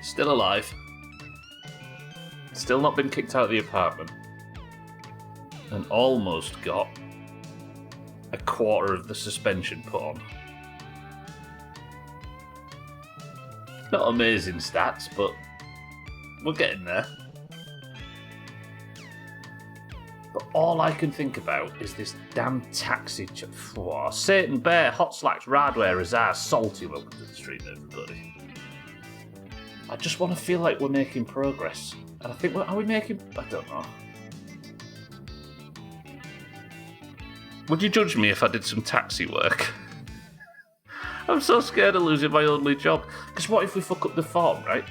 Still alive. Still not been kicked out of the apartment. And almost got a quarter of the suspension put on. Not amazing stats, but we're getting there. But all I can think about is this damn taxi. Satan Bear, Hot Slacks, Radware, Azar, Salty. Welcome to the stream, everybody. I just want to feel like we're making progress. And I think, are we making... I don't know. Would you judge me if I did some taxi work? I'm so scared of losing my only job. Because what if we fuck up the form, right?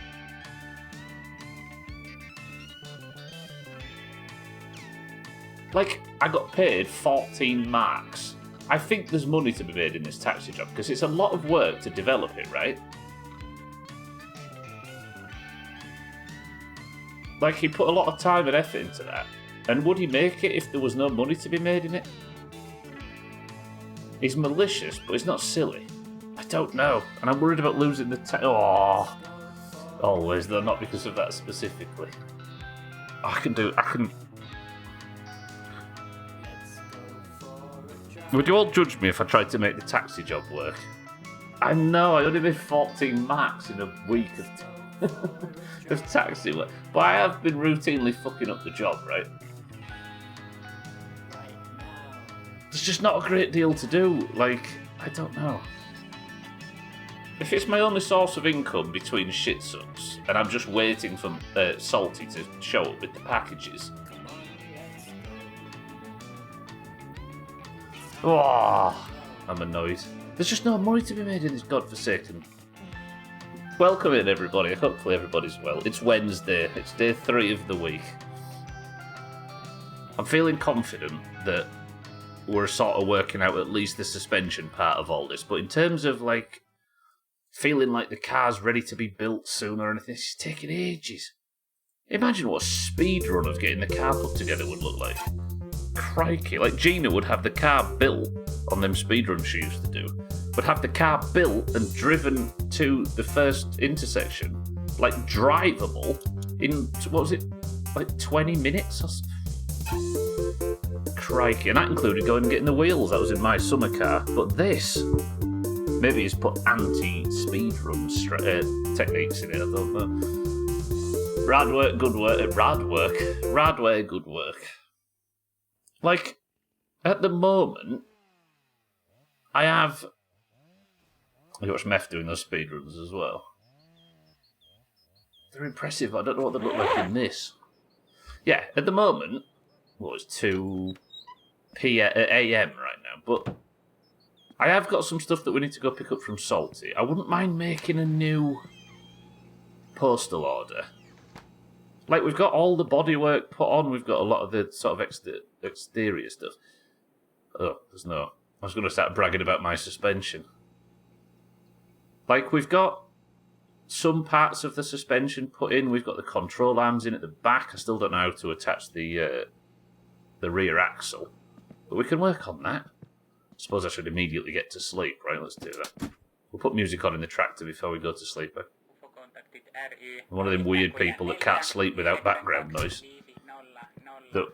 Like, I got paid 14 marks. I think there's money to be made in this taxi job, because it's a lot of work to develop it, right? Like, he put a lot of time and effort into that. And would he make it if there was no money to be made in it? He's malicious, but he's not silly. I don't know. And I'm worried about losing the Oh. Always, though, not because of that specifically. I can... Would you all judge me if I tried to make the taxi job work? I know, I only made 14 marks in a week of taxi work. But I have been routinely fucking up the job, right? There's just not a great deal to do. Like, I don't know. If it's my only source of income between shit sucks, and I'm just waiting for Salty to show up with the packages... Oh, I'm annoyed. There's just no money to be made in this godforsaken... Welcome in, everybody. Hopefully everybody's well. It's Wednesday. It's day 3 of the week. I'm feeling confident that we're sort of working out at least the suspension part of all this. But in terms of, like, feeling like the car's ready to be built soon or anything, it's taking ages. Imagine what a speed run of getting the car put together would look like. Crikey. Like, Gina would have the car built on them speedruns she used to do. Would have the car built and driven to the first intersection, like, drivable in, what was it, like 20 minutes? Crikey. And that included going and getting the wheels. That was in my summer car. But this, maybe he's put anti-speedrun techniques in it, I don't know. Rad work, good work. Radware, good work. Like, at the moment, I have... I watched Meth doing those speedruns as well. They're impressive, but I don't know what they look like in this. Yeah, at the moment, it's 2 a.m. right now, but I have got some stuff that we need to go pick up from Salty. I wouldn't mind making a new postal order. Like, we've got all the bodywork put on, we've got a lot of the sort of exterior stuff. Oh, there's no... I was going to start bragging about my suspension. Like, we've got some parts of the suspension put in. We've got the control arms in at the back. I still don't know how to attach the rear axle. But we can work on that. I suppose I should immediately get to sleep, right? Let's do that. We'll put music on in the tractor before we go to sleep. I'm one of them weird people that can't sleep without background noise. That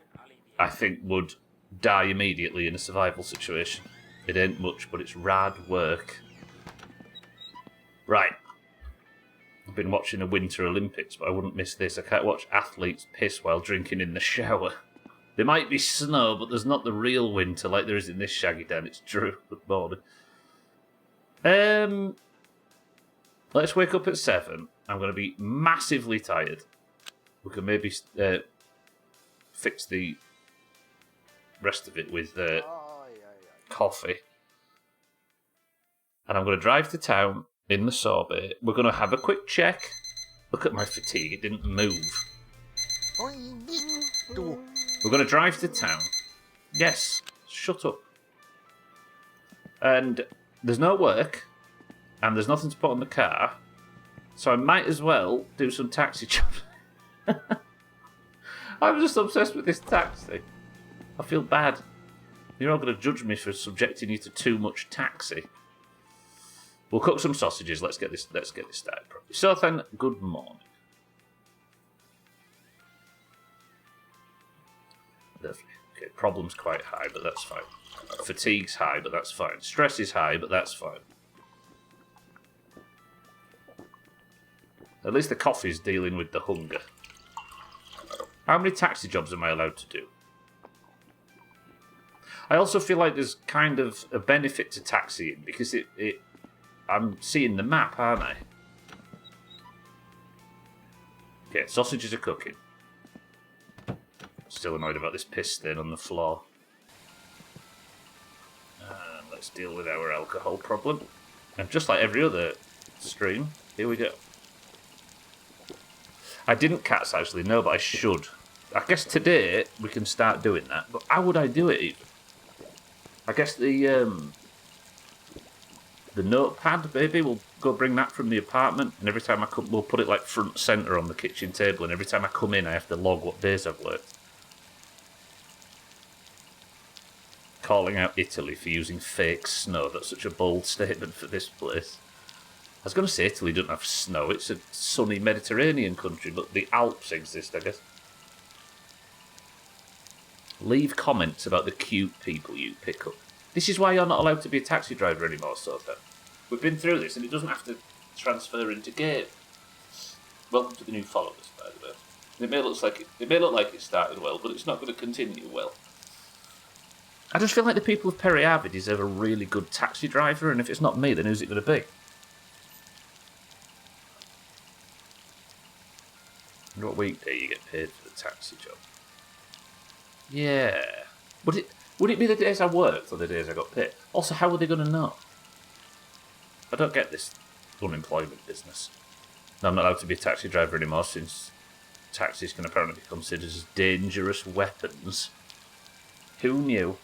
I think would die immediately in a survival situation. It ain't much, but it's rad work. Right. I've been watching the Winter Olympics, but I wouldn't miss this. I can't watch athletes piss while drinking in the shower. There might be snow, but there's not the real winter like there is in this Shaggy Dan. It's true. Good morning. Let's wake up at 7. I'm going to be massively tired. We can maybe fix the rest of it with coffee. And I'm going to drive to town in the Sorbet. We're going to have a quick check. Look at my fatigue. It didn't move. We're going to drive to town. Yes. Shut up. And there's no work. And there's nothing to put on the car. So I might as well do some taxi jobs. I'm just obsessed with this taxi. I feel bad. You're all going to judge me for subjecting you to too much taxi. We'll cook some sausages. Let's get this started properly. So then, good morning. Lovely. Okay, problem's quite high, but that's fine. Fatigue's high, but that's fine. Stress is high, but that's fine. At least the coffee's dealing with the hunger. How many taxi jobs am I allowed to do? I also feel like there's kind of a benefit to taxiing because I'm seeing the map, aren't I? Okay, sausages are cooking. Still annoyed about this piss stain on the floor. Let's deal with our alcohol problem. And just like every other stream, here we go. I didn't cats actually, no, but I should. I guess today we can start doing that, but how would I do it even? I guess the notepad, maybe, we'll go bring that from the apartment, and every time I come, we'll put it like front centre on the kitchen table, and every time I come in I have to log what days I've worked. Calling out Italy for using fake snow. That's such a bold statement for this place. I was going to say Italy doesn't have snow. It's a sunny Mediterranean country, but the Alps exist, I guess. Leave comments about the cute people you pick up. This is why you're not allowed to be a taxi driver anymore, Sorbet. We've been through this, and it doesn't have to transfer into game. Welcome to the new followers, by the way. It may look like it started well, but it's not going to continue well. I just feel like the people of Periavi deserve a really good taxi driver, and if it's not me, then who's it going to be? I wonder what weekday you get paid for the taxi job. Yeah. Would it be the days I worked or the days I got paid? Also, how are they going to know? I don't get this unemployment business. I'm not allowed to be a taxi driver anymore since taxis can apparently be considered as dangerous weapons. Who knew?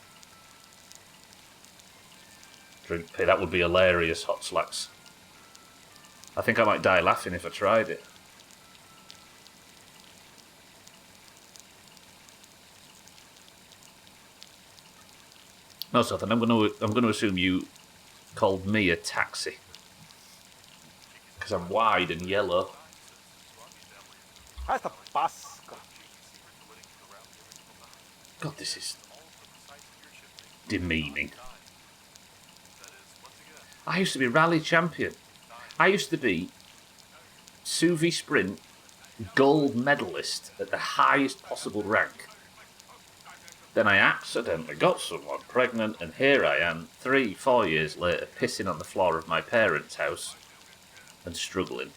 Drink pay, that would be hilarious, hot slacks. I think I might die laughing if I tried it. No, Sutton, I'm going to assume you called me a taxi. Because I'm wide and yellow. God, this is demeaning. I used to be rally champion. I used to be sous vide sprint gold medalist at the highest possible rank. Then I accidentally got someone pregnant, and here I am, 3-4 years later, pissing on the floor of my parents' house and struggling.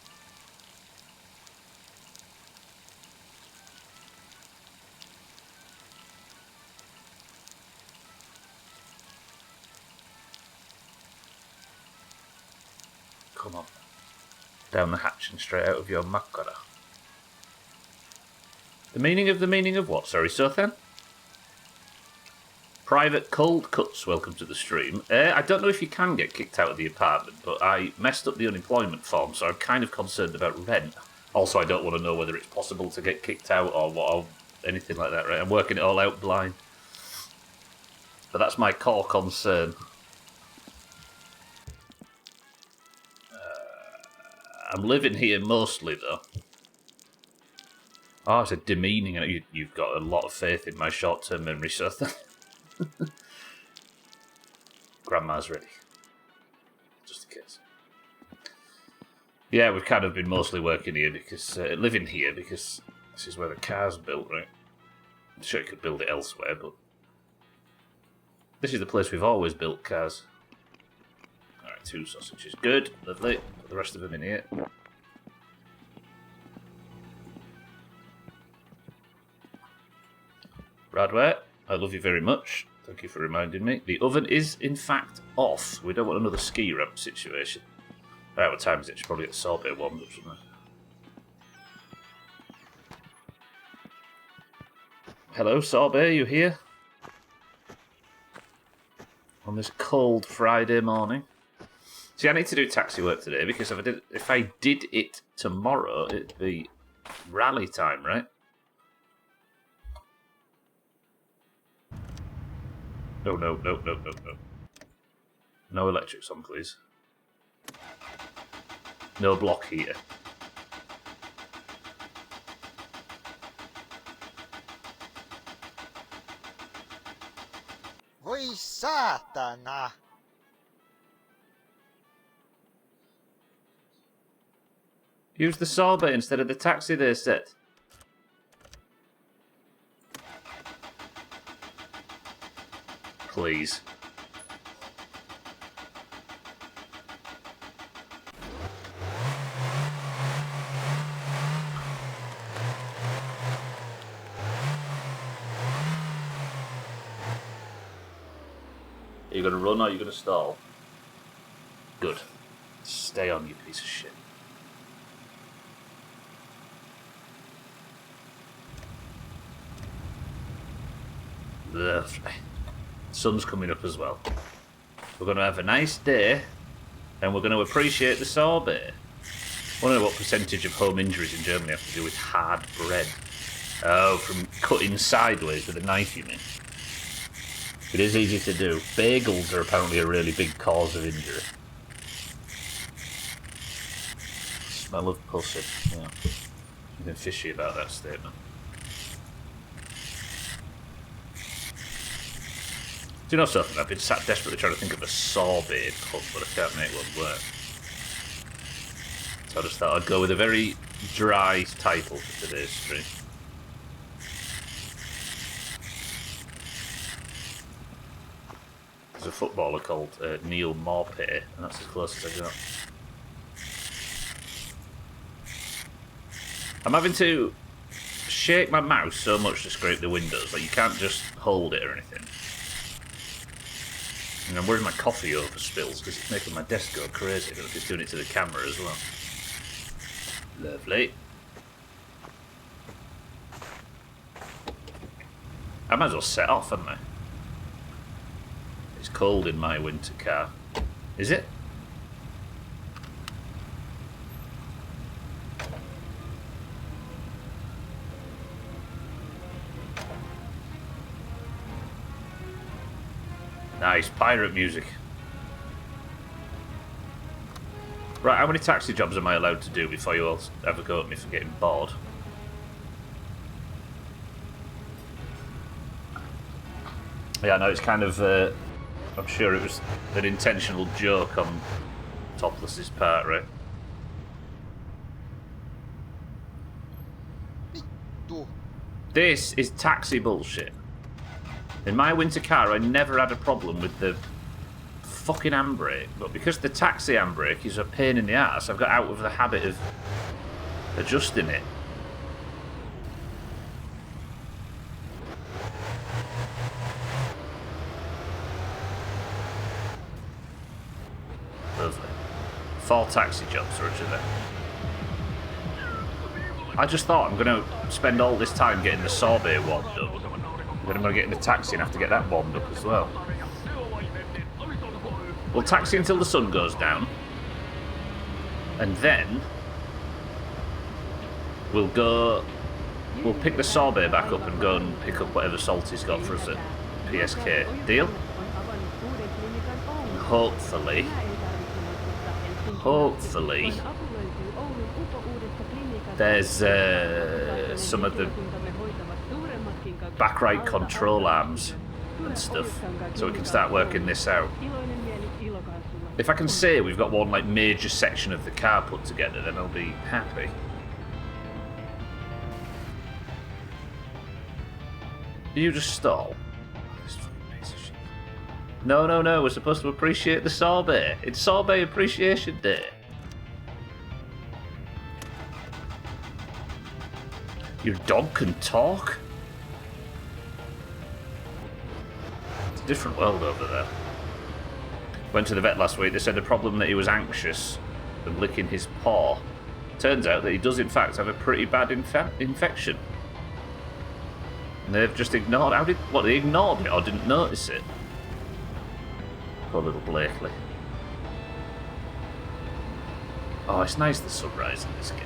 Come on. Down the hatch and straight out of your makara. The meaning of what? Sorry, Sothan? Private Cold Cuts, welcome to the stream. I don't know if you can get kicked out of the apartment, but I messed up the unemployment form, so I'm kind of concerned about rent. Also, I don't want to know whether it's possible to get kicked out or what, or anything like that, right? I'm working it all out blind. But that's my core concern. I'm living here mostly, though. Oh, it's a demeaning... You've got a lot of faith in my short-term memory, so... Grandma's ready. Just in case. Yeah, we've kind of been mostly working here because... living here because this is where the car's built, right? I'm sure you could build it elsewhere, but... This is the place we've always built cars. Alright, 2 sausages. Good, lovely. Put the rest of them in here. Radware, I love you very much. Thank you for reminding me. The oven is, in fact, off. We don't want another ski ramp situation. Right, what time is it? Should probably get the sorbet warmed up, shouldn't I? Hello, sorbet, you here? On this cold Friday morning. See, I need to do taxi work today because if I did it tomorrow, it'd be rally time, right? No. No electrics on, please. No block heater. Voi saatana! Use the sorbet instead of the taxi, they said. Please. Are you going to run or are you going to stall? Good. Stay on, you piece of shit. Lovely. Sun's coming up as well. We're going to have a nice day, and we're going to appreciate the sorbet. I wonder what percentage of home injuries in Germany have to do with hard bread. Oh, from cutting sideways with a knife, you mean? It is easy to do. Bagels are apparently a really big cause of injury. Smell of pussy. Yeah. Something fishy about that statement. Do you know something? I've been sat desperately trying to think of a sorbet pun, but I can't make one work. So I just thought I'd go with a very dry title for today's stream. There's a footballer called Neil Maupay, and that's as close as I got. I'm having to shake my mouse so much to scrape the windows, like you can't just hold it or anything. And I'm worried my coffee over spills because it's making my desk go crazy. I don't know if it's doing it to the camera as well. Lovely. I might as well set off, hadn't I? It's cold in my winter car. Is it? Nice, pirate music. Right, how many taxi jobs am I allowed to do before you all have a go at me for getting bored? Yeah, no, it's kind of, I'm sure it was an intentional joke on Topless's part, right? This is taxi bullshit. In my winter car, I never had a problem with the fucking handbrake, but because the taxi handbrake is a pain in the ass, I've got out of the habit of adjusting it. Lovely. 4 taxi jobs, Roger, there. I just thought I'm going to spend all this time getting the sorbet warmed up. Then I'm going to get in the taxi and have to get that warmed up as well. We'll taxi until the sun goes down. And then we'll pick the sorbet back up and go and pick up whatever salt he's got for us at PSK. Deal? Hopefully, there's some of the back right control arms and stuff, so we can start working this out. If I can say we've got one like major section of the car put together, then I'll be happy. You just stall. This fucking piece of shit. No, we're supposed to appreciate the sorbet. It's Sorbet Appreciation Day. Your dog can talk? It's a different world over there. Went to the vet last week. They said the problem that he was anxious and licking his paw. Turns out that he does in fact have a pretty bad infection. And they've just ignored. They ignored it or didn't notice it? Poor little Blakely. Oh, it's nice the sunrise in this game.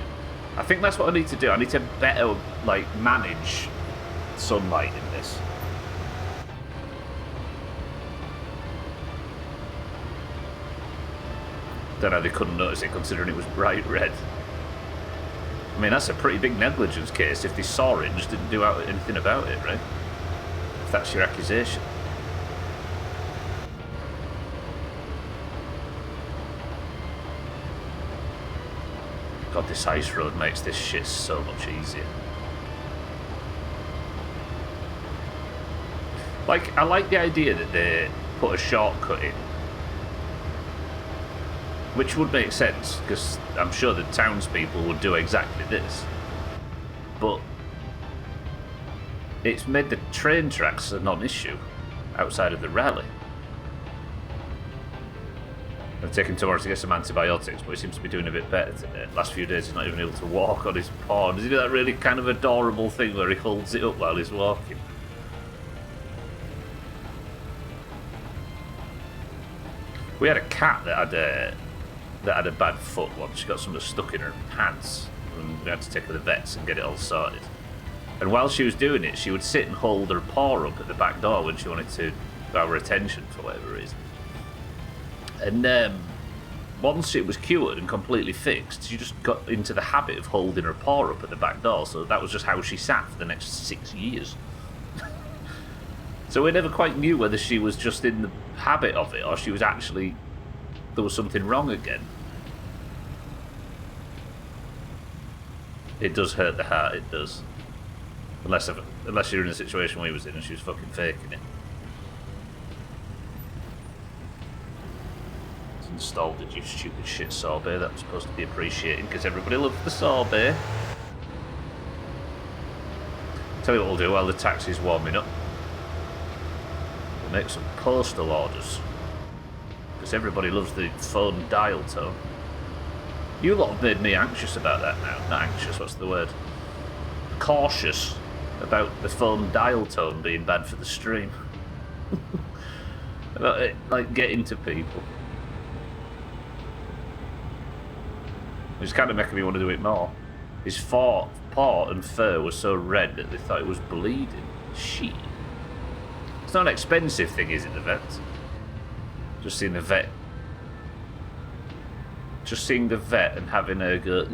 I think that's what I need to do. I need to better manage sunlight in this. Don't know how they couldn't notice it considering it was bright red. I mean, that's a pretty big negligence case if they saw it and just didn't do anything about it, right? If that's your accusation. God, this ice road makes this shit so much easier. Like, I like the idea that they put a shortcut in. Which would make sense, because I'm sure the townspeople would do exactly this. But it's made the train tracks a non-issue outside of the rally. I've taken Torres to get some antibiotics, but he seems to be doing a bit better today. Last few days he's not even able to walk on his paw. Does he do that really kind of adorable thing where he holds it up while he's walking? We had a cat that had a bad foot once. She got something stuck in her pants, and we had to take her to the vets and get it all sorted. And while she was doing it, she would sit and hold her paw up at the back door when she wanted to have our attention for whatever reason. And once it was cured and completely fixed, she just got into the habit of holding her paw up at the back door, so that was just how she sat for the next 6 years. So we never quite knew whether she was just in the habit of it or she was actually... there was something wrong again. It does hurt the heart, it does. Unless you're in a situation where he was in and she was fucking faking it. It's installed it, you stupid shit sorbet. That was supposed to be appreciated because everybody loves the sorbet. Tell you what we'll do while the taxi's warming up. We'll make some postal orders. Because everybody loves the phone dial tone. You lot have made me anxious about that now. Not anxious, what's the word? Cautious about the phone dial tone being bad for the stream. About it, like, getting to people. It's kind of making me want to do it more. His paw and fur were so red that they thought it was bleeding. Shit. It's not an expensive thing, is it, the vet? Just seeing the vet and having her go,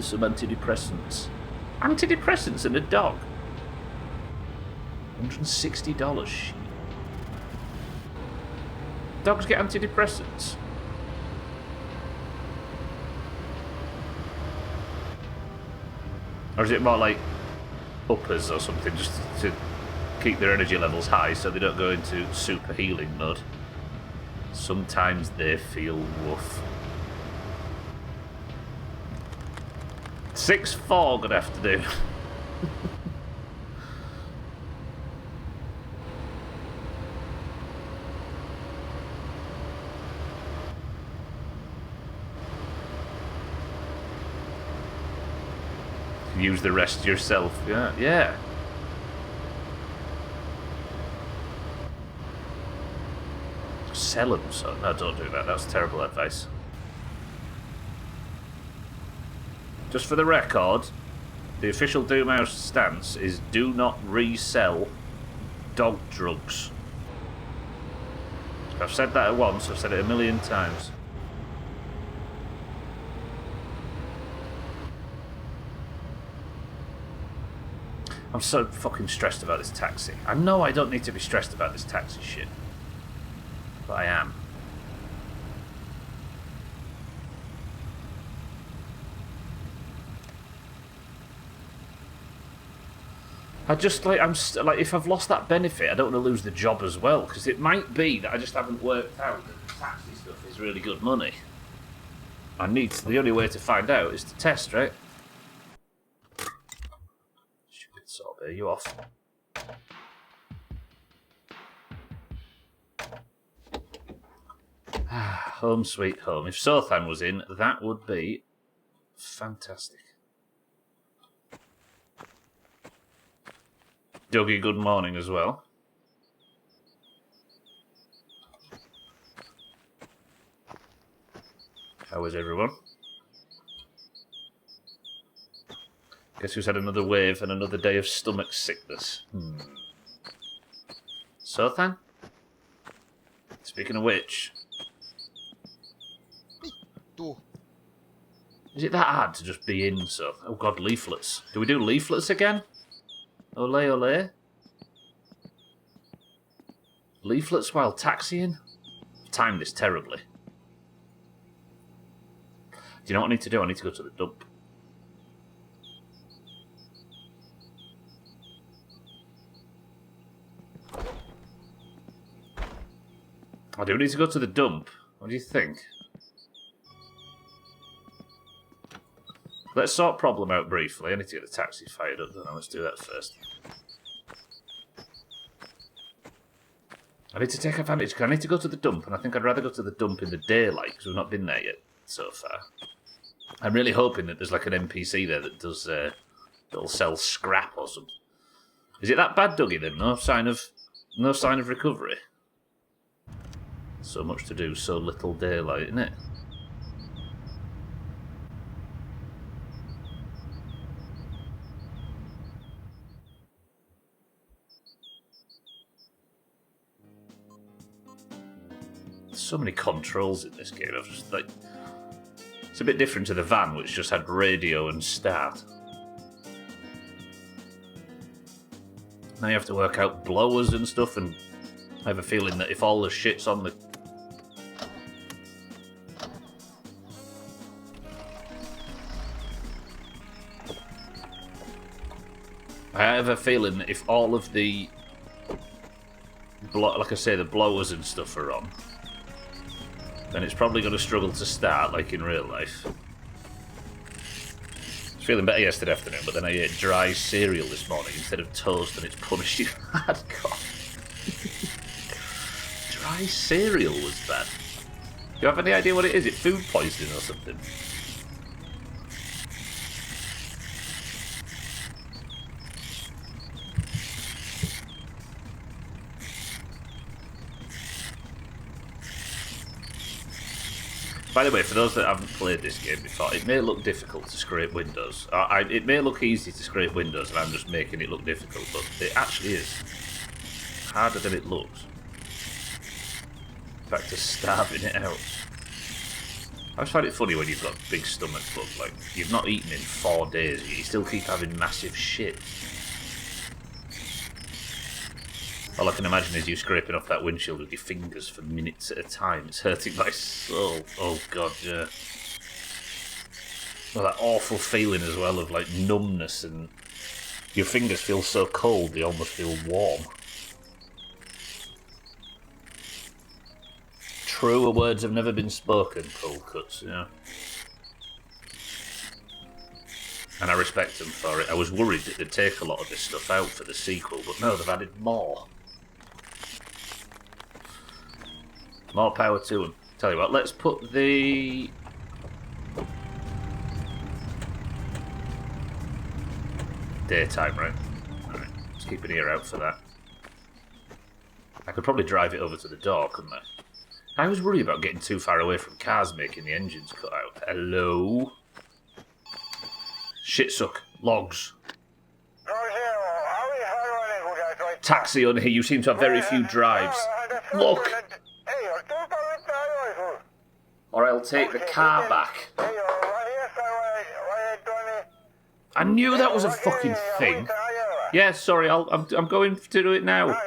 some antidepressants. Antidepressants and a dog. $160. Shit. Dogs get antidepressants. Or is it more like uppers or something, just to keep their energy levels high so they don't go into super healing mode? Sometimes they feel woof. 6-4, good afternoon. Use the rest yourself. Yeah. Sell them, so no, don't do that. That's terrible advice. Just for the record, the official Doomhaus stance is do not resell dog drugs. I've said that once, I've said it a million times. I'm so fucking stressed about this taxi. I know I don't need to be stressed about this taxi shit. But I am. I just like if I've lost that benefit, I don't want to lose the job as well, because it might be that I just haven't worked out that the taxi stuff is really good money. The only way to find out is to test, right? Stupid Sorbet, you off? Home sweet home. If Sothan was in, that would be fantastic. Dougie, good morning as well. How is everyone? Guess who's had another wave and another day of stomach sickness? Sothan? Speaking of which... vittu. Is it that hard to just be in, so... Oh god, leaflets. Do we do leaflets again? Ole, ole. Leaflets while taxiing? I've timed this terribly. Do you know what I need to do? I need to go to the dump. I do need to go to the dump. What do you think? Let's sort problem out briefly. I need to get the taxi fired up, don't I? Let's do that first. I need to take advantage, because I need to go to the dump, and I think I'd rather go to the dump in the daylight, because we've not been there yet so far. I'm really hoping that there's like an NPC there that does, that'll sell scrap or something. Is it that bad, Dougie, then? No sign of recovery? So much to do, so little daylight, isn't it? So many controls in this game. I've just like, it's a bit different to the van, which just had radio and start. Now you have to work out blowers and stuff, and I have a feeling that if all the shit's on the... I have a feeling that if all of the... like I say, the blowers and stuff are on, then it's probably going to struggle to start, like in real life. I was feeling better yesterday afternoon, but then I ate dry cereal this morning instead of toast, and it's punished you hardcore. Dry cereal was bad. Do you have any idea what it is? Is it food poisoning or something? By the way, for those that haven't played this game before, it may look difficult to scrape windows. It may look easy to scrape windows, and I'm just making it look difficult, but it actually is harder than it looks. In fact, just starving it out. I always find it funny when you've got big stomach bug, like, you've not eaten in 4 days, and you still keep having massive shit. All I can imagine is you scraping off that windshield with your fingers for minutes at a time. It's hurting my soul. Oh god, yeah. Well, that awful feeling as well of like numbness, and your fingers feel so cold they almost feel warm. Truer words have never been spoken, Cold Cuts, yeah. And I respect them for it. I was worried that they'd take a lot of this stuff out for the sequel, but no, they've added more. More power to them. Tell you what, let's put the... daytime, right? Alright, let's keep an ear out for that. I could probably drive it over to the door, couldn't I? I was worried about getting too far away from cars making the engines cut out. Hello? Shit suck. Logs. Taxi on here, you seem to have very few drives. Look! Or I'll take the car back. I knew that was a fucking thing. Yeah, sorry, I'm going to do it now.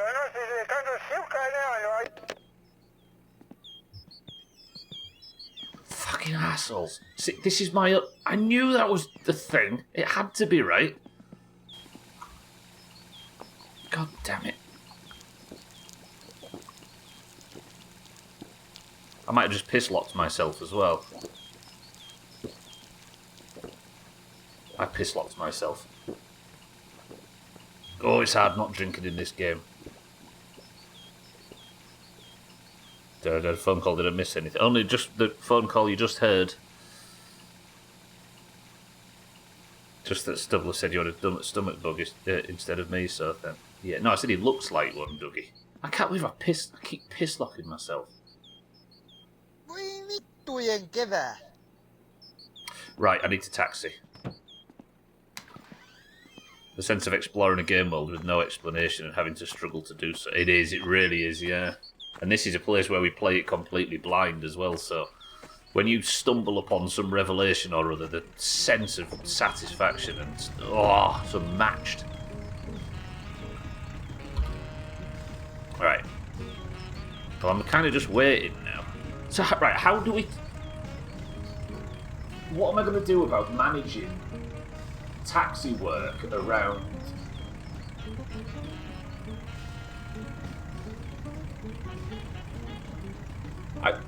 Fucking assholes. See, this is my... I knew that was the thing. It had to be, right? God damn it. I might have just piss-locked myself as well. I piss-locked myself. Oh, it's hard not drinking in this game. Did a phone call, did I miss anything? Only just the phone call you just heard. Just that Stubbler said you had a stomach bug instead of me, so then... Yeah, no, I said he looks like one, Dougie. I can't believe I keep piss-locking myself. Right, I need to taxi. The sense of exploring a game world with no explanation and having to struggle to do so. It really is, yeah. And this is a place where we play it completely blind as well, so when you stumble upon some revelation or other, the sense of satisfaction and so matched. Right. Well, I'm kind of just waiting now. So, right, how do we... What am I going to do about managing taxi work around...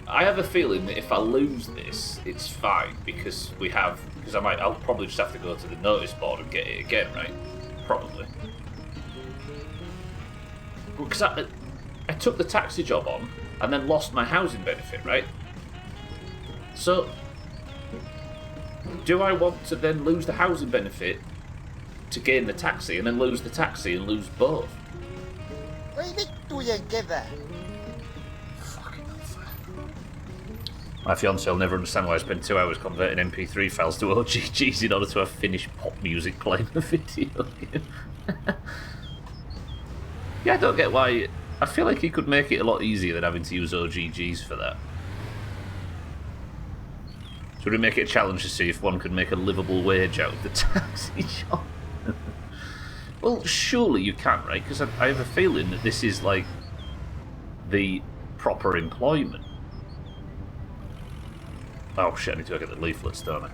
I have a feeling that if I lose this, it's fine because I'll probably just have to go to the notice board and get it again, right? Probably. Because I took the taxi job on and then lost my housing benefit, right? So, do I want to then lose the housing benefit to gain the taxi and then lose the taxi and lose both? My fiancée will never understand why I spent 2 hours converting MP3 files to OGGs in order to have finished pop music playing the video game. Yeah, I don't get why. I feel like he could make it a lot easier than having to use OGGs for that. Should we make it a challenge to see if one could make a livable wage out of the taxi job? Well, surely you can, right? Because I have a feeling that this is like the proper employment. Oh shit, I need to go get the leaflets, don't I?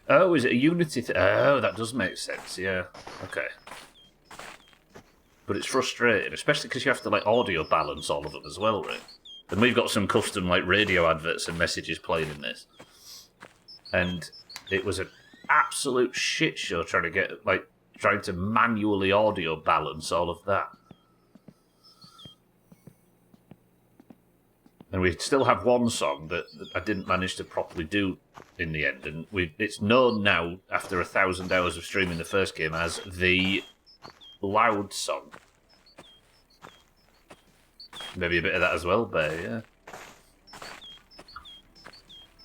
Oh, is it a Unity oh, that does make sense, yeah. Okay. But it's frustrating, especially because you have to like audio balance all of them as well, right? And we've got some custom like radio adverts and messages playing in this. And it was an absolute shit show trying to manually audio balance all of that. And we still have one song that I didn't manage to properly do in the end, and it's known now, after 1,000 hours of streaming the first game, as the loud song. Maybe a bit of that as well, Bear, yeah.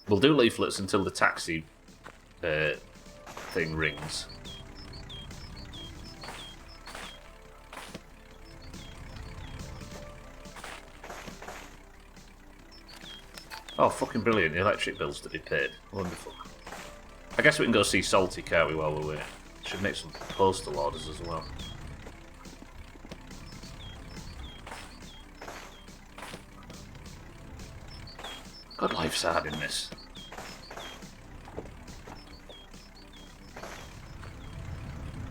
We'll do leaflets until the taxi thing rings. Oh, fucking brilliant. The electric bills to be paid. Wonderful. I guess we can go see Salty, can't we, while we're waiting? Should make some postal orders as well. God, life's hard in this.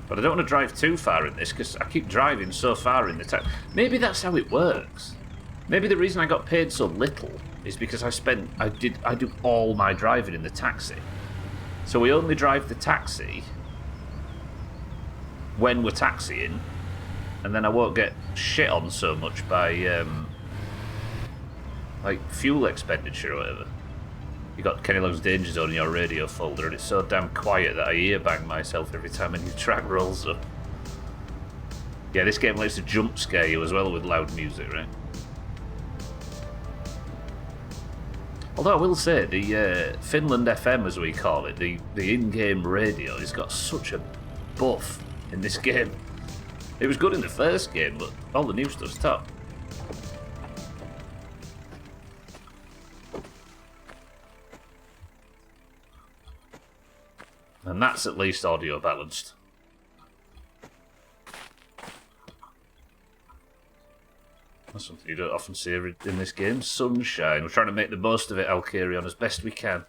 But I don't want to drive too far in this, because I keep driving so far in the taxi. Maybe that's how it works. Maybe the reason I got paid so little is because I do all my driving in the taxi. So we only drive the taxi when we're taxiing, and then I won't get shit on so much by like fuel expenditure or whatever. You got Kenny Logg's Danger Zone in your radio folder, and it's so damn quiet that I earbang myself every time a new track rolls up. Yeah, this game likes to jump scare you as well with loud music, right? Although I will say, the Finland FM, as we call it, the in-game radio, has got such a buff in this game. It was good in the first game, but all the new stuff's top. And that's at least audio balanced. That's something you don't often see in this game. Sunshine. We're trying to make the most of it, Alkarion, as best we can.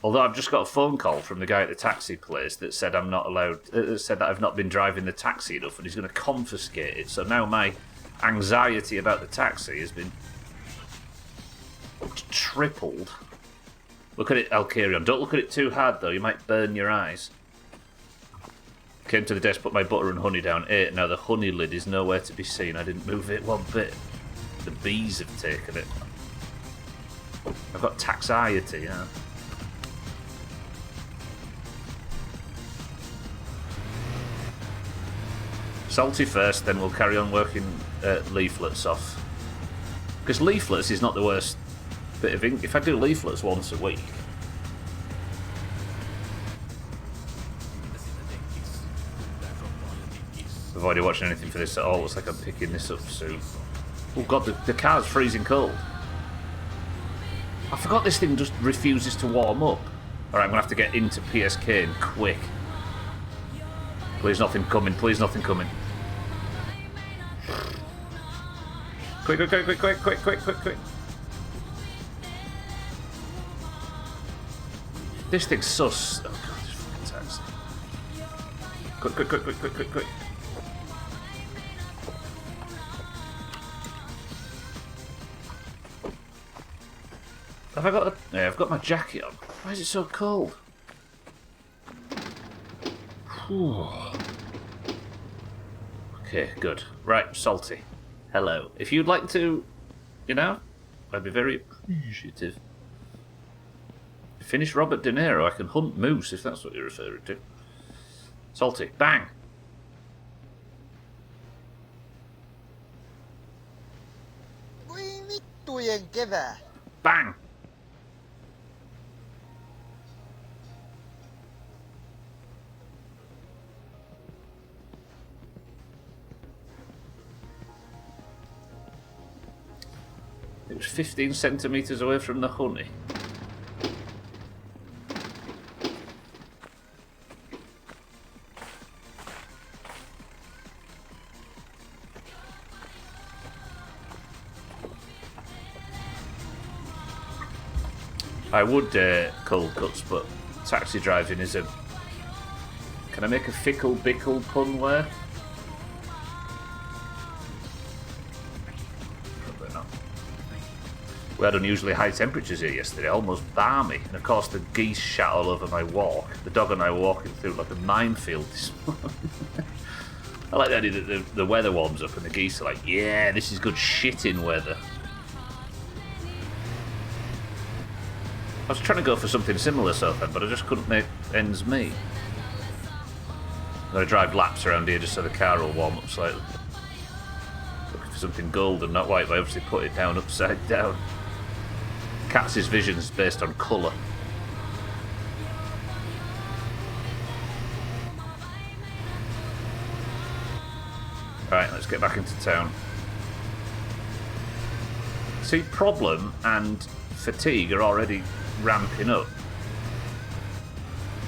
Although I've just got a phone call from the guy at the taxi place that said I'm not allowed. Said that I've not been driving the taxi enough, and he's going to confiscate it. So now my anxiety about the taxi has been tripled. Look at it, Alkarion. Don't look at it too hard, though. You might burn your eyes. Came to the desk, put my butter and honey down, ate. Now the honey lid is nowhere to be seen. I didn't move it one bit. The bees have taken it. I've got taxiety, yeah. Salty first, then we'll carry on working leaflets off. Because leaflets is not the worst bit of ink. If I do leaflets once a week, avoided watching anything for this at all. Looks like I'm picking this up soon. Oh god, the car's freezing cold. I forgot this thing just refuses to warm up. Alright, I'm going to have to get into PSK and quick. Please nothing coming, please nothing coming. Quick, quick, quick, quick, quick, quick, quick, quick, quick. This thing's sus. Oh god, this fucking taxi. Quick, quick, quick, quick, quick, quick, quick. Have I got a... Yeah, I've got my jacket on. Why is it so cold? Whew. Okay, good. Right, Salty. Hello. If you'd like to, you know, I'd be very appreciative. Finish Robert De Niro, I can hunt moose, if that's what you're referring to. Salty, bang! Kui vittujen kevää? Bang! It was 15 centimetres away from the honey. I would cold cuts, but taxi driving is a... Can I make a fickle bickle pun where? Probably not. We had unusually high temperatures here yesterday, almost balmy, and of course the geese shat all over my walk. The dog and I were walking through like a minefield this morning. I like the idea that the weather warms up and the geese are like, yeah, this is good shitting weather. I was trying to go for something similar, Southend, but I just couldn't make ends meet. I'm going to drive laps around here just so the car will warm up slightly. Looking for something golden, not white, but I obviously put it down upside down. Katz's vision is based on colour. Right, let's get back into town. See, problem and fatigue are already ramping up,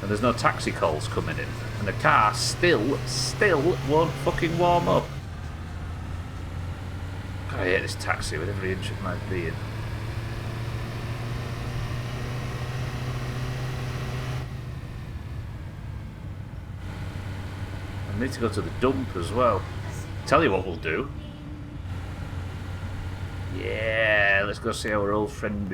and there's no taxi calls coming in, and the car still won't fucking warm up. God, I hate this taxi with every inch of my being. I need to go to the dump as well. Tell you what we'll do. Yeah, let's go see our old friend.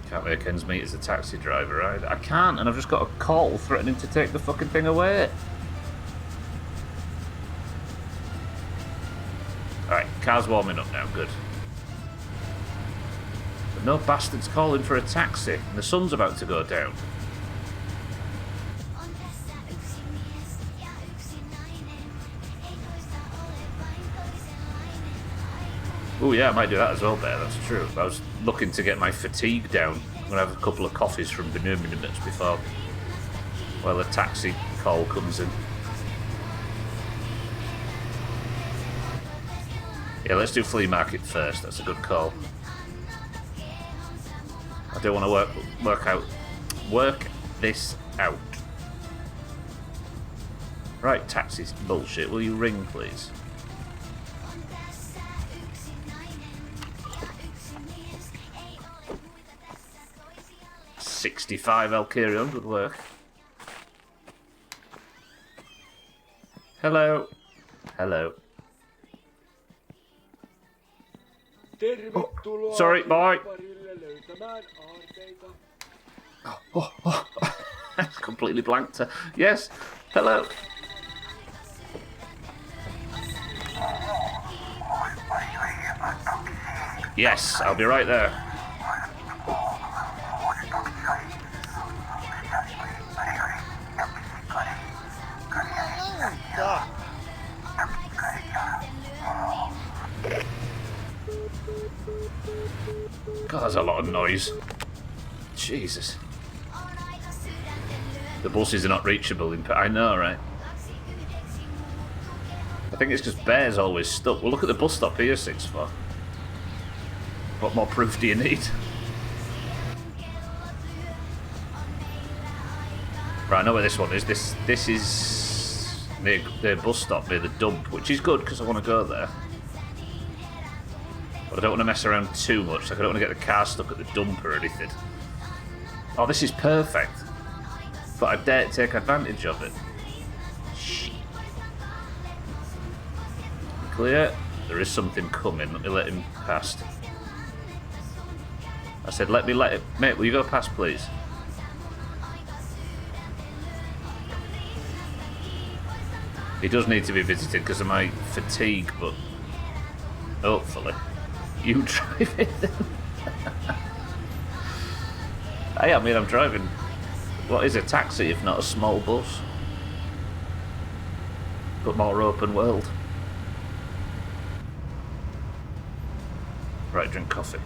Can't make ends meet as a taxi driver, right? I can't, and I've just got a call threatening to take the fucking thing away. Alright, car's warming up now, good. But no bastards calling for a taxi, and the sun's about to go down. Oh yeah, I might do that as well, Bear, that's true. I was looking to get my fatigue down. I'm going to have a couple of coffees from Benjamin minutes before, well, the taxi call comes in. Yeah, let's do flea market first, that's a good call. I do want to work this out. Right, taxi's bullshit. Will you ring, please? $65 Alkirion would work. Hello. Hello. Oh, sorry, bye. Oh. Completely blanked her. Yes. Hello. Yes, I'll be right there. God, there's a lot of noise. Jesus. The buses are not reachable in... I know, right? I think it's because Bear's always stuck. Well, look at the bus stop here, 6-4. What more proof do you need? Right, I know where this one is. This is near the bus stop near the dump, which is good because I want to go there. But I don't want to mess around too much. Like I don't want to get the car stuck at the dump or anything. Oh, this is perfect. But I dare take advantage of it. Shit. Clear. There is something coming. Let me let him past. I said, let it. Mate, will you go past, please? He does need to be visited because of my fatigue, but hopefully. You drive it then. I mean, I'm driving. What is a taxi if not a small bus? But more open world. Right, drink coffee.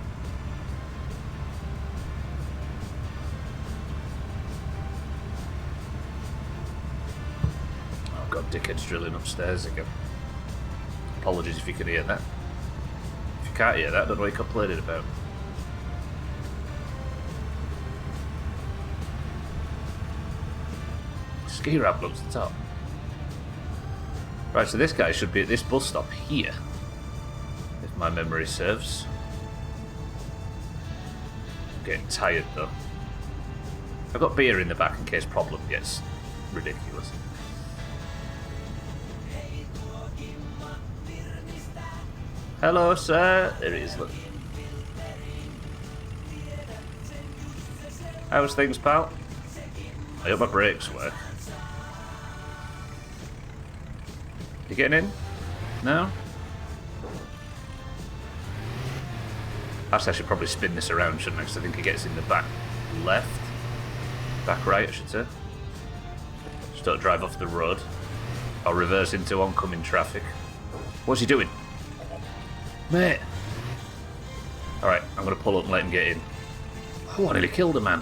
Oh god, dickhead's drilling upstairs again. Apologies if you can hear that. If you can't hear that, don't know what you're complaining about. Ski ramp looks the top. Right, so this guy should be at this bus stop here, if my memory serves. I'm getting tired though. I've got beer in the back in case problem gets ridiculous. Hello, sir. There he is, look. How's things, pal? I hope my brakes work. You getting in? No? Actually, I should probably spin this around, shouldn't I? Because I think it gets in the back left. Back right, I should say. Just don't drive off the road. Or reverse into oncoming traffic. What's he doing? Mate! Alright, I'm going to pull up and let him get in. Oh, I nearly killed a man.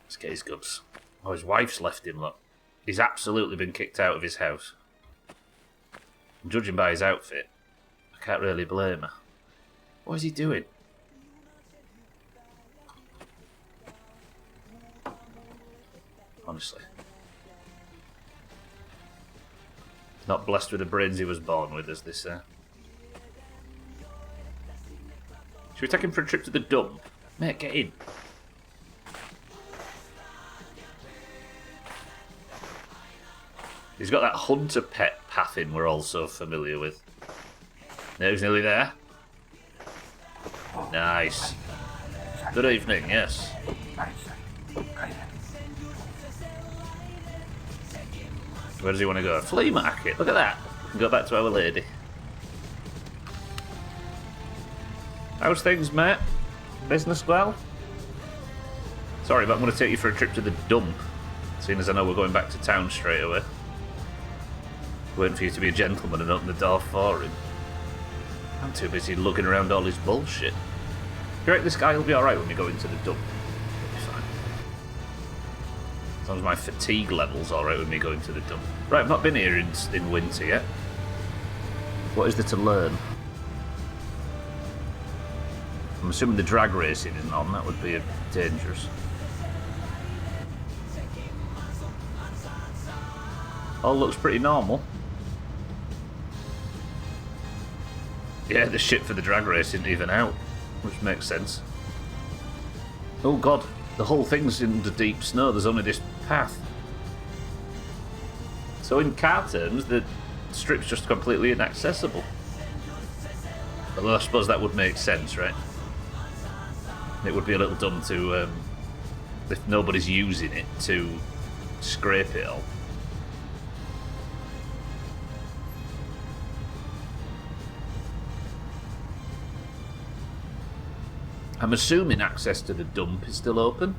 Let's get his goods. Oh, his wife's left him, look. He's absolutely been kicked out of his house. And judging by his outfit, I can't really blame her. What is he doing? Honestly. Not blessed with the brains he was born with, as they say. Should we take him for a trip to the dump? Mate, get in. He's got that hunter pet path in we're all so familiar with. Now he's nearly there. Nice. Good evening, yes. Where does he want to go? Flea market, look at that. We can go back to Our Lady. How's things, mate? Business well? Sorry, but I'm going to take you for a trip to the dump, seeing as I know we're going back to town straight away. Waiting for you to be a gentleman and open the door for him. I'm too busy lugging around all his bullshit. You reckon this guy will be alright when we go into the dump? He'll be fine. As long as my fatigue level's alright when we go into the dump. Right, I've not been here in winter yet. What is there to learn? I'm assuming the drag racing isn't on, that would be dangerous. All looks pretty normal. Yeah, the shit for the drag race isn't even out, which makes sense. Oh god, the whole thing's in the deep snow, there's only this path. So in car terms, the strip's just completely inaccessible. Although I suppose that would make sense, right? It would be a little dumb to, if nobody's using it, to scrape it all. I'm assuming access to the dump is still open.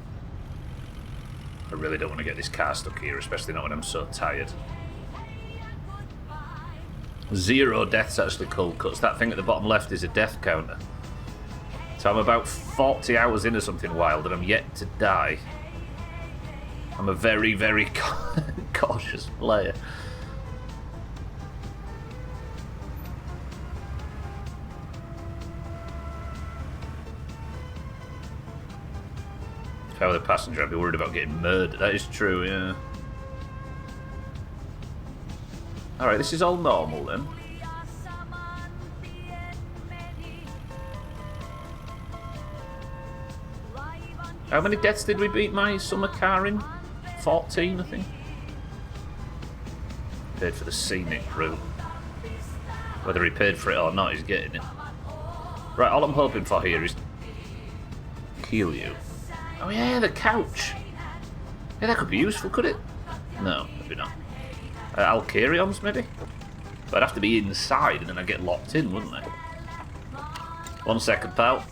I really don't want to get this car stuck here, especially not when I'm so tired. 0 deaths actually cold cuts. That thing at the bottom left is a death counter. So I'm about 40 hours into something wild and I'm yet to die. I'm a very, very cautious player. If I were the passenger, I'd be worried about getting murdered. That is true, yeah. Alright, this is all normal then. How many deaths did we beat my summer car in? 14, I think. Paid for the scenic route. Whether he paid for it or not, he's getting it. Right, all I'm hoping for here is kill you. Oh yeah, the couch. Yeah, that could be useful, could it? No, maybe not. Alcarions, maybe? But I'd have to be inside and then I'd get locked in, wouldn't I? 1 second, pal.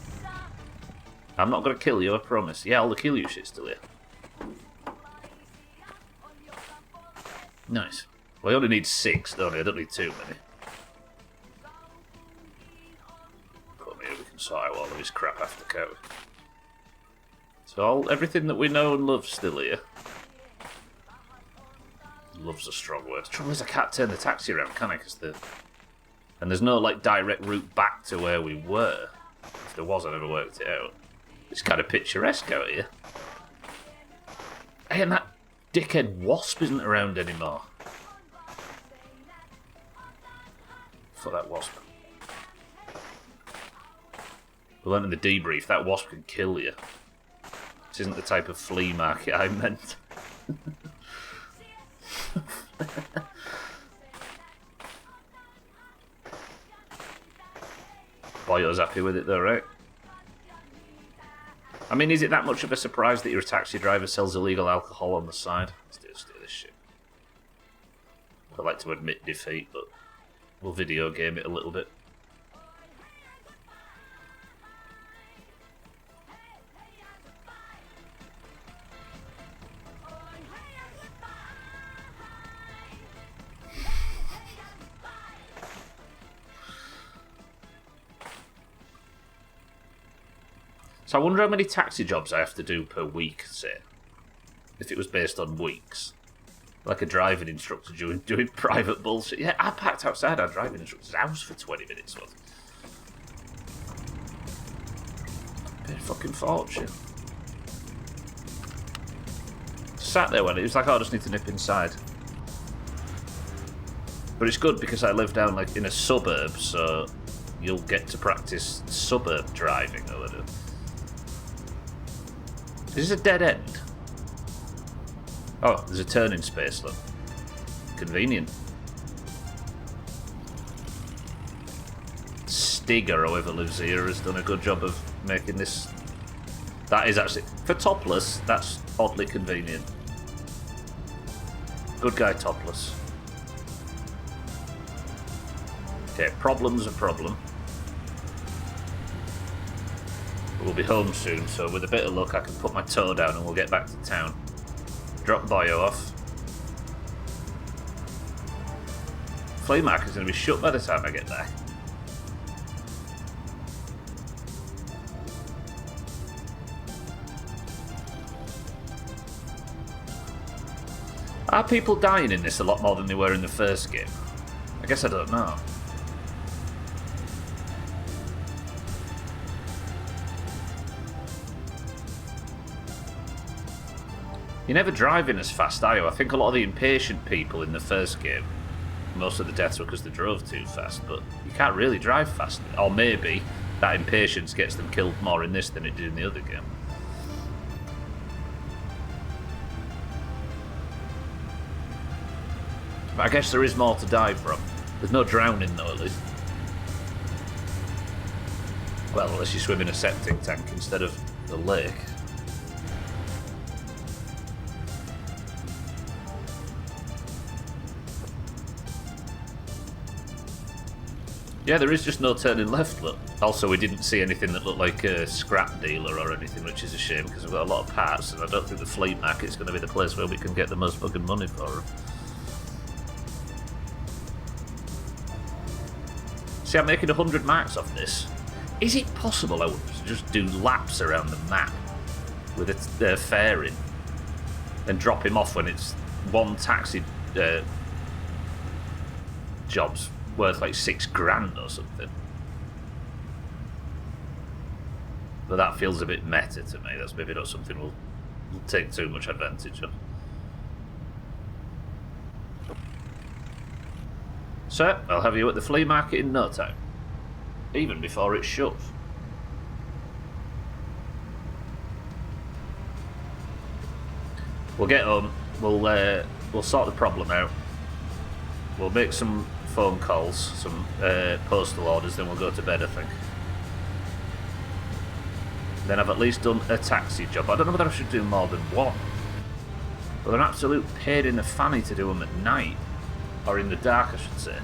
I'm not going to kill you, I promise. Yeah, all the kill you shit's still here. Nice. Well, I only need 6, don't I? I don't need too many. Come here, we can sort out all of his crap after cow. So everything that we know and love still here. Love's a strong word. The trouble is I can't turn the taxi around, can I? And there's no like direct route back to where we were. If there was, I never worked it out. It's kind of picturesque out here. Hey, and that dickhead wasp isn't around anymore. Fuck that wasp. We learned in the debrief that wasp can kill you. This isn't the type of flea market I meant. Boyo's happy with it though, right? I mean, is it that much of a surprise that your taxi driver sells illegal alcohol on the side? Let's do this shit. I'd like to admit defeat, but we'll video game it a little bit. So I wonder how many taxi jobs I have to do per week, say. If it was based on weeks. Like a driving instructor doing private bullshit. Yeah, I packed outside our driving instructor's house for 20 minutes. Paid a fucking fortune. Sat there when it was like, oh, I just need to nip inside. But it's good because I live down like in a suburb, so you'll get to practice suburb driving or whatever. Is this a dead end? Oh, there's a turning space, look. Convenient. Stig, or whoever lives here, has done a good job of making this... That is actually... For Topless, that's oddly convenient. Good guy, Topless. Okay, problem's a problem. We'll be home soon, so with a bit of luck I can put my toe down and we'll get back to town. Drop Boyo off. Flea market's going to be shut by the time I get back. Are people dying in this a lot more than they were in the first game? I guess I don't know. You're never driving as fast, are you? I think a lot of the impatient people in the first game, most of the deaths were because they drove too fast, but you can't really drive fast. Or maybe that impatience gets them killed more in this than it did in the other game. But I guess there is more to die from. There's no drowning though, at least. Well, unless you swim in a septic tank instead of the lake. Yeah, there is just no turning left, look. Also, we didn't see anything that looked like a scrap dealer or anything, which is a shame, because we've got a lot of parts, and I don't think the flea market's going to be the place where we can get the most fucking money for them. See, I'm making 100 marks off this. Is it possible I would just do laps around the map with a fare in and drop him off when it's one taxi job's worth like $6,000 or something? But that feels a bit meta to me. That's maybe not something we'll take too much advantage of. So, I'll have you at the flea market in no time. Even before it's shut. We'll get home. We'll sort the problem out. We'll make some phone calls, some postal orders, then we'll go to bed, I think. Then I've at least done a taxi job. I don't know whether I should do more than one. But they're an absolute pain in the fanny to do them at night. Or in the dark, I should say.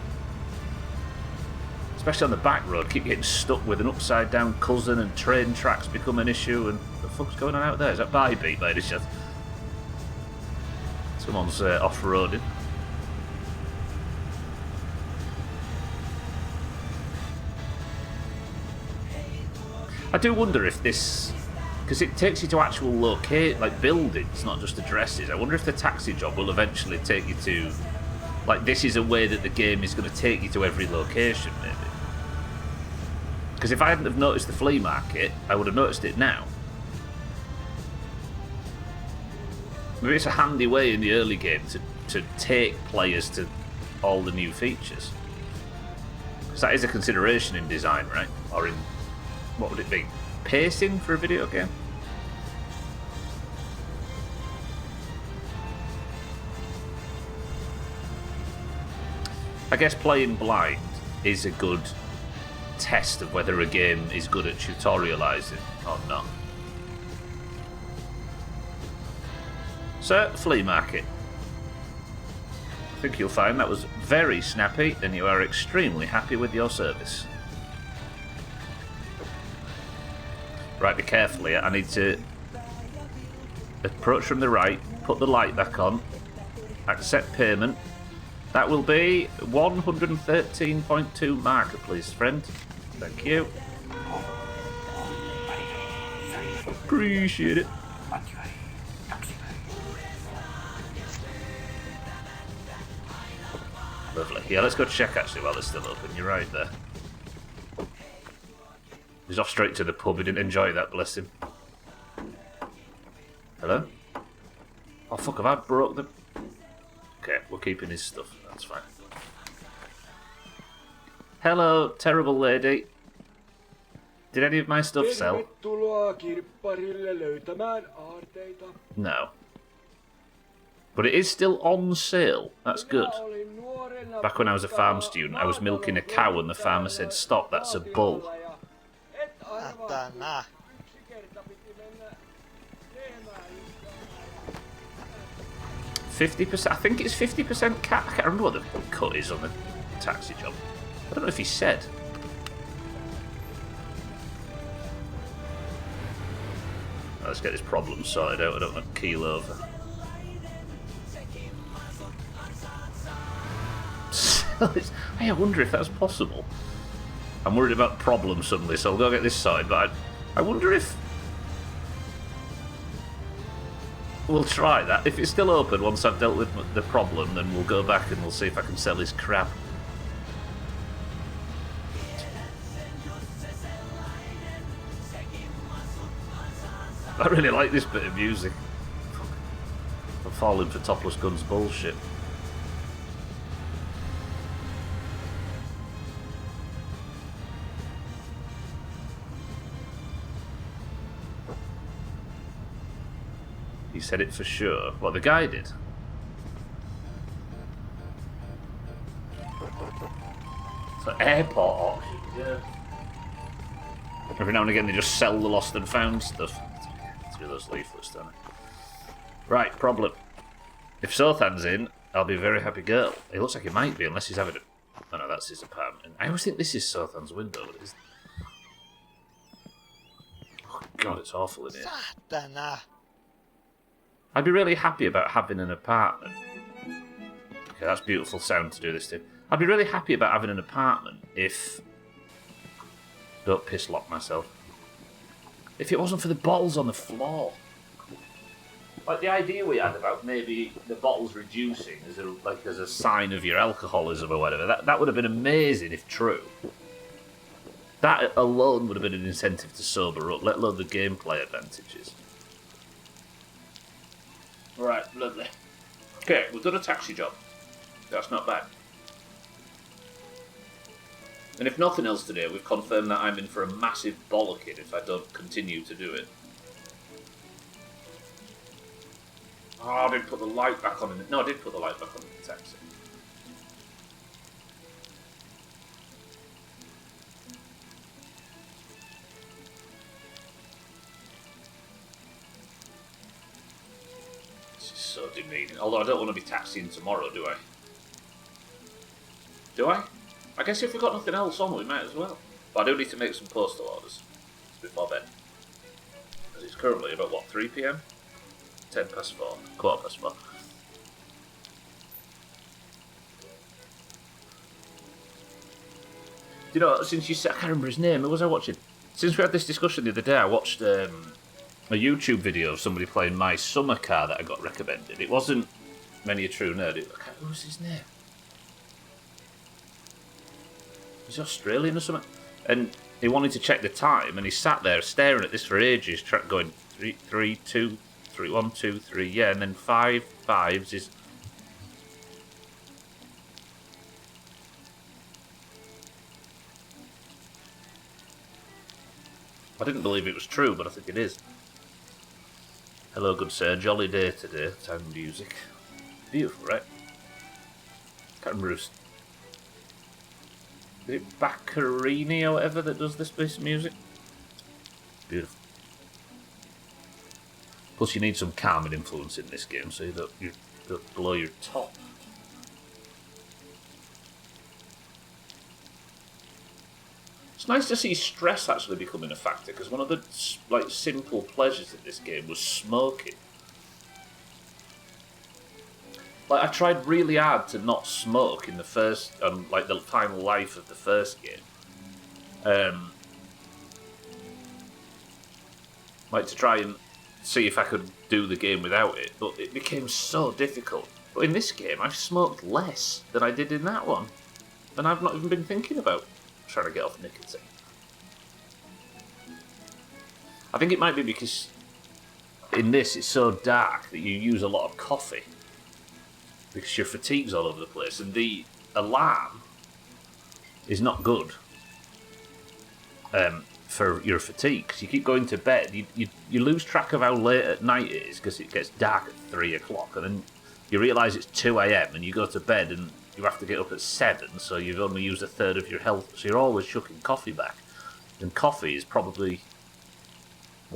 Especially on the back road. Keep getting stuck with an upside down cousin and train tracks become an issue. And what the fuck's going on out there? Is that Bybeat by any chance? Someone's off-roading. I do wonder if this... Because it takes you to actual buildings, not just addresses. I wonder if the taxi job will eventually take you to... Like, this is a way that the game is going to take you to every location, maybe. Because if I hadn't have noticed the flea market, I would have noticed it now. Maybe it's a handy way in the early game to take players to all the new features. Because that is a consideration in design, right? Or in... What would it be? Pacing for a video game? I guess playing blind is a good test of whether a game is good at tutorializing or not. So, flea market. I think you'll find that was very snappy and you are extremely happy with your service. Right, be careful here. I need to approach from the right, put the light back on, accept payment. That will be 113.2 marker, please, friend. Thank you. Appreciate it. Lovely. Yeah, let's go check actually while they're still open. You're right there. He's off straight to the pub. He didn't enjoy that, bless him. Hello? Oh, fuck, have I broke the... Okay, we're keeping his stuff. That's fine. Hello, terrible lady. Did any of my stuff sell? No. But it is still on sale. That's good. Back when I was a farm student, I was milking a cow and the farmer said, "Stop, that's a bull." 50%? I think it's 50% cat. I can't remember what the cut is on the taxi job. I don't know if he said. Let's get this problem sorted out. I don't want to keel over. Hey, I wonder if that's possible. I'm worried about problems suddenly, so I'll go get this sorted. But I wonder if... We'll try that. If it's still open once I've dealt with the problem, then we'll go back and we'll see if I can sell his crap. I really like this bit of music. I'm falling for Topless Gun's bullshit. He said it for sure. What, the guy did? So airport auctions, yeah. Every now and again they just sell the lost and found stuff. Through those leaflets, don't they? Right, problem. If Sothan's in, I'll be a very happy girl. It looks like he might be, unless he's having it. Oh no, that's his apartment. I always think this is Sothan's window, but it isn't. Oh god, it's awful in here. I'd be really happy about having an apartment. Okay, that's beautiful sound to do this to. I'd be really happy about having an apartment if Don't piss lock myself. If it wasn't for the bottles on the floor. Like the idea we had about maybe the bottles reducing as a sign of your alcoholism or whatever, that would have been amazing if true. That alone would have been an incentive to sober up, let alone the gameplay advantages. Right, lovely. Okay, we've done a taxi job. That's not bad. And if nothing else today, we've confirmed that I'm in for a massive bollocking if I don't continue to do it. Oh, I didn't put the light back on in the... No, I did put the light back on in the taxi. This is so demeaning. Although I don't want to be taxiing tomorrow, do I? Do I? I guess if we've got nothing else on, we might as well. But I do need to make some postal orders before bed. Because it's currently about, what, 3 PM? 10 past 4. Quarter past 4. You know, since you said, I can't remember his name, what was I watching? Since we had this discussion the other day, I watched a YouTube video of somebody playing My Summer Car that I got recommended. It wasn't Many a True Nerd. What was his name? Was he Australian or something? And he wanted to check the time, and he sat there staring at this for ages, going 3, 2, 3, 1, 2, 3, yeah, and then 5 fives is... I didn't believe it was true, but I think it is. Hello, good sir. Jolly day today. Time music. Beautiful, right? Can't remember who's... Is it Baccarini or whatever that does this piece of music? Beautiful. Plus, you need some calming influence in this game, so you don't blow your top. It's nice to see stress actually becoming a factor, because one of the simple pleasures in this game was smoking. I tried really hard to not smoke in the first, the final life of the first game. To try and see if I could do the game without it, but it became so difficult. But in this game, I've smoked less than I did in that one, and I've not even been thinking about trying to get off nicotine. I think it might be because in this it's so dark that you use a lot of coffee because your fatigue's all over the place, and the alarm is not good for your fatigue, because you keep going to bed, you lose track of how late at night it is because it gets dark at 3 o'clock, and then you realise it's 2 AM and you go to bed and you have to get up at 7, so you've only used a third of your health, so you're always chucking coffee back. And coffee is probably,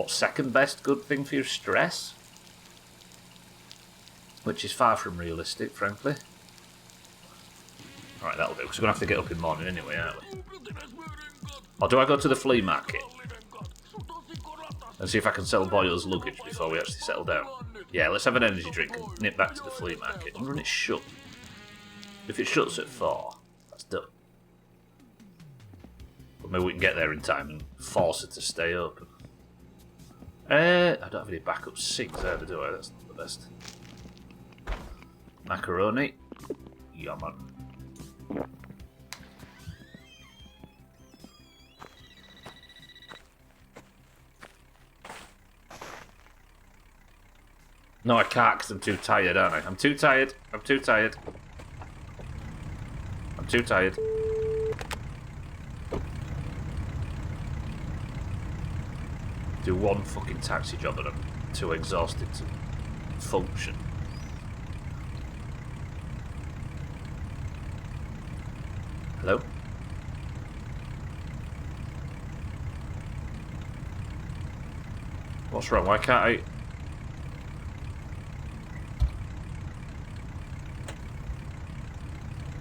second best good thing for your stress? Which is far from realistic, frankly. Alright, that'll do, because we're going to have to get up in the morning anyway, aren't we? Or do I go to the flea market and see if I can sell Boyle's luggage before we actually settle down? Yeah, let's have an energy drink and nip back to the flea market. I wonder when it's shut. If it shuts at 4, that's done. But maybe we can get there in time and force it to stay open. I don't have any backup 6 either, do I? That's not the best. Macaroni. Yeah, man. No, I can't because I'm too tired, aren't I? I'm too tired. I'm too tired. I'm too tired. Do one fucking taxi job and I'm too exhausted to function. Hello? What's wrong? Why can't I...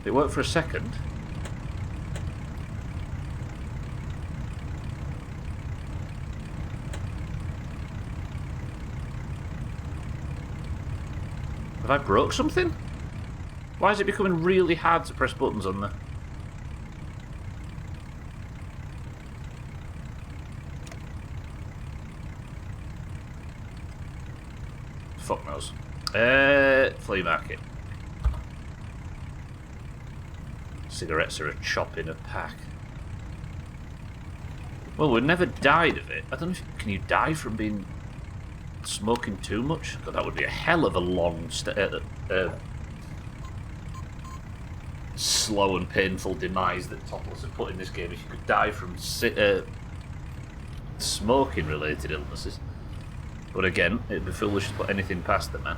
It worked for a second. Have I broke something? Why is it becoming really hard to press buttons on the... Flea market. Cigarettes are a chop in a pack. Well, we never died of it. I don't know if... Can you die from being... smoking too much? God, that would be a hell of a long... slow and painful demise that Topless have put in this game if you could die from smoking-related illnesses. But again, it'd be foolish to put anything past the man.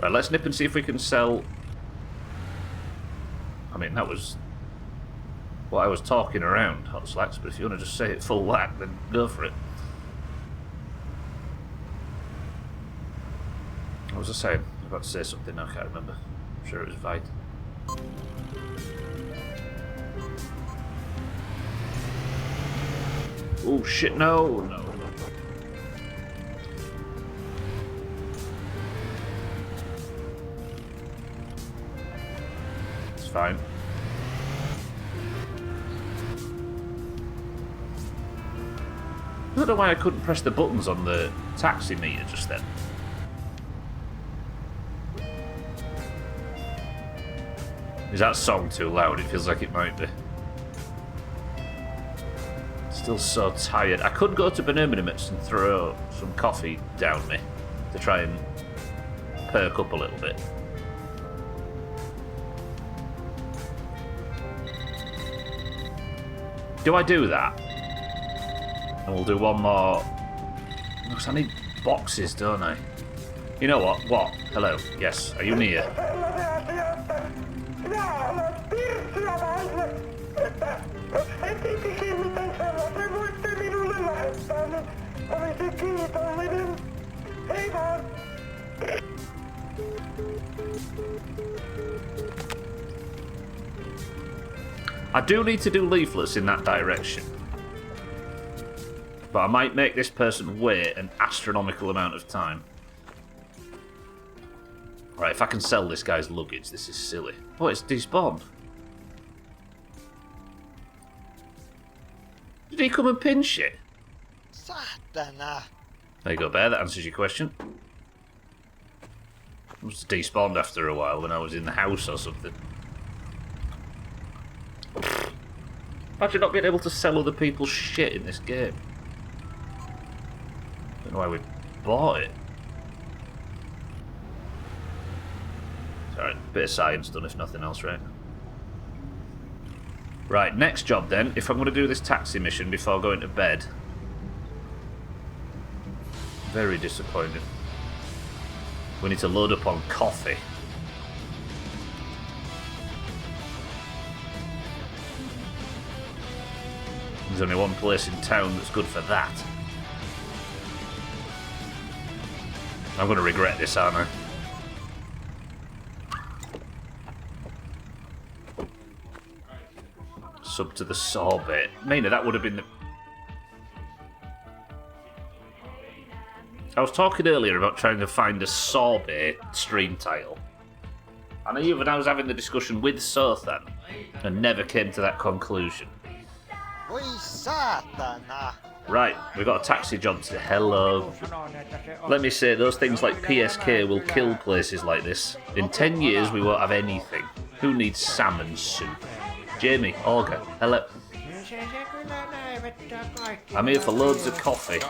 Right, let's nip and see if we can sell... I mean, that was what I was talking around, Hot Slacks, but if you want to just say it full whack, then go for it. What was I saying? I was about to say something, I can't remember. I'm sure it was Vite. Oh shit, no. It's fine. I don't know why I couldn't press the buttons on the taxi meter just then. Is that song too loud? It feels like it might be. Still so tired. I could go to Bannerminimits and throw some coffee down me to try and perk up a little bit. Do I do that? And we'll do one more. Because I need boxes, don't I? You know what? What? Hello. Yes. Are you near? I do need to do leaflets in that direction. But I might make this person wait an astronomical amount of time. Right, if I can sell this guy's luggage, this is silly. Oh, it's despawned. Did he come and pin shit? Satana. There you go, Bear. That answers your question. It was despawned after a while when I was in the house or something. Imagine not being able to sell other people's shit in this game. Don't know why we bought it. It's alright, bit of science done if nothing else, right? Right, next job then. If I'm going to do this taxi mission before going to bed. Very disappointed. We need to load up on coffee. There's only one place in town that's good for that. I'm going to regret this, aren't I? Sub to the Sorbet. Mina, that would have been the... I was talking earlier about trying to find a Sorbet stream title. And even I was having the discussion with Sothan and never came to that conclusion. Oi satana. Right, we've got a taxi job to hello. Let me say, those things like PSK will kill places like this. In 10 years, we won't have anything. Who needs salmon soup? Jamie, Olga, hello. I'm here for loads of coffee.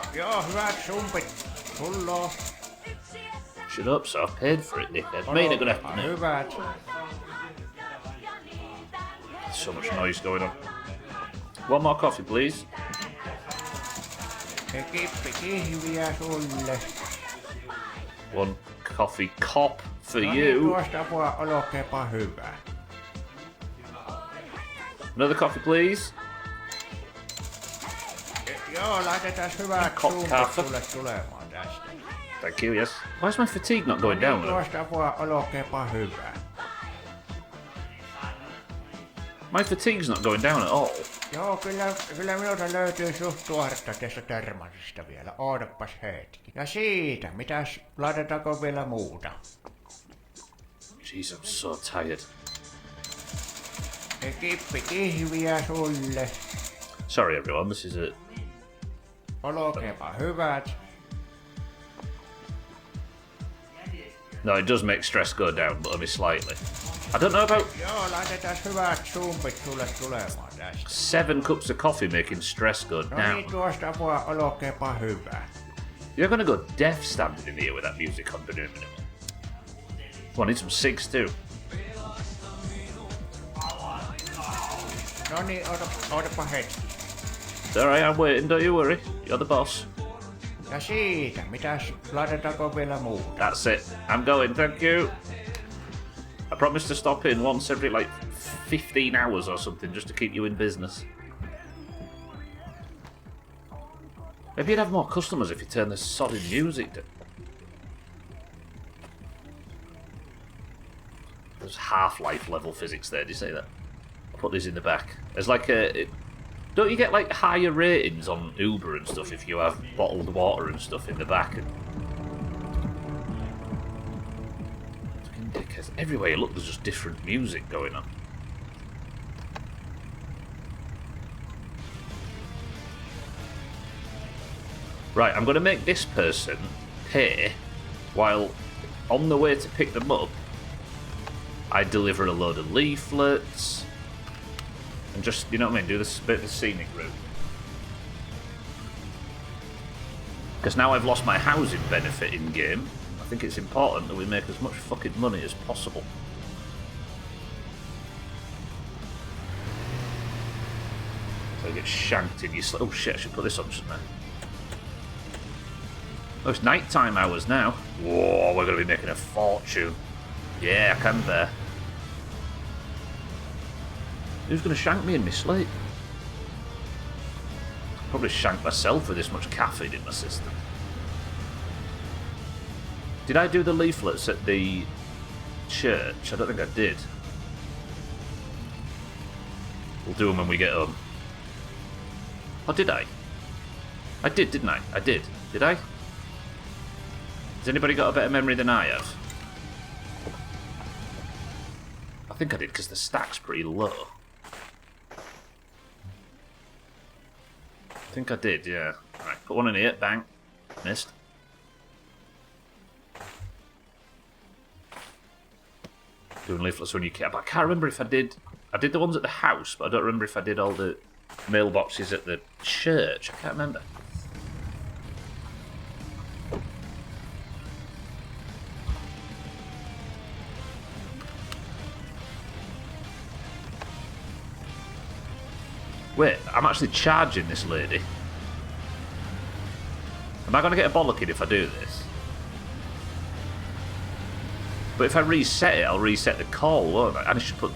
Shut up, so I've paid for it, dickhead. Mina, good afternoon. So much noise going on. One more coffee, please. One coffee cop for you. Another coffee, please. Cop Carter. Thank you, yes. Why is my fatigue not going down? My fatigue's not going down at all. Joo, kyllä minulta löytyy suht tuoretta tästä termasista vielä. Odopas hetki. Ja siitä, mitäs, laitetaanko vielä muuta? Jeez, I'm so tired. Kippi kihviä sulle. Sorry everyone, this is a Olkeepa hyvät. No, it does make stress go down, but only slightly. I don't know about Joo, laitetaan hyvät sumpit sulle tulemaan tästä. 7 cups of coffee making stress go No down. niin, tuosta vaan olkeepa hyvä. You're gonna go deaf standing in here with that music on in a minute. Well, I need some cigs too. No niin, odotapa hetki. It's alright, I'm waiting, don't you worry. You're the boss. Ja siitä, mitäs, laitetaanko vielä muuta? That's it. I'm going, thank you. I promise to stop in once every, 15 hours or something, just to keep you in business. Maybe you'd have more customers if you turn the solid music down. There's Half-Life level physics there, did you say that? I'll put these in the back. There's don't you get higher ratings on Uber and stuff if you have bottled water and stuff in the back? Fucking dickheads. Everywhere you look, there's just different music going on. Right, I'm going to make this person pay while on the way to pick them up, I deliver a load of leaflets and just, you know what I mean, do this bit of the scenic route. Because now I've lost my housing benefit in game, I think it's important that we make as much fucking money as possible. So you get shanked in your sleep. Oh shit, I should put this on, shouldn't I? Oh, it's nighttime hours now. Whoa, we're going to be making a fortune. Yeah, I can bear. Who's going to shank me in my sleep? Probably shank myself with this much caffeine in my system. Did I do the leaflets at the church? I don't think I did. We'll do them when we get home. Oh, did I? I did, didn't I? I did. Did I? Has anybody got a better memory than I have? I think I did, because the stack's pretty low. I think I did, yeah. Right, put one in here, bang. Missed. Doing leaflets when you can, but I can't remember if I did. I did the ones at the house, but I don't remember if I did all the mailboxes at the church. I can't remember. Wait, I'm actually charging this lady. Am I going to get a bollocking if I do this? But if I reset it, I'll reset the call, won't I? And I should put...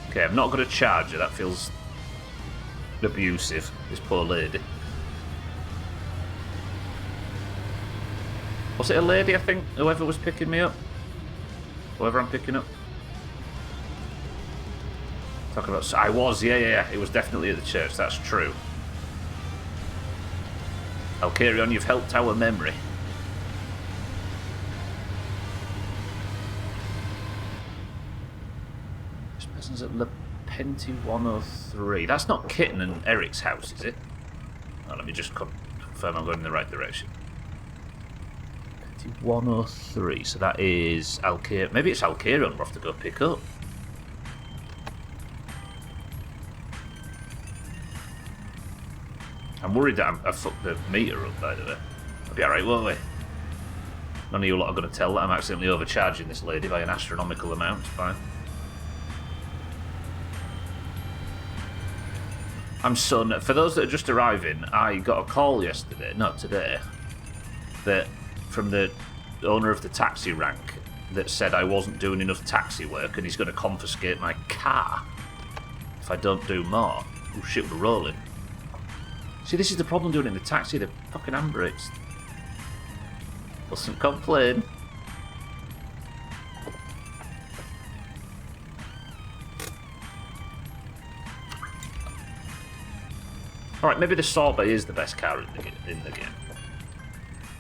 Okay, I'm not going to charge her. That feels abusive, this poor lady. Was it a lady, I think? Whoever was picking me up? Whoever I'm picking up? Talking about... I was, yeah. It was definitely at the church, that's true. Alcarion, you've helped our memory. This person's at Lepenti 103. That's not Kitten and Eric's house, is it? Oh, let me just confirm I'm going in the right direction. 103, so that is Alcarion. Maybe it's Alcarion we'll have to go pick up. I'm worried that I fucked the meter up, by the way. I'll be alright, won't we? None of you lot are going to tell that I'm accidentally overcharging this lady by an astronomical amount. It's fine. I'm so... For those that are just arriving, I got a call yesterday, no, today, that from the owner of the taxi rank that said I wasn't doing enough taxi work and he's going to confiscate my car if I don't do more. Oh shit, we're rolling. See, this is the problem doing it in the taxi, the fucking handbrakes. Mustn't complain. Alright, maybe the Sorbet is the best car in the game.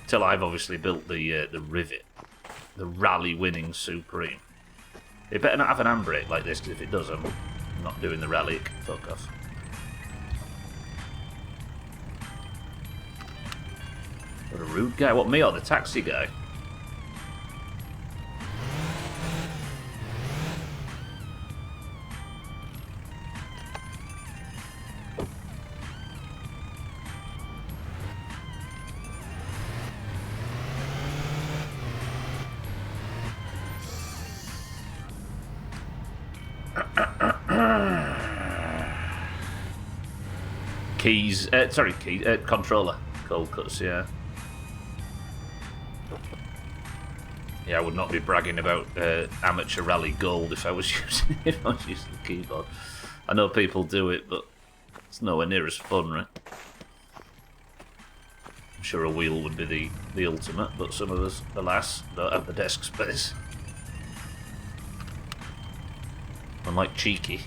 Till I've obviously built the Rivet. The rally-winning Supreme. It better not have an handbrake like this, because if it does, I'm not doing the rally, it can fuck off. What a rude guy. What, me or the taxi guy? Controller. Cold cuts, yeah. Yeah, I would not be bragging about amateur rally gold if I was using the keyboard. I know people do it, but it's nowhere near as fun, right? I'm sure a wheel would be the ultimate, but some of us, alas, don't have the desk space. Unlike Cheeky.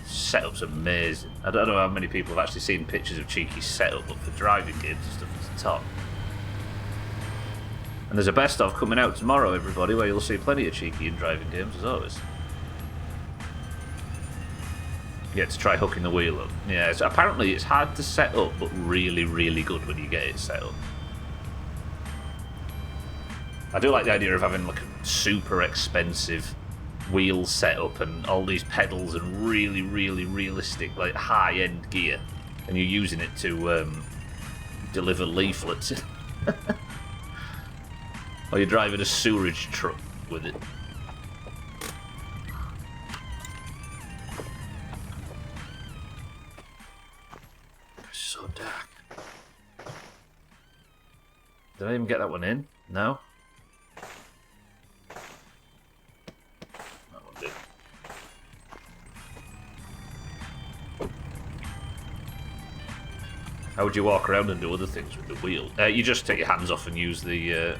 Setup's amazing. I don't know how many people have actually seen pictures of Cheeky's setup, but for driving games and stuff, it's top. And there's a best of coming out tomorrow, everybody, where you'll see plenty of Cheeky in driving games, as always. You get to try hooking the wheel up. Yeah, apparently it's hard to set up, but really, really good when you get it set up. I do like the idea of having like a super expensive wheel setup and all these pedals and really, really realistic, like high-end gear, and you're using it to deliver leaflets. Or you're driving a sewerage truck with it. It's so dark. Did I even get that one in? No? How would you walk around and do other things with the wheel? You just take your hands off and use the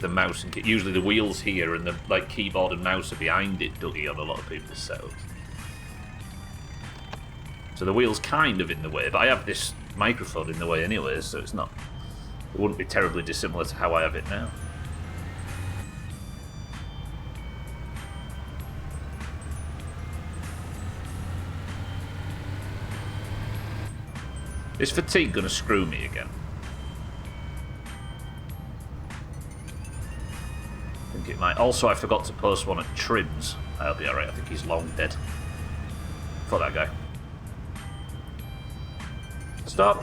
mouse. And usually the wheel's here and the like keyboard and mouse are behind it, Dougie, on a lot of people's setups. So the wheel's kind of in the way, but I have this microphone in the way anyway, so it's not. It wouldn't be terribly dissimilar to how I have it now. Is fatigue going to screw me again? I think it might. Also, I forgot to post one at Trim's. I'll be alright, I think he's long dead. For that guy. Stop!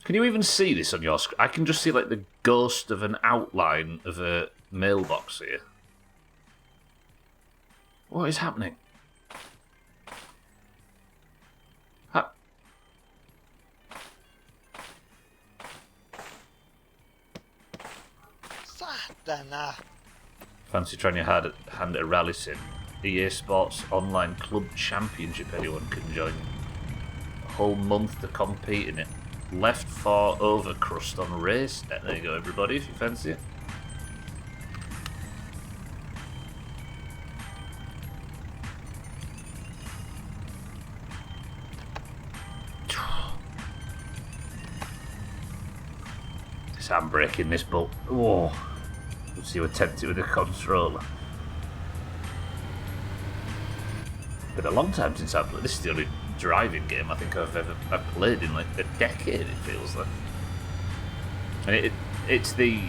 Can you even see this on your screen? I can just see like the ghost of an outline of a mailbox here. What is happening? Satana! Fancy trying your hand at a rally sim? EA Sports Online Club Championship, anyone can join. A whole month to compete in it. Left 4 Overcrust on race. There you go, everybody, if you fancy it. This handbrake in this bolt. Oh, let's see you attempt it with a controller. Been a long time since I've played. This is the only driving game I think I've played in like a decade, it feels like. And it's the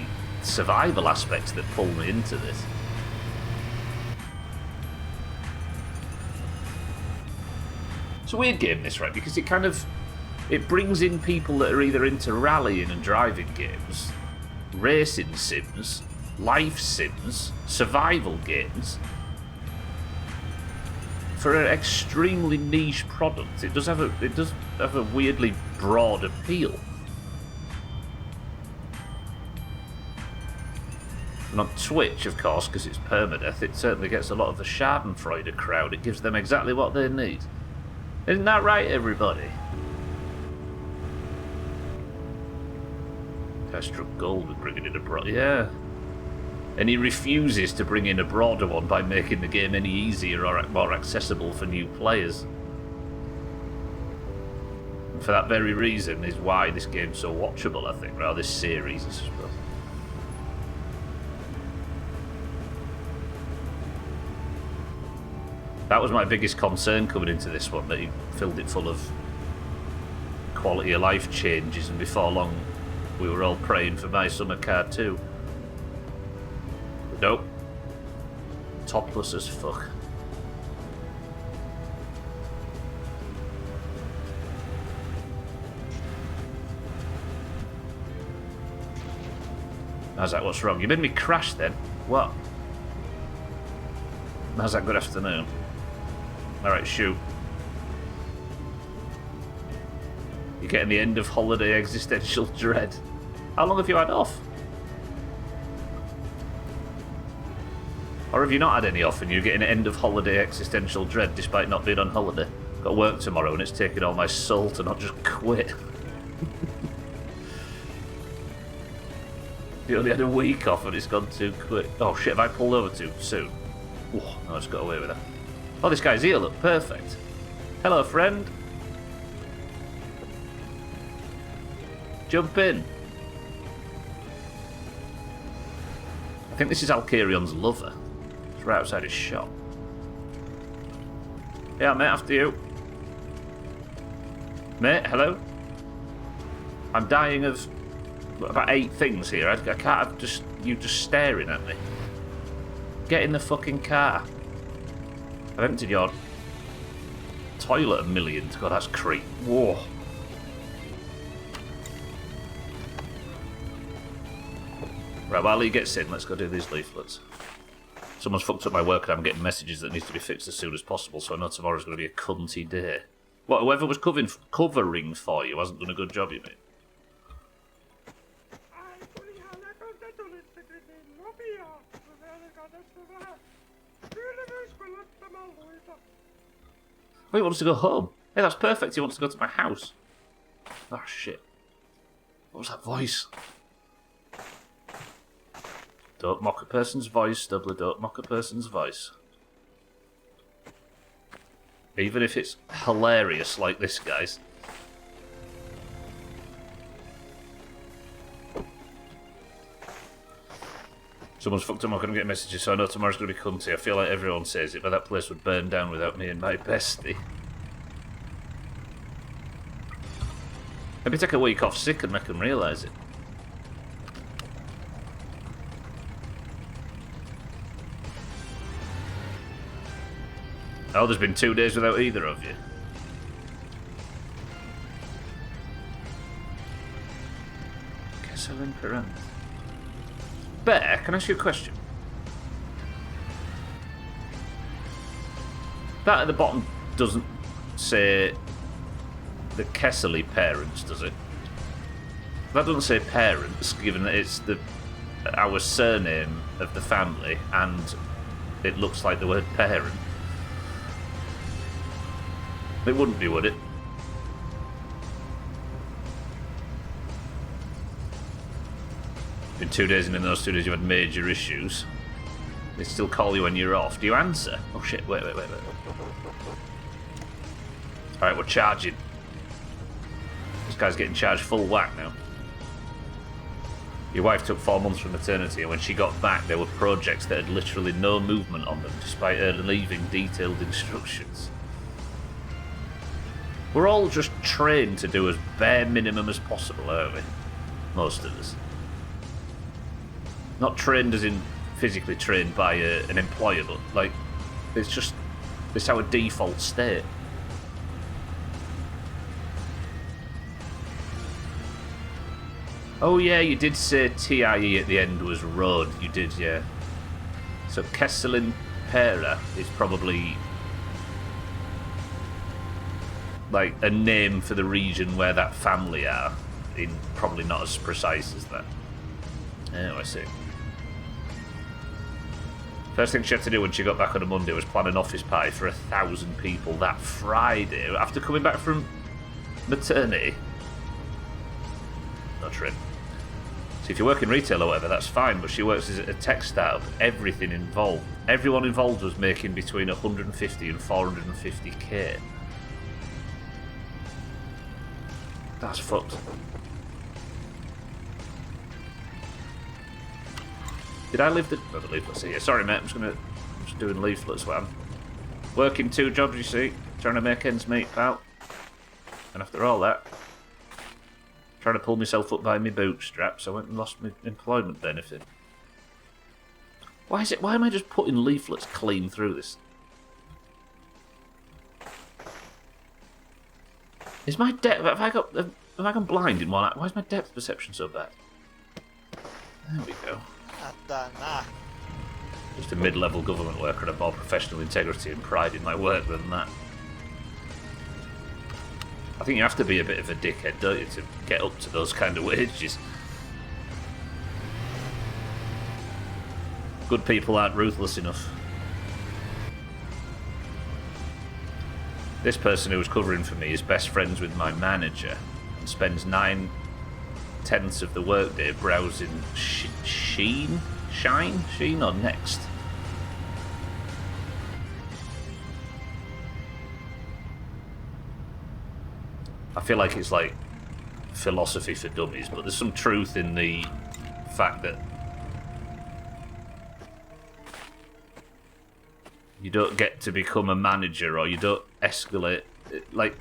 survival aspects that pull me into this. It's a weird game, this, right? Because it brings in people that are either into rallying and driving games, racing sims, life sims, survival games. For an extremely niche product, it does have a weirdly broad appeal. And on Twitch, of course, because it's permadeath, it certainly gets a lot of the Schadenfreude crowd. It gives them exactly what they need. Isn't that right, everybody? I struck gold with bringing in a broad. Yeah. And he refuses to bring in a broader one by making the game any easier or more accessible for new players. And for that very reason is why this game's so watchable, I think, rather this series, I suppose. That was my biggest concern coming into this one, that he filled it full of quality of life changes, and before long we were all praying for my summer car too. But nope. Topless as fuck. How's that? What's wrong? You made me crash then? What? How's that? Good afternoon. Alright, shoot. You're getting the end of holiday existential dread. How long have you had off? Or have you not had any off and you're getting end of holiday existential dread despite not being on holiday? Got work tomorrow and it's taking all my soul to not just quit. You only had a week off and it's gone too quick. Oh shit, have I pulled over too soon? Oh, no, I just got away with that. Oh, this guy's here, look, perfect. Hello, friend. Jump in. I think this is Alcarion's lover. It's right outside his shop. Yeah, mate, after you. Mate, hello? I'm dying of about 8 things here. I can't have just you just staring at me. Get in the fucking car. I've emptied your toilet a million. God, that's creep. Whoa. Right, while he gets in, let's go do these leaflets. Someone's fucked up my work and I'm getting messages that need to be fixed as soon as possible, so I know tomorrow's going to be a cunty day. What, whoever was covering for you hasn't done a good job, you mean? Oh, he wants to go home. Hey, that's perfect. He wants to go to my house. Oh, shit. What was that voice? Don't mock a person's voice, Stubbler. Don't mock a person's voice. Even if it's hilarious like this, guys. Someone's fucked up, I'm going to get messages, so I know tomorrow's going to be cunty. I feel like everyone says it, but that place would burn down without me and my bestie. Maybe take a week off sick and make them realise it. Oh, there's been 2 days without either of you. Guess I'll link around. Bear, can I ask you a question? That at the bottom doesn't say the Kessley parents, does it? That doesn't say parents, given that it's our surname of the family, and it looks like the word parent. It wouldn't be, would it? Been 2 days, and in those 2 days you had major issues. They still call you when you're off. Do you answer? Oh shit, wait. Alright, we're charging. This guy's getting charged full whack now. Your wife took 4 months from maternity, and when she got back there were projects that had literally no movement on them, despite her leaving detailed instructions. We're all just trained to do as bare minimum as possible, aren't we? Most of us. Not trained as in physically trained by an employer, but like, it's our default state. Oh yeah, you did say TIE at the end was road, you did, yeah. So Kesselin Pera is probably like a name for the region where that family are, in probably not as precise as that. Oh, I see. First thing she had to do when she got back on a Monday was plan an office party for 1,000 people that Friday after coming back from maternity. Not true. if you work in retail or whatever, that's fine, but she works as a tech startup. Everything involved. Everyone involved was making between 150 and 450k. That's fucked. Did I leave the leaflets here? Sorry, mate. I'm just doing leaflets, man. Working 2 jobs, you see. Trying to make ends meet, pal. And after all that, trying to pull myself up by my bootstraps, I went and lost my employment benefit. Why am I just putting leaflets clean through this? Is my depth... Have I gone blind in one eye? Why is my depth perception so bad? There we go. Satana. Just a mid-level government worker and a more professional integrity and pride in my work than that. I think you have to be a bit of a dickhead, don't you, to get up to those kind of wages. Good people aren't ruthless enough. This person who was covering for me is best friends with my manager and spends 9/10 of the workday browsing Sheen or Next. I feel like it's like philosophy for dummies, but there's some truth in the fact that you don't get to become a manager or you don't escalate. Like,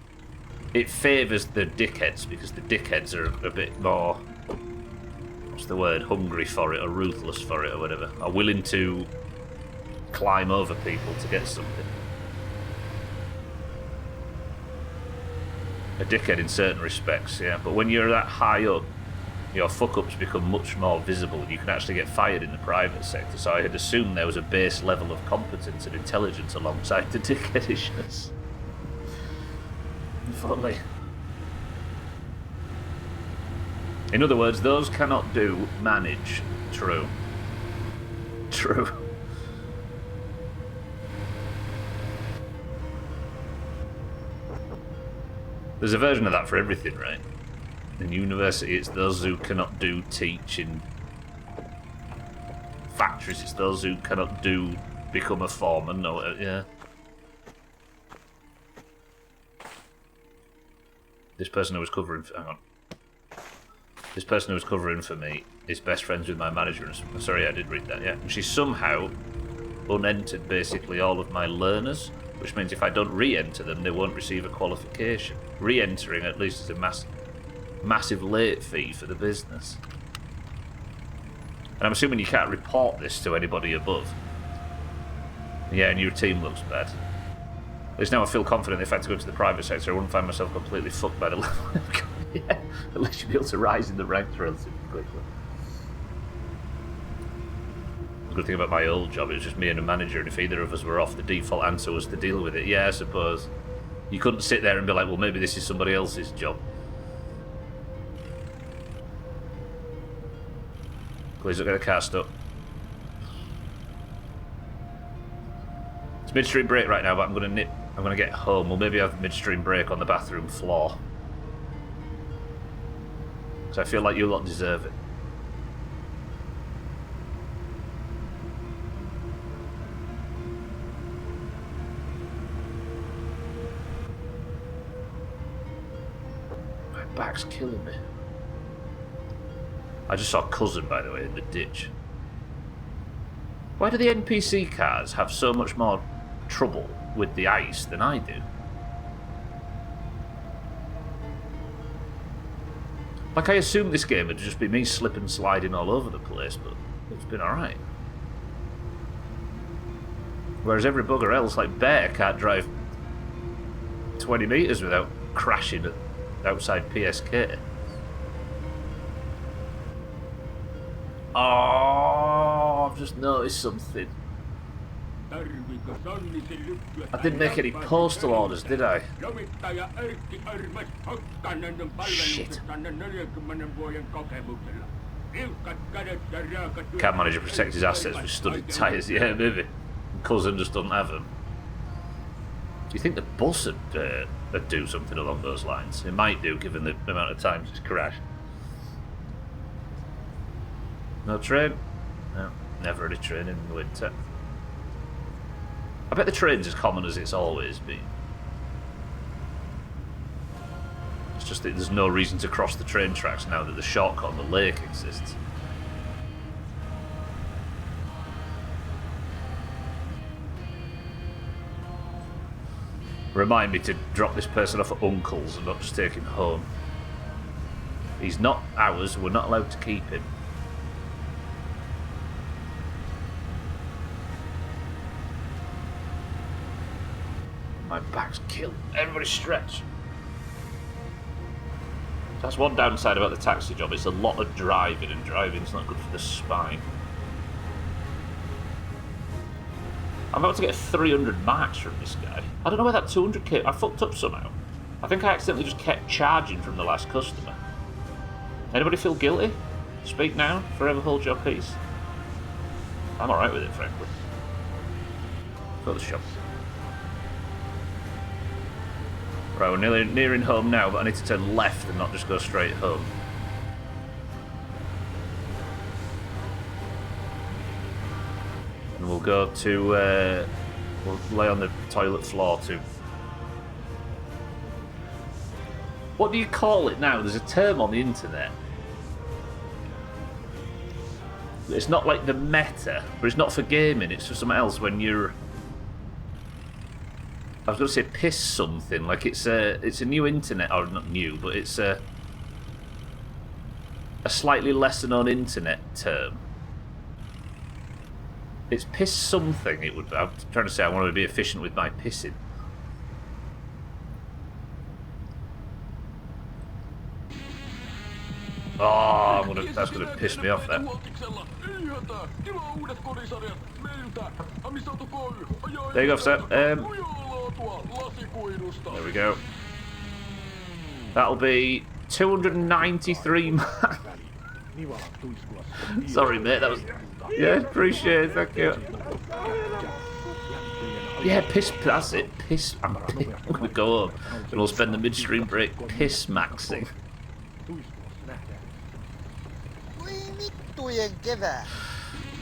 it favours the dickheads because the dickheads are a bit more, what's the word, hungry for it or ruthless for it or whatever, are willing to climb over people to get something. A dickhead in certain respects, yeah, but when you're that high up, your fuck-ups become much more visible. You can actually get fired in the private sector, so I had assumed there was a base level of competence and intelligence alongside the dickheadishness. Funny. In other words, those cannot do manage. True. True. There's a version of that for everything, right? In university, it's those who cannot do teach. In factories, it's those who cannot do become a foreman. No, yeah. This person who was covering... Hang on. This person who was covering for me is best friends with my manager. And, sorry, I did read that, yeah. And she somehow unentered basically all of my learners, which means if I don't re-enter them, they won't receive a qualification. Re-entering at least is a massive late fee for the business. And I'm assuming you can't report this to anybody above. Yeah, and your team looks bad. At least now I feel confident if I had to go to the private sector, I wouldn't find myself completely fucked by the level I've got. Yeah, at least you'll be able to rise in the ranks relatively quickly. The good thing about my old job, it was just me and a manager, and if either of us were off, the default answer was to deal with it. Yeah, I suppose. You couldn't sit there and be like, well, maybe this is somebody else's job. Please don't get a car stuck. It's midstream break right now, but I'm gonna get home. We'll maybe have midstream break on the bathroom floor. Because I feel like you lot deserve it. My back's killing me. I just saw Cousin, by the way, in the ditch. Why do the NPC cars have so much more trouble with the ice than I do? Like, I assumed this game would just be me slipping and sliding all over the place, but it's been alright. Whereas every bugger else, like Bear, can't drive 20 metres without crashing outside PSK. Oh, I've just noticed something. I didn't make any postal orders, did I? Shit. Cat manager protect his assets with studded tyres. Yeah, maybe. Cousin just doesn't have them. Do you think the bus would do something along those lines? It might do, given the amount of times it's crashed. No train? No, never any train in the winter. I bet the train's as common as it's always been. It's just that there's no reason to cross the train tracks now that the shortcut on the lake exists. Remind me to drop this person off at Uncle's and not just take him home. He's not ours, we're not allowed to keep him. My back's killed. Everybody stretch. That's one downside about the taxi job. It's a lot of driving, and driving's not good for the spine. I'm about to get 300 marks from this guy. I don't know where that 200 came. I fucked up somehow. I think I accidentally just kept charging from the last customer. Anybody feel guilty? Speak now. Forever hold your peace. I'm alright with it, frankly. Go to the shop. Right, we're nearing home now, but I need to turn left and not just go straight home. And we'll go to, we'll lay on the toilet floor too. What do you call it now? There's a term on the internet. It's not like the meta, but it's not for gaming, it's for something else when you're... I was going to say piss something, like it's a new internet, or not new, but it's a slightly lesser known internet term. It's piss something, it would. I'm trying to say I want to be efficient with my pissing. Oh, that's gonna piss me off there. There you go, sir. There we go. That'll be 293 marks. Sorry, mate, that was... Yeah, appreciate it, thank you. Yeah, piss, that's it, piss, I'm gonna go home and we'll spend the midstream break piss maxing.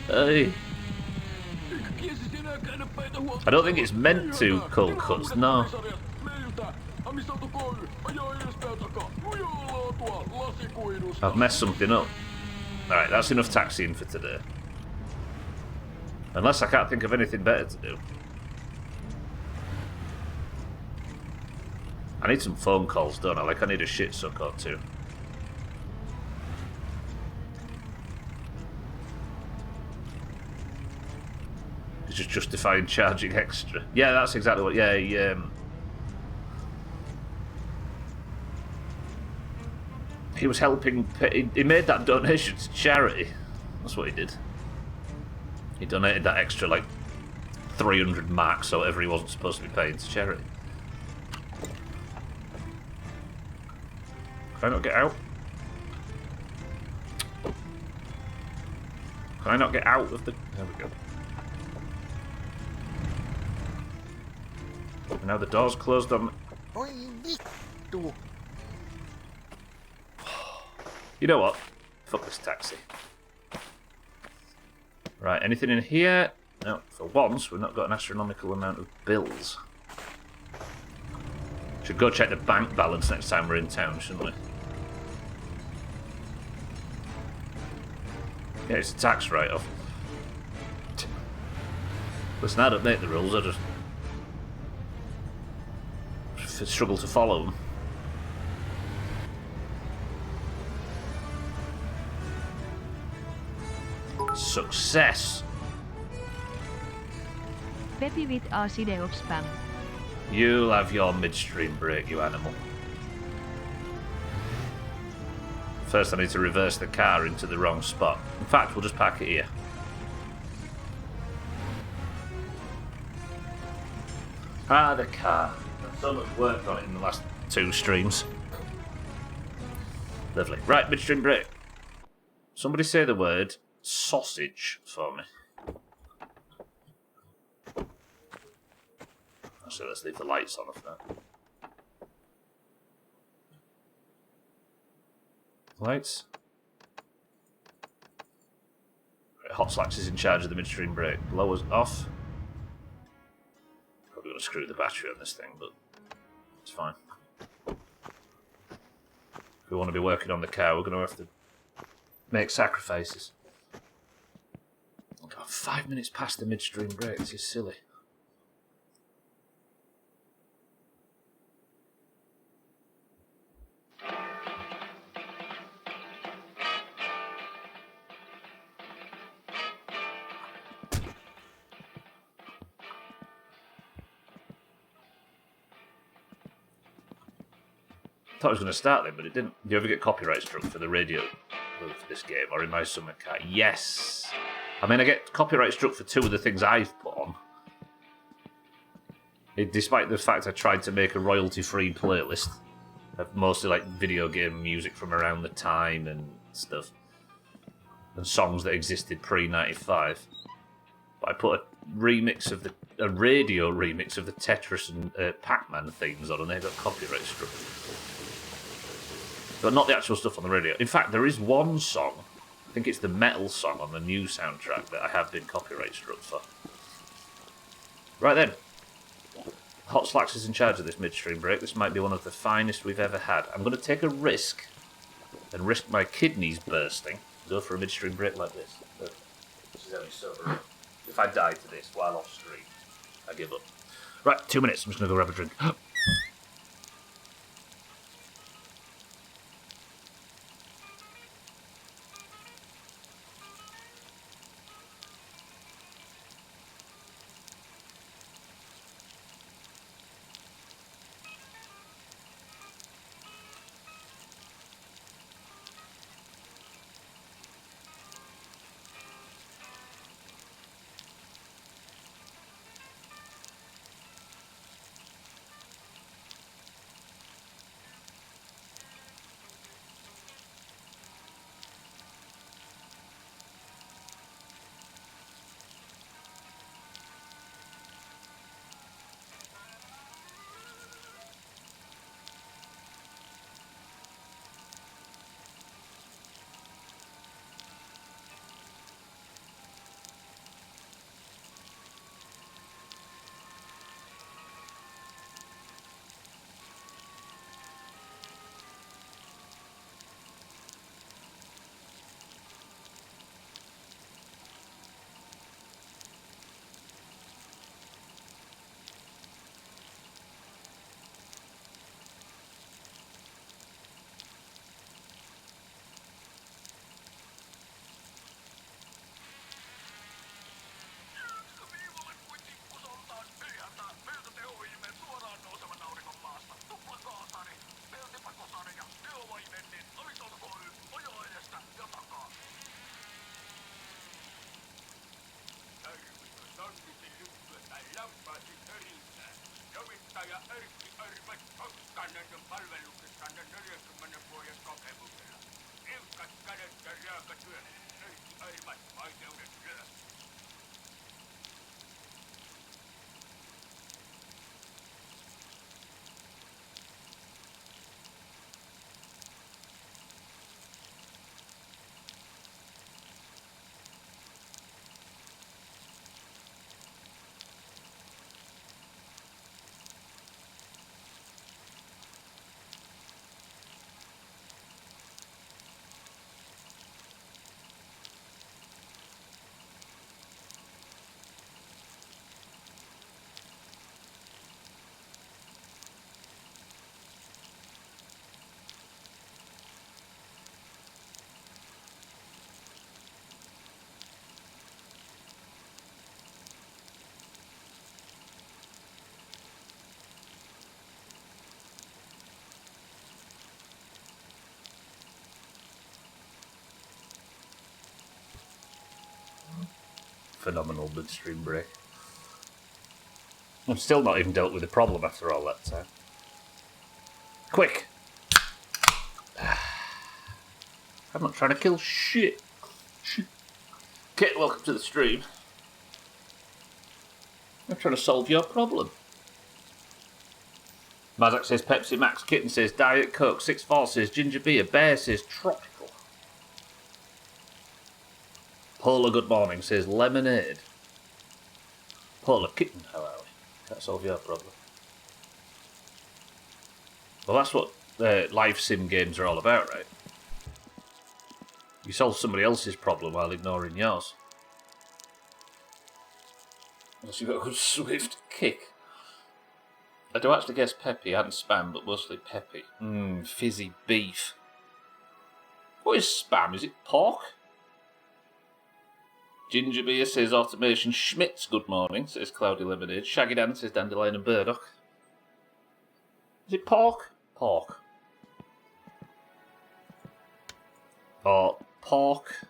Hey. I don't think it's meant to, cold cuts, no. I've messed something up. Alright, that's enough taxiing for today. Unless I can't think of anything better to do. I need some phone calls, don't I? Like, I need a shit suck or two. It's just justifying charging extra. Yeah, that's exactly what... Yeah, he was helping... He made that donation to charity. That's what he did. He donated that extra, like, 300 marks or whatever he wasn't supposed to be paying to charity. Can I not get out? Can I not get out of the... There we go. And now the door's closed on... You know what? Fuck this taxi. Right, anything in here? No, for once we've not got an astronomical amount of bills. Should go check the bank balance next time we're in town, shouldn't we? Yeah, it's a tax write-off. Listen, I don't make the rules, I just struggle to follow them. Success! Peppy with RCD of spam. You'll have your midstream break, you animal. First I need to reverse the car into the wrong spot. In fact, we'll just park it here. Ah, the car. I've so much work on it in the last 2 streams. Lovely. Right, midstream break. Somebody say the word sausage for me. Actually, let's leave the lights on for that. Lights. Hot Slacks is in charge of the midstream break. Blowers off. Probably going to screw the battery on this thing, but it's fine. If we want to be working on the car, we're going to have to make sacrifices. Oh God, 5 minutes past the midstream break. This is silly. I thought it was going to start then, but it didn't. Do you ever get copyright struck for the radio for this game, or in my summer car? Yes. I mean, I get copyright struck for 2 of the things I've put on. Despite the fact I tried to make a royalty-free playlist of mostly like video game music from around the time and stuff, and songs that existed pre-95. But I put a radio remix of the Tetris and Pac-Man themes on, and they got copyright struck. But not the actual stuff on the radio. In fact, there is one song, I think it's the metal song on the new soundtrack, that I have been copyright struck for. Right then. Hot Slacks is in charge of this midstream break. This might be one of the finest we've ever had. I'm going to take a risk, and risk my kidneys bursting, go for a midstream break like this. This is only sober. If I die to this while off stream, I give up. Right, 2 minutes. I'm just going to go grab a drink. Phenomenal midstream break. I've still not even dealt with the problem after all that time. Quick! I'm not trying to kill shit. Okay, welcome to the stream. I'm trying to solve your problem. Mazak says Pepsi Max, Kitten says Diet Coke, 6-4 says Ginger Beer, Bear says Tropical. Paula, good morning, says lemonade. Paula kitten, how are we? Can't solve your problem. Well, that's what live sim games are all about, right? You solve somebody else's problem while ignoring yours. Unless you've got a good swift kick. I do actually guess peppy and spam, but mostly peppy. Fizzy beef. What is spam? Is it pork? Ginger Beer says Automation. Schmitz, good morning, says Cloudy Lemonade. Shaggy Dan says Dandelion and Burdock. Is it pork? Pork. Or pork.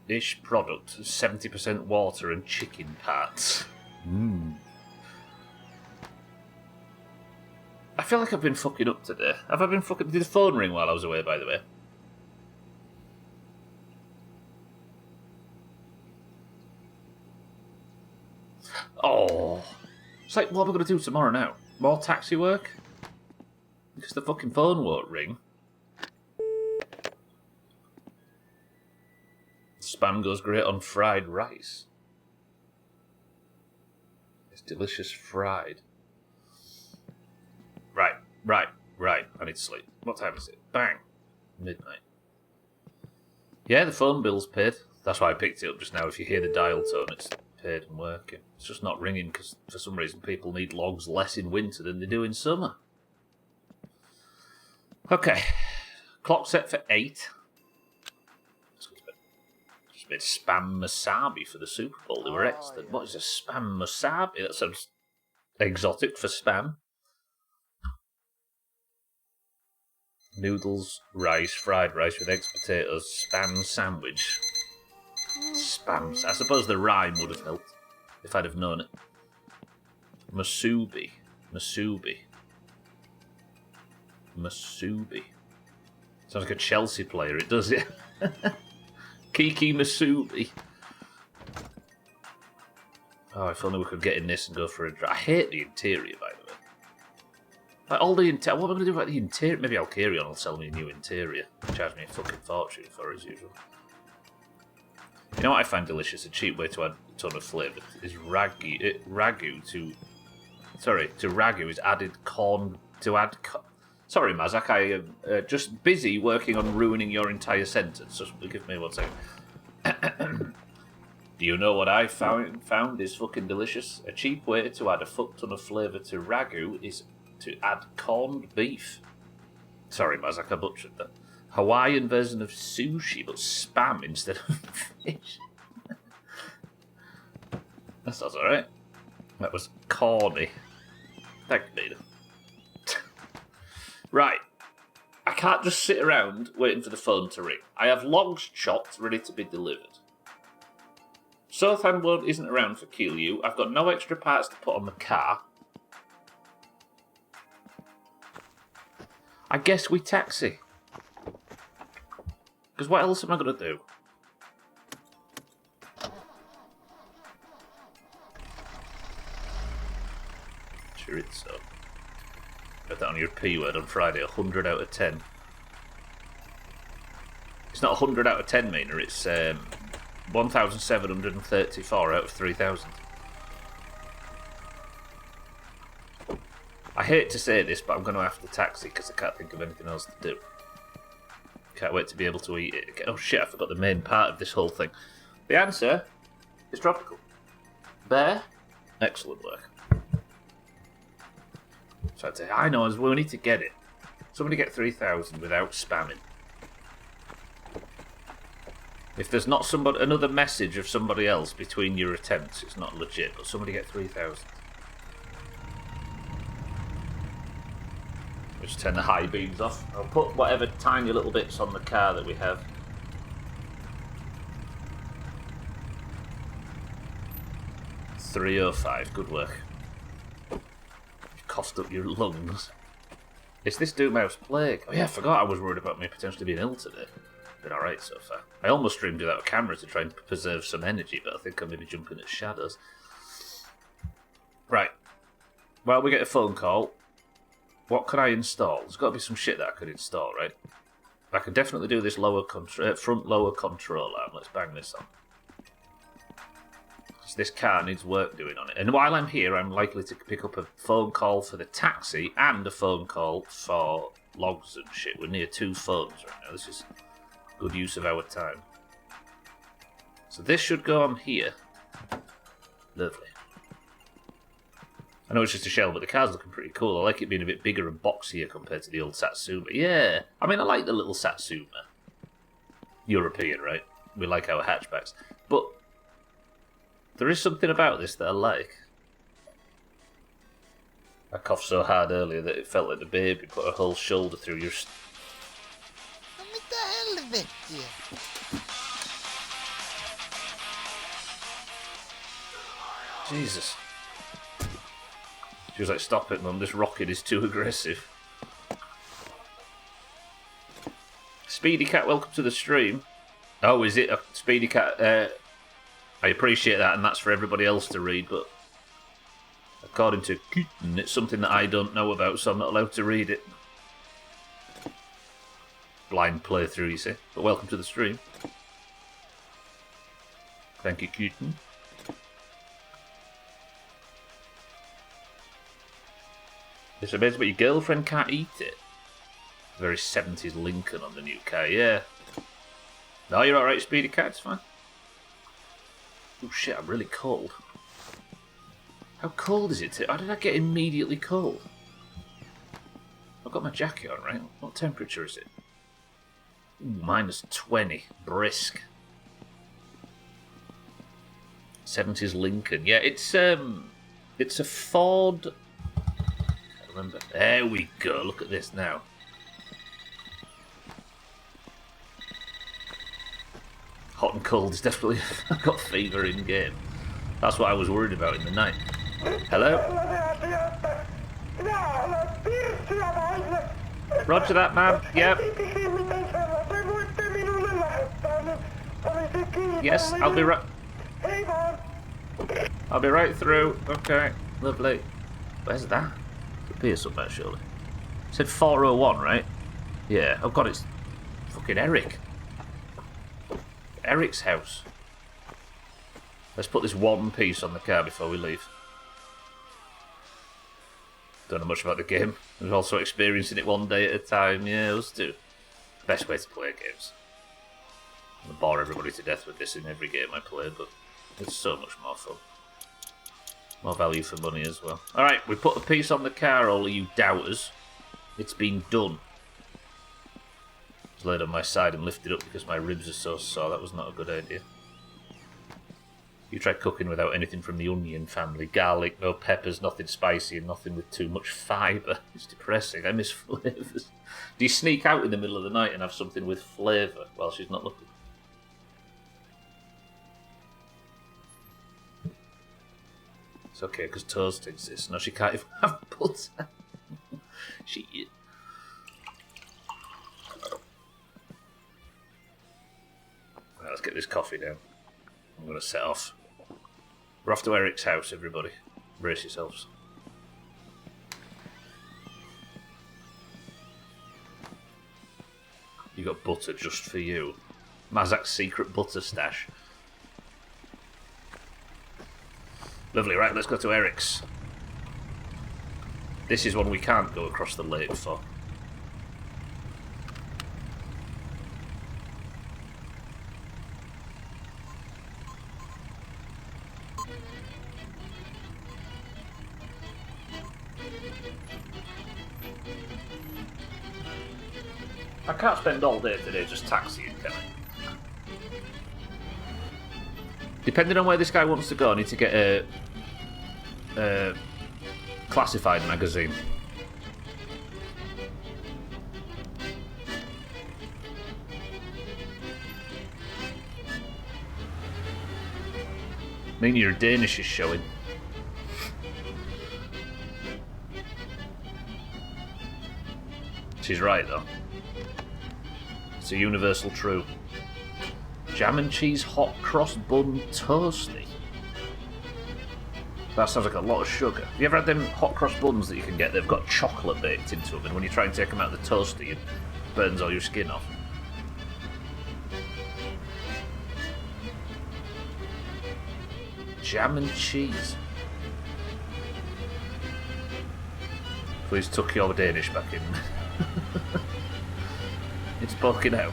Ish product, 70% water and chicken parts. I feel like I've been fucking up today. Have I been fucking... Did the phone ring while I was away, by the way? Oh. It's like, what am I going to do tomorrow now? More taxi work? Because the fucking phone won't ring. Spam goes great on fried rice. It's delicious fried. Right. I need to sleep. What time is it? Bang. Midnight. Yeah, the phone bill's paid. That's why I picked it up just now. If you hear the dial tone, it's paid and working. It's just not ringing because for some reason people need logs less in winter than they do in summer. Okay. Clock set for 8. Just made spam wasabi for the Super Bowl. They were excellent. What is a spam wasabi? That sounds exotic for spam. Noodles, rice, fried rice with eggs, potatoes, spam sandwich. Spam. I suppose the rhyme would have helped if I'd have known it. Masubi. Sounds like a Chelsea player, it does, yeah. Kiki Masubi. Oh, if only we could get in this and go for a drive. I hate the interior, by the way. Like all the interior. What am I going to do about the interior? Maybe Alkarion will sell me a new interior. Charge me a fucking fortune for as usual. You know what I find delicious? A cheap way to add a ton of flavour is ragu is added corn to add. Sorry, Mazak, I am just busy working on ruining your entire sentence. Just give me 1 second. Do you know what I found is fucking delicious? A cheap way to add a fuck ton of flavour to ragu is to add corned beef. Sorry, Mazak, I butchered that. Hawaiian version of sushi, but spam instead of fish. That sounds alright. That was corny. Thank you, Nina. Right. I can't just sit around waiting for the phone to ring. I have logs chopped, ready to be delivered. Southampton isn't around for Keelyu. I've got no extra parts to put on the car. I guess we taxi. Because what else am I going to do? Chorizo. Got that on your P word on Friday. 100 out of 10. It's not 100 out of 10, Mina. It's 1,734 out of 3,000. I hate to say this, but I'm going to have to taxi because I can't think of anything else to do. Can't wait to be able to eat it. Oh shit, I forgot the main part of this whole thing. The answer is tropical. Bear, excellent work. So I'd say, I know, we need to get it. Somebody get 3,000 without spamming. If there's not another message of somebody else between your attempts, it's not legit, but somebody get 3,000. Just turn the high beams off. I'll put whatever tiny little bits on the car that we have. $3.05, good work. You've coughed up your lungs. It's this Doomhaus plague. Oh yeah, I forgot I was worried about me potentially being ill today. Been alright so far. I almost streamed without a camera to try and preserve some energy, but I think I'm maybe jumping at shadows. Right. Well, we get a phone call. What can I install? There's got to be some shit that I could install, right? I can definitely do this front lower control arm. Let's bang this on. This car needs work doing on it. And while I'm here, I'm likely to pick up a phone call for the taxi and a phone call for logs and shit. We're near 2 phones right now. This is good use of our time. So this should go on here. Lovely. I know it's just a shell, but the car's looking pretty cool. I like it being a bit bigger and boxier compared to the old Satsuma. Yeah, I mean, I like the little Satsuma. European, right? We like our hatchbacks. But there is something about this that I like. I coughed so hard earlier that it felt like the baby put her whole shoulder through your... No mitä helvettiä? Jesus. She was like, stop it, Mum, this rocket is too aggressive. Speedy Cat, welcome to the stream. Oh, is it a Speedy Cat? I appreciate that, and that's for everybody else to read, but according to Keaton, it's something that I don't know about, so I'm not allowed to read it. Blind playthrough, you see. But welcome to the stream. Thank you, Keaton. It's amazing, but your girlfriend can't eat it. Very 70s Lincoln on the new car, yeah. No, you're alright, Speedy Cat, it's fine. Oh shit, I'm really cold. How cold is it? How did I get immediately cold? I've got my jacket on, right? What temperature is it? Ooh, -20. Brisk. 70s Lincoln. Yeah, it's a Ford... I remember. There we go. Look at this now. Hot and cold is definitely... I've got fever in game. That's what I was worried about in the night. Hello? Roger that, man. Yep. Yes, I'll be right through. Okay, lovely. Where's that? It's up here somewhere, surely. It said 401, right? Yeah. Oh god, it's fucking Eric. Eric's house. Let's put this one piece on the car before we leave. Don't know much about the game. I was also experiencing it one day at a time. Yeah, us too. Best way to play games. I'm gonna bore everybody to death with this in every game I play, but it's so much more fun. More value for money as well. Alright, we put a piece on the car, all of you doubters. It's been done. I was laid on my side and lifted up because my ribs are so sore. That was not a good idea. You try cooking without anything from the onion family. Garlic, no peppers, nothing spicy, and nothing with too much fibre. It's depressing. I miss flavours. Do you sneak out in the middle of the night and have something with flavour while she's not looking? It's okay, because toast exists. No, she can't even have butter. Shit. Right, let's get this coffee down. I'm going to set off. We're off to Eric's house, everybody. Brace yourselves. You got butter just for you. Mazak's secret butter stash. Lovely, right, let's go to Eric's. This is one we can't go across the lake for. I can't spend all day today just taxiing, can I? Depending on where this guy wants to go, I need to get a classified magazine. I mean, your Danish is showing. She's right, though. It's a universal truth. Jam and cheese hot cross bun toasty. That sounds like a lot of sugar. Have you ever had them hot cross buns that you can get? They've got chocolate baked into them, and when you try and take them out of the toaster, it burns all your skin off. jam and cheese. Please tuck your Danish back in. It's poking out.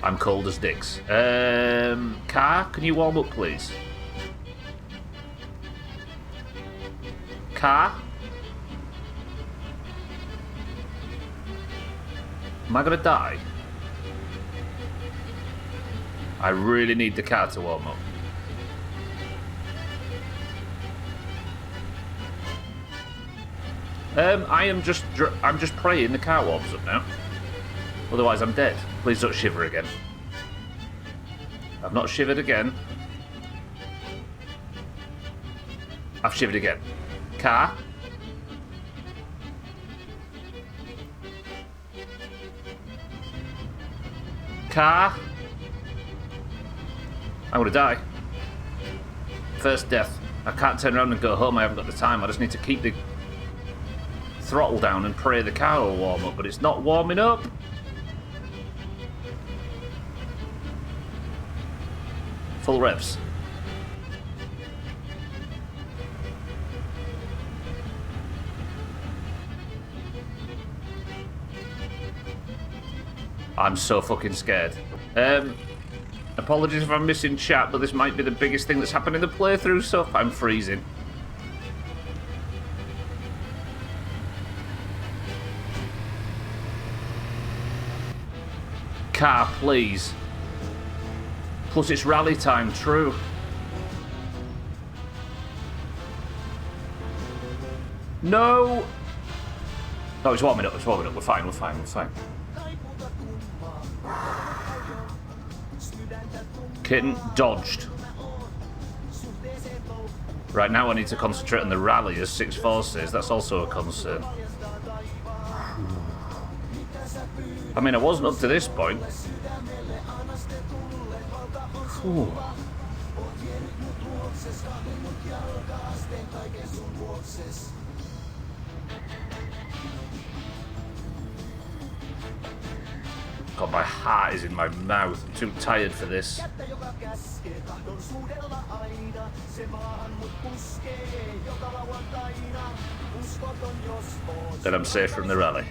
I'm cold as dicks. Car, can you warm up, please? Car? Am I gonna die? I really need the car to warm up. I'm just praying the car warms up now. Otherwise I'm dead. Please don't shiver again. I've not shivered again. I've shivered again. Car? Car? I'm gonna die. First death. I can't turn around and go home, I haven't got the time. I just need to keep the throttle down and pray the car will warm up, but it's not warming up. Full revs. I'm so fucking scared. Apologies if I'm missing chat, but this might be the biggest thing that's happened in the playthrough, so I'm freezing. Car, please. Plus it's rally time, true. No! Oh, it's warming up, it's warming up. We're fine, we're fine, we're fine. Kitten dodged. Right, now I need to concentrate on the rally, as 6-4 says. That's also a concern. I mean, I wasn't up to this point. Ooh. God, my heart is in my mouth. I'm too tired for this. Then I'm safe from the rally.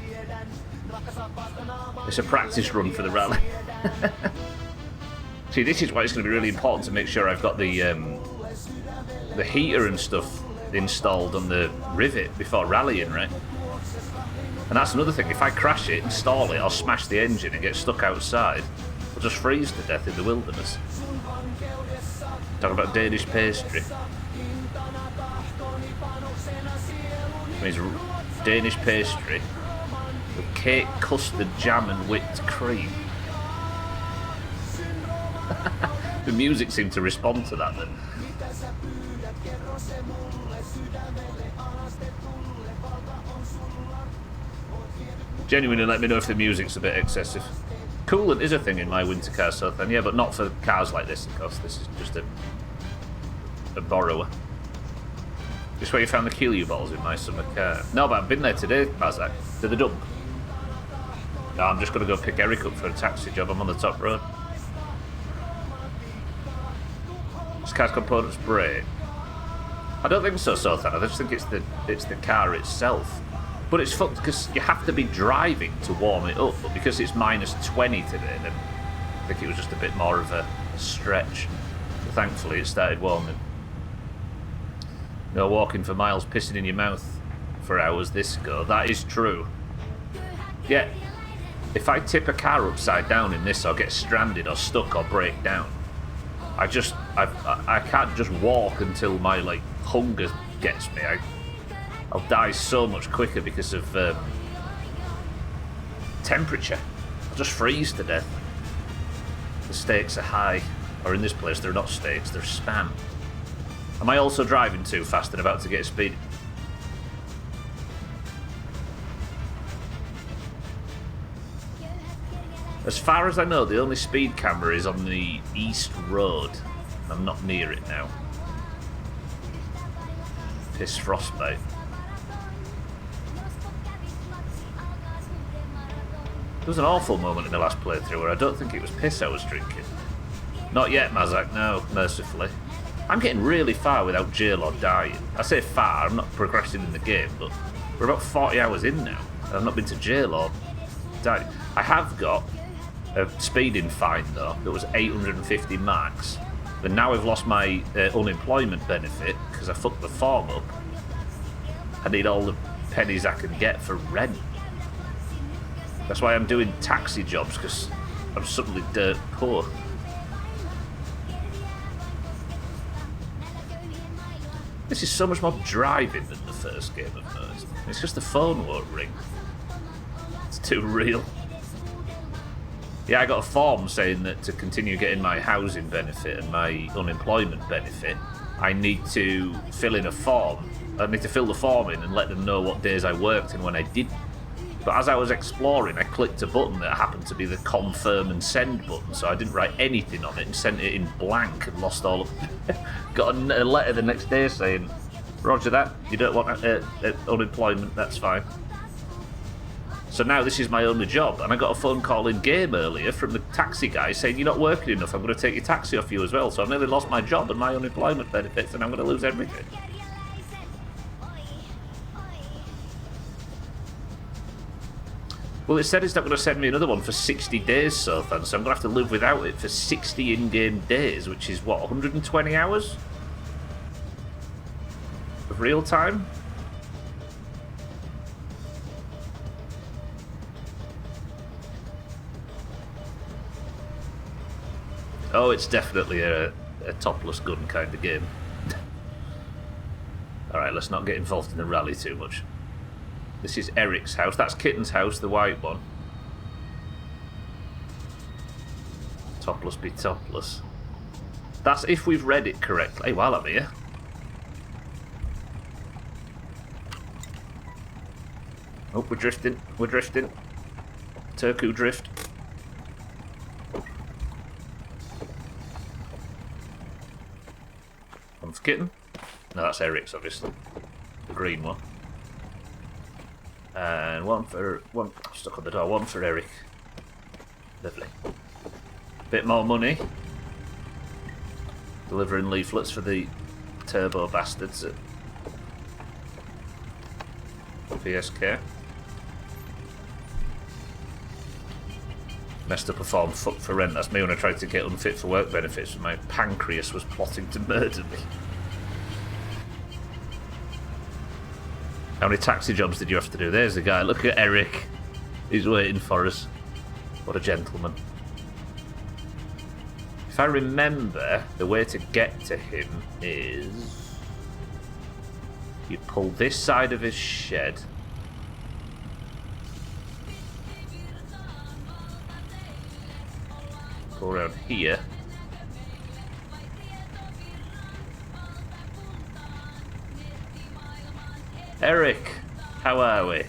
It's a practice run for the rally. See, this is why it's going to be really important to make sure I've got the heater and stuff installed on the rivet before rallying, right? And that's another thing, if I crash it, install it, I'll smash the engine and get stuck outside. I'll just freeze to death in the wilderness. Talk about Danish pastry. It means Danish pastry with cake, custard, jam and whipped cream. The music seemed to respond to that then. Genuinely let me know if the music's a bit excessive. Coolant is a thing in my winter car, so then yeah, but not for cars like this, of course. This is just a borrower. This where you found the Keelue balls in my summer car. No, but I've been there today, Bazak, to the dump. No, I'm just going to go pick Eric up for a taxi job. I'm on the top road. This car's components break. I don't think so, Sothan. I just think it's the car itself. But it's fucked because you have to be driving to warm it up. But because it's -20 today, then I think it was just a bit more of a stretch. But thankfully, it started warming. No walking for miles, pissing in your mouth for hours this go. That is true. Yeah. If I tip a car upside down in this, I'll get stranded or stuck or break down. I can't just walk until my hunger gets me. I'll die so much quicker because of temperature. I'll just freeze to death. The stakes are high. Or in this place, they're not stakes, they're spam. Am I also driving too fast and about to get speed? As far as I know, the only speed camera is on the east road. I'm not near it now. Piss frostbite. There was an awful moment in the last playthrough where I don't think it was piss I was drinking. Not yet, Mazak, no, mercifully. I'm getting really far without jail or dying. I say far, I'm not progressing in the game, but we're about 40 hours in now. I've not been to jail or died. I have got a speeding fine, though, that was 850 marks. But now I've lost my unemployment benefit because I fucked the form up. I need all the pennies I can get for rent. That's why I'm doing taxi jobs, because I'm suddenly dirt poor. This is so much more driving than the first game I've noticed. It's just the phone won't ring. It's too real. Yeah, I got a form saying that to continue getting my housing benefit and my unemployment benefit, I need to fill in a form. I need to fill the form in and let them know what days I worked and when I didn't. But as I was exploring, I clicked a button that happened to be the confirm and send button, so I didn't write anything on it and sent it in blank and lost all of it. Got a letter the next day saying, Roger that, you don't want unemployment, that's fine. So now this is my only job, and I got a phone call in game earlier from the taxi guy saying, you're not working enough, I'm going to take your taxi off you as well, so I've nearly lost my job and my unemployment benefits, and I'm going to lose everything. Well, it said it's not going to send me another one for 60 days so far, so I'm going to have to live without it for 60 in-game days, which is, what, 120 hours? Of real time? Oh, it's definitely a topless gun kind of game. Alright, let's not get involved in the rally too much. This is Eric's house. That's Kitten's house, the white one. Topless be topless. That's if we've read it correctly. Hey, while I'm here. Oh, we're drifting. We're drifting. Turku drift. One for Kitten. No, that's Eric's, obviously. The green one. And one stuck on the door, one for Eric. Lovely. Bit more money. Delivering leaflets for the turbo bastards at PSK. Messed up a form, fucked for rent. That's me when I tried to get unfit for work benefits and my pancreas was plotting to murder me. How many taxi jobs did you have to do? There's the guy. Look at Eric. He's waiting for us. What a gentleman. If I remember, the way to get to him is... you pull this side of his shed. Go around here. Eric, how are we?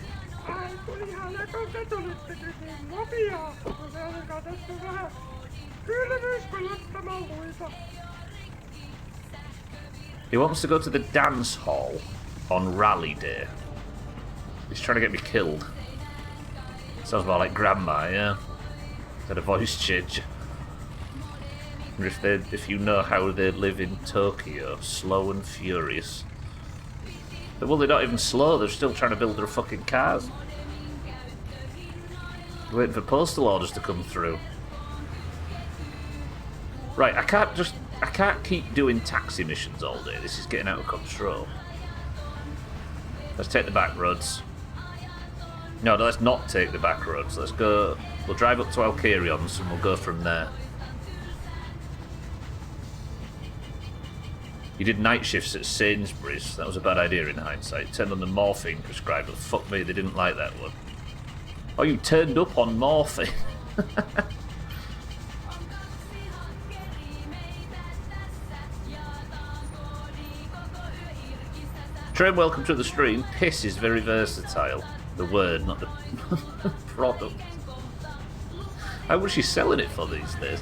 He wants to go to the dance hall on rally day. He's trying to get me killed. Sounds more like grandma, yeah? Had a voice change. If you know how they live in Tokyo, slow and furious. Well, they're not even slow, they're still trying to build their fucking cars. Waiting for postal orders to come through. Right, I can't keep doing taxi missions all day. This is getting out of control. Let's take the back roads. No, let's not take the back roads. Let's go. We'll drive up to Alkarions and we'll go from there. You did night shifts at Sainsbury's. That was a bad idea in hindsight. Turned on the morphine prescriber. Fuck me, they didn't like that one. Oh, you turned up on morphine. Trim, welcome to the stream. Piss is very versatile. The word, not the product. How much are you selling it for these days?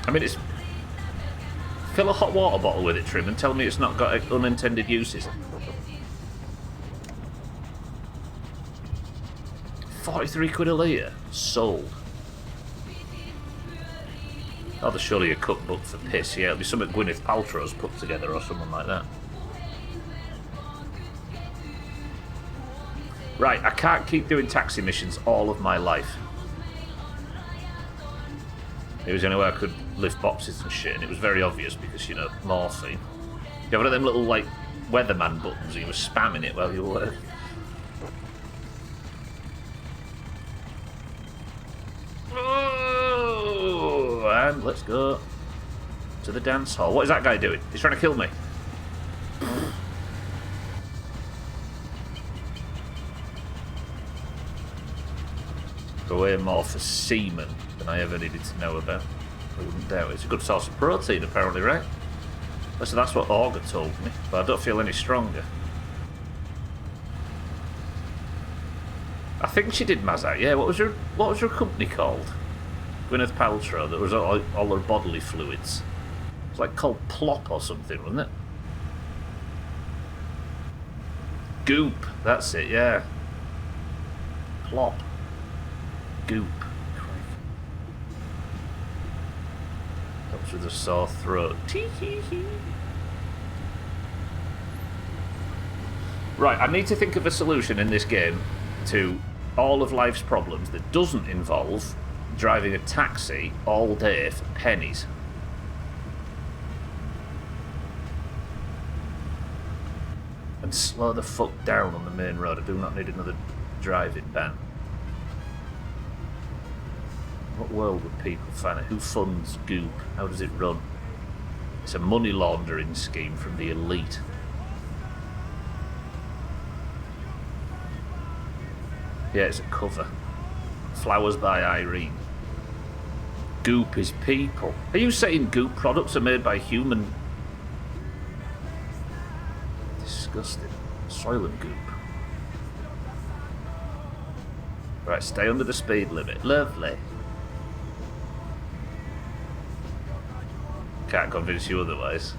I mean, it's... fill a hot water bottle with it, Trim, and tell me it's not got unintended uses. £43 a litre. Sold. Oh, there's surely a cookbook for piss. Yeah, it'll be something Gwyneth Paltrow's put together or something like that. Right, I can't keep doing taxi missions all of my life. It was the only way I could lift boxes and shit, and it was very obvious because, you know, morphine. You have one of them little, like, weatherman buttons, and you were spamming it while you were working. Oh, and let's go to the dance hall. What is that guy doing? He's trying to kill me. Way more for semen than I ever needed to know about. I wouldn't doubt it. It's a good source of protein, apparently, right? So that's what Augur told me, but I don't feel any stronger. I think she did Mazak, yeah. What was her company called? Gwyneth Paltrow, that was all her bodily fluids. It's like called Plop or something, wasn't it? Goop, that's it, yeah. Plop. Goop. Helps with a sore throat. Right, I need to think of a solution in this game to all of life's problems that doesn't involve driving a taxi all day for pennies. And slow the fuck down on the main road. I do not need another driving ban. What world would people find it? Who funds Goop? How does it run? It's a money laundering scheme from the elite. Yeah, it's a cover. Flowers by Irene. Goop is people. Are you saying Goop products are made by human? Disgusting. Soylent Goop. Right, stay under the speed limit. Lovely. Can't convince you otherwise.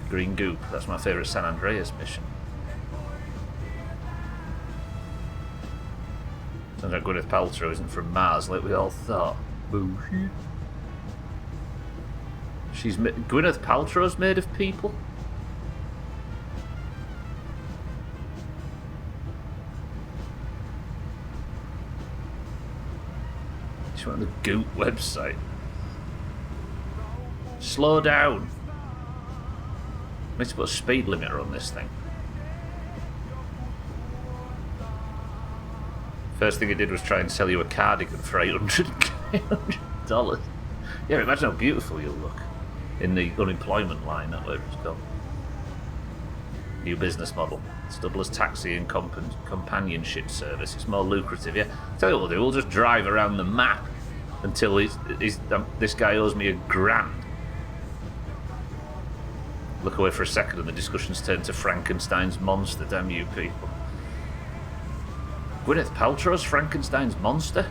Green Goop, that's my favourite San Andreas mission. Sounds like Gwyneth Paltrow isn't from Mars like we all thought. Bullshit. Gwyneth Paltrow's made of people? She went on the Goop website. Slow down. I need to put a speed limiter on this thing. First thing it did was try and sell you a cardigan for $800. Yeah, imagine how beautiful you'll look in the unemployment line, or whatever it's called. New business model. It's double as taxi and companionship service. It's more lucrative, yeah. Tell you what we'll do, we'll just drive around the map until this guy owes me $1,000. Look away for a second and the discussion's turned to Frankenstein's monster. Damn you people. Gwyneth Paltrow's Frankenstein's monster?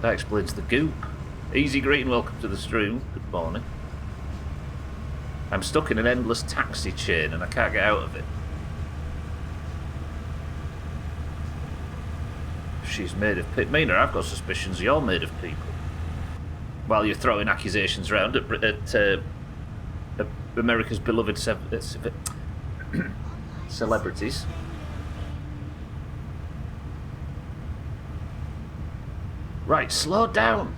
That explains the Goop. Easy greeting, welcome to the stream. Good morning. I'm stuck in an endless taxi chain and I can't get out of it. She's made of people. Mina, I've got suspicions you're made of people. While you're throwing accusations around at America's beloved celebrities. Right, slow down.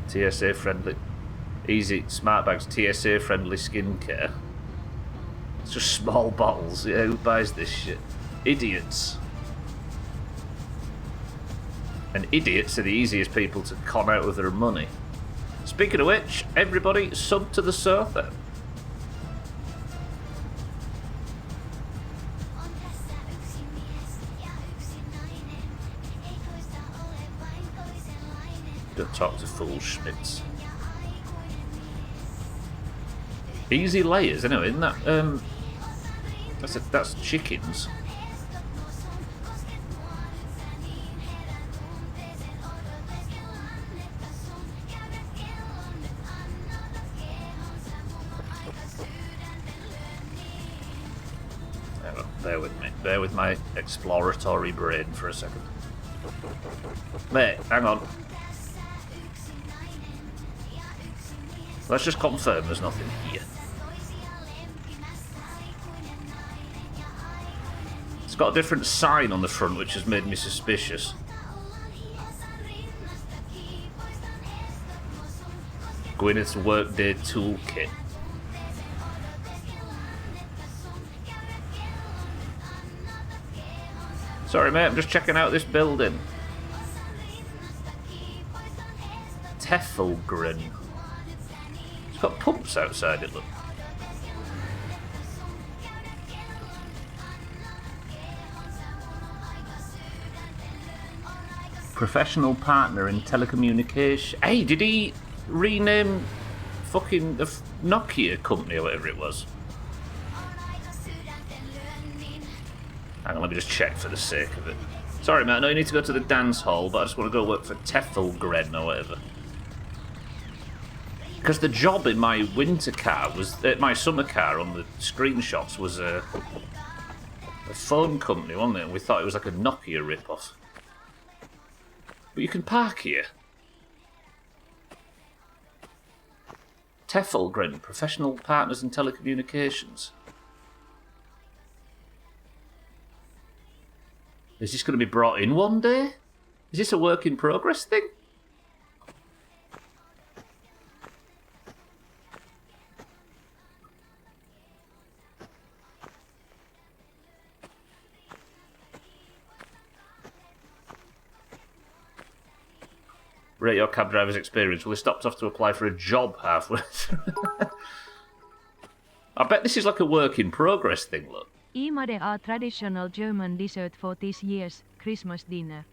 TSA friendly. Easy, smart bags, TSA friendly skincare. It's just small bottles. Yeah, who buys this shit? Idiots. And idiots are the easiest people to con out of their money. Speaking of which, everybody sub to the sofa. Don't talk to fool Schmitz. Easy layers, anyway, isn't that that's chickens. Bear with me. Bear with my exploratory brain for a second. Mate, hang on. Let's just confirm there's nothing here. It's got a different sign on the front, which has made me suspicious. Gwyneth's Workday Toolkit. Sorry, mate, I'm just checking out this building. Teffelgren. It's got pumps outside it, look. Professional partner in telecommunication. Hey, did he rename fucking the Nokia company or whatever it was? Hang on, let me just check for the sake of it. Sorry, mate, I know you need to go to the dance hall, but I just want to go work for Teffelgren or whatever. Because the job in my winter car was, my summer car on the screenshots was a phone company, wasn't it? And we thought it was like a Nokia rip-off. But you can park here. Teffelgren, professional partners in telecommunications. Is this going to be brought in one day? Is this a work in progress thing? Rate your cab driver's experience. Well, he stopped off to apply for a job halfway through. I bet this is like a work in progress thing, look. Imade a traditional German dessert for this year's Christmas dinner.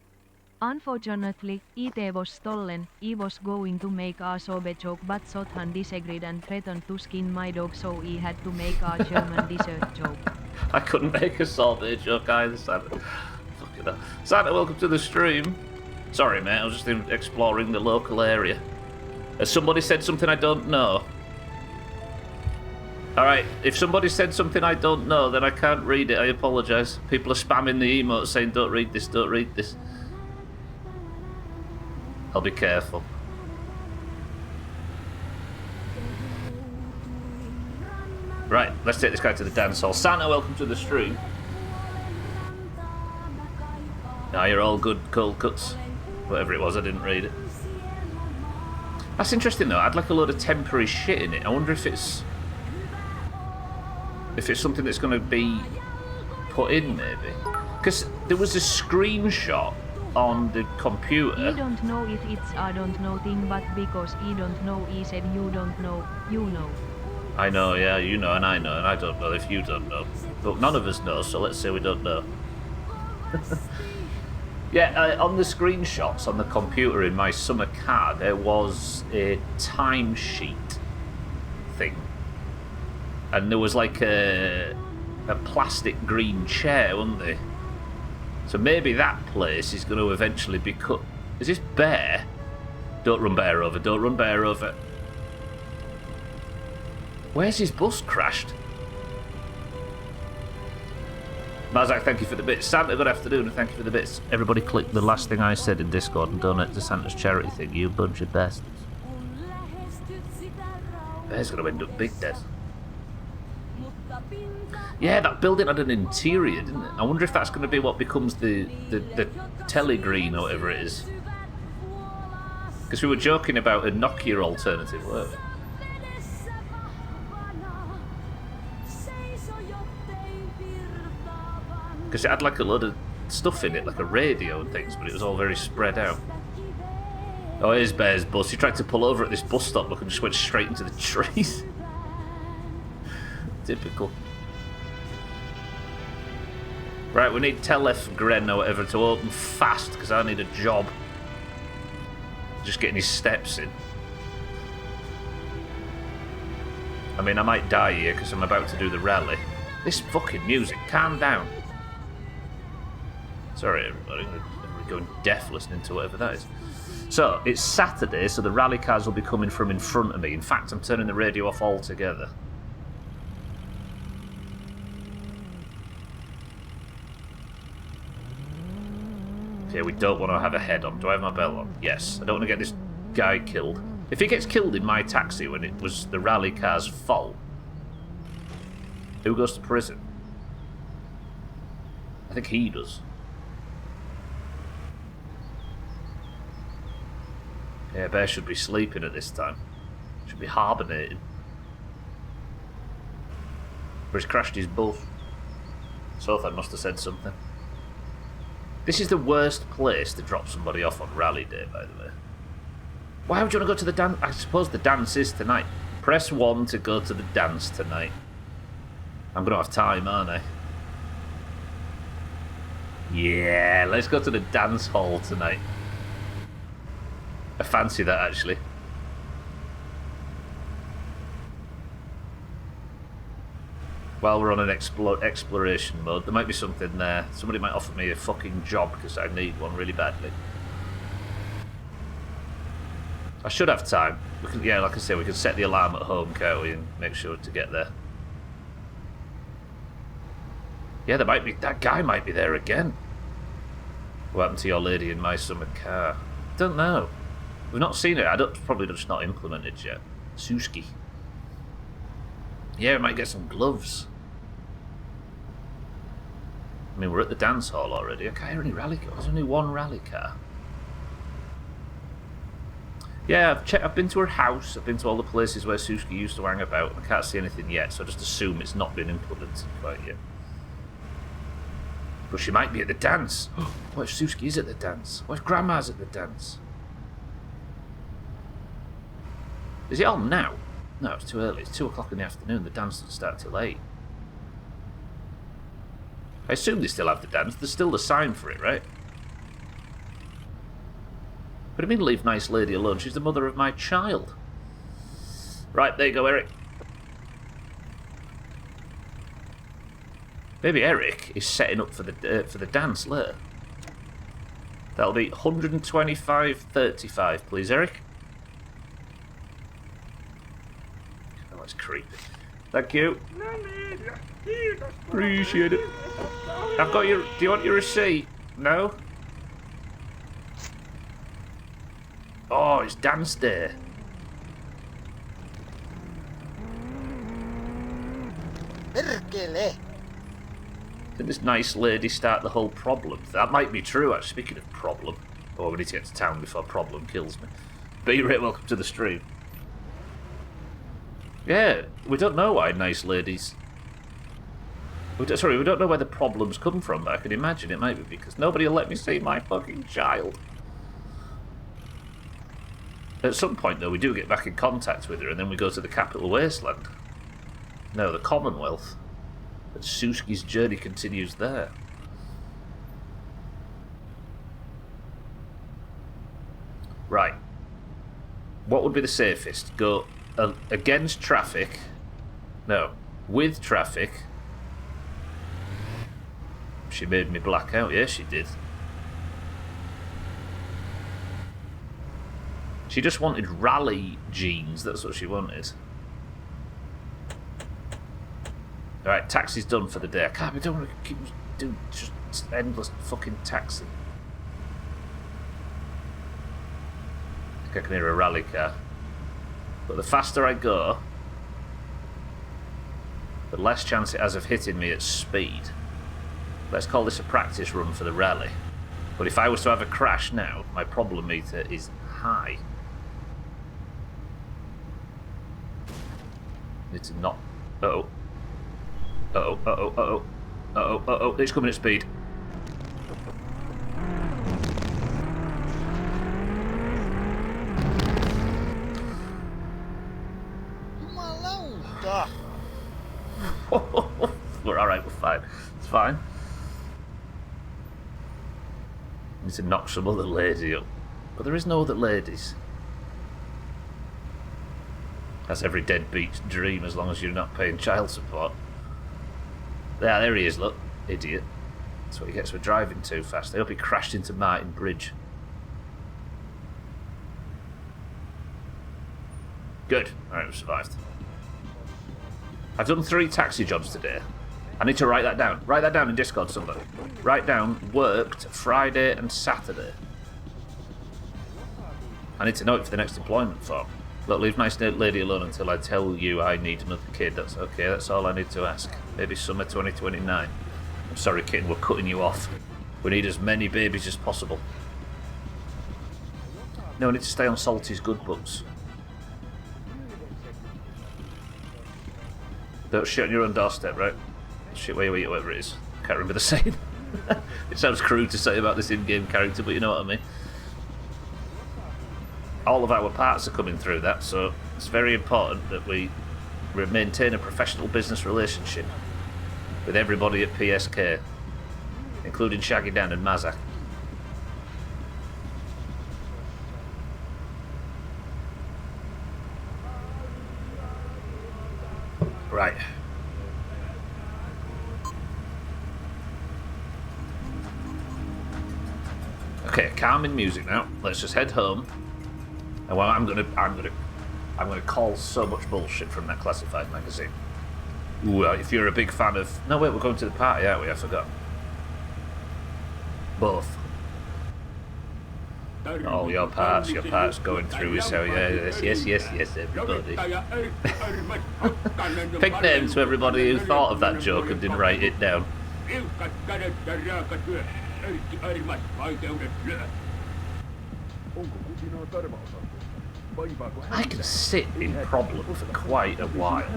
Unfortunately, it was stolen. I was going to make a sorbet joke, but Sothan disagreed and threatened to skin my dog, so I had to make a German dessert joke. I couldn't make a sorbet joke either, Santa. Fucking hell. Santa, welcome to the stream. Sorry, mate, I was just exploring the local area. Has somebody said something I don't know? Alright, if somebody said something I don't know, then I can't read it, I apologise. People are spamming the emotes saying, don't read this, don't read this. I'll be careful. Right, let's take this guy to the dance hall. Santa, welcome to the stream. Now you're all good, cold cuts. Whatever it was, I didn't read it. That's interesting though, I'd like a load of temporary shit in it. I wonder if it's something that's going to be put in, maybe. Because there was a screenshot on the computer. I don't know if it's a don't know thing, but because I don't know, I said you don't know, you know. I know, yeah, you know, and I don't know if you don't know. But none of us know, so let's say we don't know. Yeah, on the screenshots on the computer in my summer car, there was a timesheet thing. And there was like a plastic green chair, wasn't there? So maybe that place is going to eventually be cut. Is this Bear? Don't run Bear over, don't run Bear over. Where's his bus crashed? Mazak, thank you for the bits. Santa, good afternoon, and thank you for the bits. Everybody click the last thing I said in Discord and donate to Santa's charity thing, you bunch of bastards. Bear's going to end up big dead. Yeah, that building had an interior, didn't it? I wonder if that's going to be what becomes the telegreen or whatever it is. Because we were joking about a Nokia alternative, weren't we? Because it had like a load of stuff in it, like a radio and things, but it was all very spread out. Oh, here's Bear's bus. He tried to pull over at this bus stop, look, and just went straight into the trees. Typical. Right, we need Telefgren or whatever to open fast, because I need a job. Just getting his steps in. I mean, I might die here, because I'm about to do the rally. This fucking music, calm down. Sorry, everybody, I'm going deaf listening to whatever that is. So, it's Saturday, so the rally cars will be coming from in front of me. In fact, I'm turning the radio off altogether. Okay, we don't want to have a head on. Do I have my belt on? Yes. I don't want to get this guy killed. If he gets killed in my taxi when it was the rally car's fault, who goes to prison? I think he does. Yeah, Bear should be sleeping at this time. Should be hibernating. But he's crashed his bus. Sothan must have said something. This is the worst place to drop somebody off on rally day, by the way. Why would you want to go to the dance? I suppose the dance is tonight. Press 1 to go to the dance tonight. I'm going to have time, aren't I? Yeah, let's go to the dance hall tonight. I fancy that, actually. While we're on an exploration mode, there might be something there. Somebody might offer me a fucking job because I need one really badly. I should have time. We can, yeah, like I say, we can set the alarm at home, can't we, and make sure to get there. Yeah, there might be. That guy might be there again. What happened to your lady in my summer car? Don't know. We've not seen it. Probably just not implemented yet. Suski. Yeah, we might get some gloves. I mean, we're at the dance hall already. I can't hear any rally cars. There's only one rally car. Yeah, I've been to her house. I've been to all the places where Suski used to hang about. I can't see anything yet, so I just assume it's not been implemented quite yet. But she might be at the dance. What if Suski is at the dance? What if Grandma's at the dance? Is it on now? No, it's too early. It's 2 o'clock in the afternoon. The dance doesn't start till 8. I assume they still have the dance. There's still the sign for it, right? What do you mean leave nice lady alone? She's the mother of my child. Right, there you go, Eric. Maybe Eric is setting up for the dance later. That'll be 125.35, please, Eric. Oh, that's creepy. Thank you. Appreciate it. I've got your. Do you want your receipt? No. Oh, it's dance day. Perkele. Did this nice lady start the whole problem? That might be true, actually. Speaking of problem. Oh, we need to get to town before problem kills me. B-Rate, welcome to the stream. Yeah, we don't know why nice ladies... we don't know where the problems come from, but I can imagine it might be because nobody will let me see my fucking child. At some point, though, we do get back in contact with her, and then we go to the capital wasteland. No, the Commonwealth. But Suski's journey continues there. Right. What would be the safest? Go against traffic. No, with traffic. She made me black out. Yeah, she did. She just wanted rally jeans. That's what she wanted. Alright, taxi's done for the day. I can't. I don't want to keep doing just endless fucking taxi. I think I can hear a rally car. But the faster I go, the less chance it has of hitting me at speed. Let's call this a practice run for the rally. But if I was to have a crash now, my problem meter is high. Need to not... Uh-oh. Uh-oh, uh-oh, uh-oh. Uh-oh, uh-oh. It's coming at speed. Jumalauta. We're alright, we're fine. It's fine. Need to knock some other lady up. But there is no other ladies. That's every deadbeat's dream as long as you're not paying child support. Yeah, there he is, look. Idiot. That's what he gets for driving too fast. I hope he crashed into Martin Bridge. Good. Alright, we've survived. I've done 3 taxi jobs today. I need to write that down. Write that down in Discord, somebody. Write down worked Friday and Saturday. I need to know it for the next employment form. Look, leave nice lady alone until I tell you I need another kid. That's okay, that's all I need to ask. Maybe summer 2029. I'm sorry, kitten, we're cutting you off. We need as many babies as possible. No, I need to stay on Salty's good books. Don't shit on your own doorstep, right? Shit where you eat, whatever it is. Can't remember the saying. It sounds crude to say about this in-game character, but you know what I mean. All of our parts are coming through that, so it's very important that we maintain a professional business relationship with everybody at PSK, including Shaggy Dan and Mazak. Right. Okay, calming music now. Let's just head home. And well, I'm gonna call so much bullshit from that classified magazine. Ooh, if you're a big fan of... No, wait, we're going to the party, aren't we? I forgot. Both. All your parts going through is how, yes, everybody. Pick names to everybody who thought of that joke and didn't write it down. I can sit in problem for quite a while.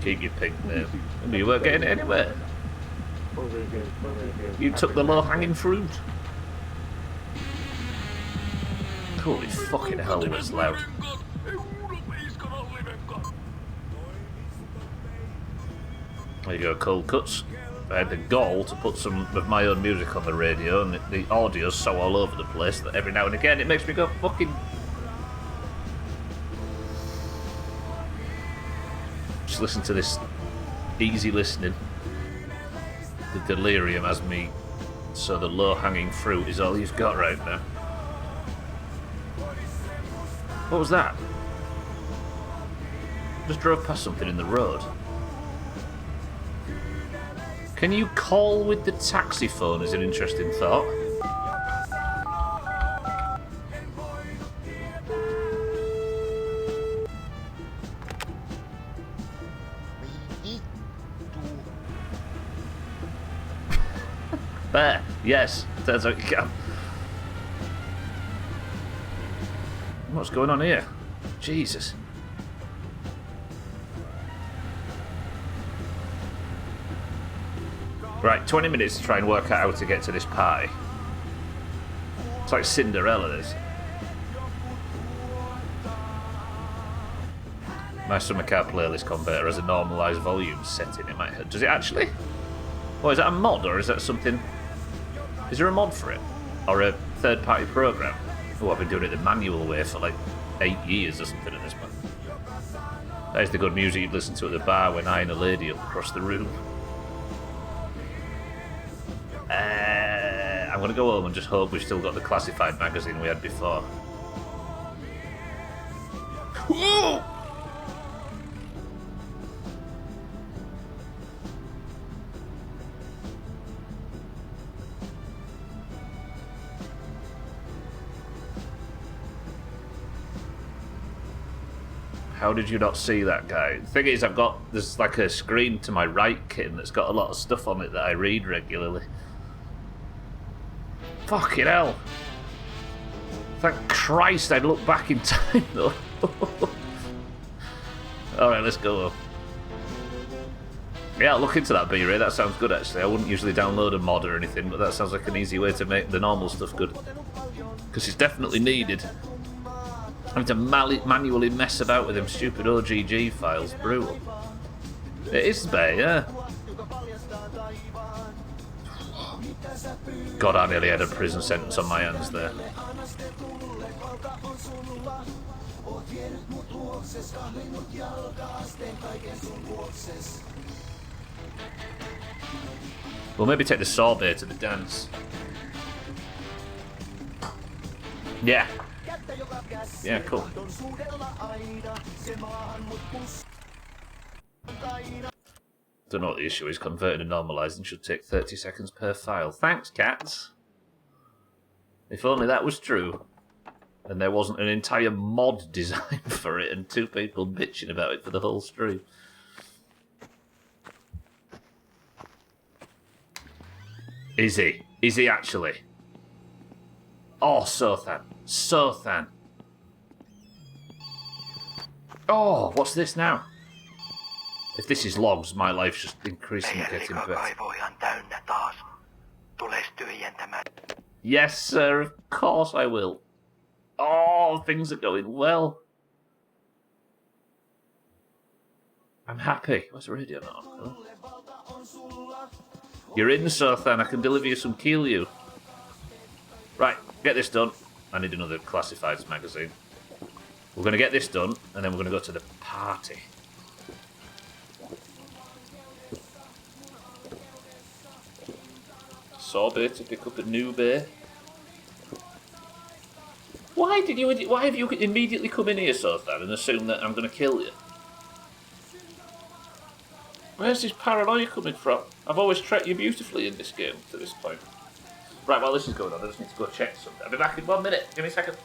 Keep your pink name. You weren't getting it anywhere. You took the low-hanging fruit. Holy fucking hell, that's loud. There you go, cold cuts. I had the gall to put some of my own music on the radio, and the audio's so all over the place that every now and again it makes me go fucking... Just listen to this easy listening. The delirium has me, so the low-hanging fruit is all you've got right now. What was that? Just drove past something in the road. Can you call with the taxi phone is an interesting thought. We need There, yes, turns out you can. What's going on here? Jesus. Right, 20 minutes to try and work out how to get to this party. It's like Cinderella, this. My summer car playlist converter has a normalised volume setting. It might. Does it actually? Or is that a mod, or is that something? Is there a mod for it, or a third-party program? Oh, I've been doing it the manual way for like 8 years or something at this point. That is the good music you'd listen to at the bar when eyeing a lady up across the room. I'm gonna go home and just hope we've still got the classified magazine we had before. Whoa! How did you not see that, guy? The thing is, there's like a screen to my right, kitten, that's got a lot of stuff on it that I read regularly. Fucking hell. Thank Christ I'd look back in time, though. Alright, let's go. Yeah, I'll look into that B-Ray. That sounds good, actually. I wouldn't usually download a mod or anything, but that sounds like an easy way to make the normal stuff good. Because it's definitely needed. Having to manually mess about with them stupid OGG files. Brutal. It is bad, yeah. God, I nearly had a prison sentence on my hands there. We'll maybe take the Sorbet to the dance. Yeah. Yeah, cool. Don't know what the issue is. Converting and normalising should take 30 seconds per file. Thanks, cats. If only that was true. And there wasn't an entire mod designed for it and 2 people bitching about it for the whole stream. Is he? Is he actually? Oh, Sothan. Sothan. Oh, what's this now? If this is logs, my life's just increasingly getting better. Yes, sir, of course I will. Oh, things are going well. I'm happy. What's the radio not on? You're in, Sothan. I can deliver you some Keelue. Right, get this done. I need another classifieds magazine. We're going to get this done, and then we're going to go to the party. Sorbet to pick up a new bear. Why have you immediately come in here, Sothan, and assume that I'm going to kill you? Where's this paranoia coming from? I've always treated you beautifully in this game to this point. Right, while this is going on, I just need to go check something. I'll be back in 1 minute. Give me a second.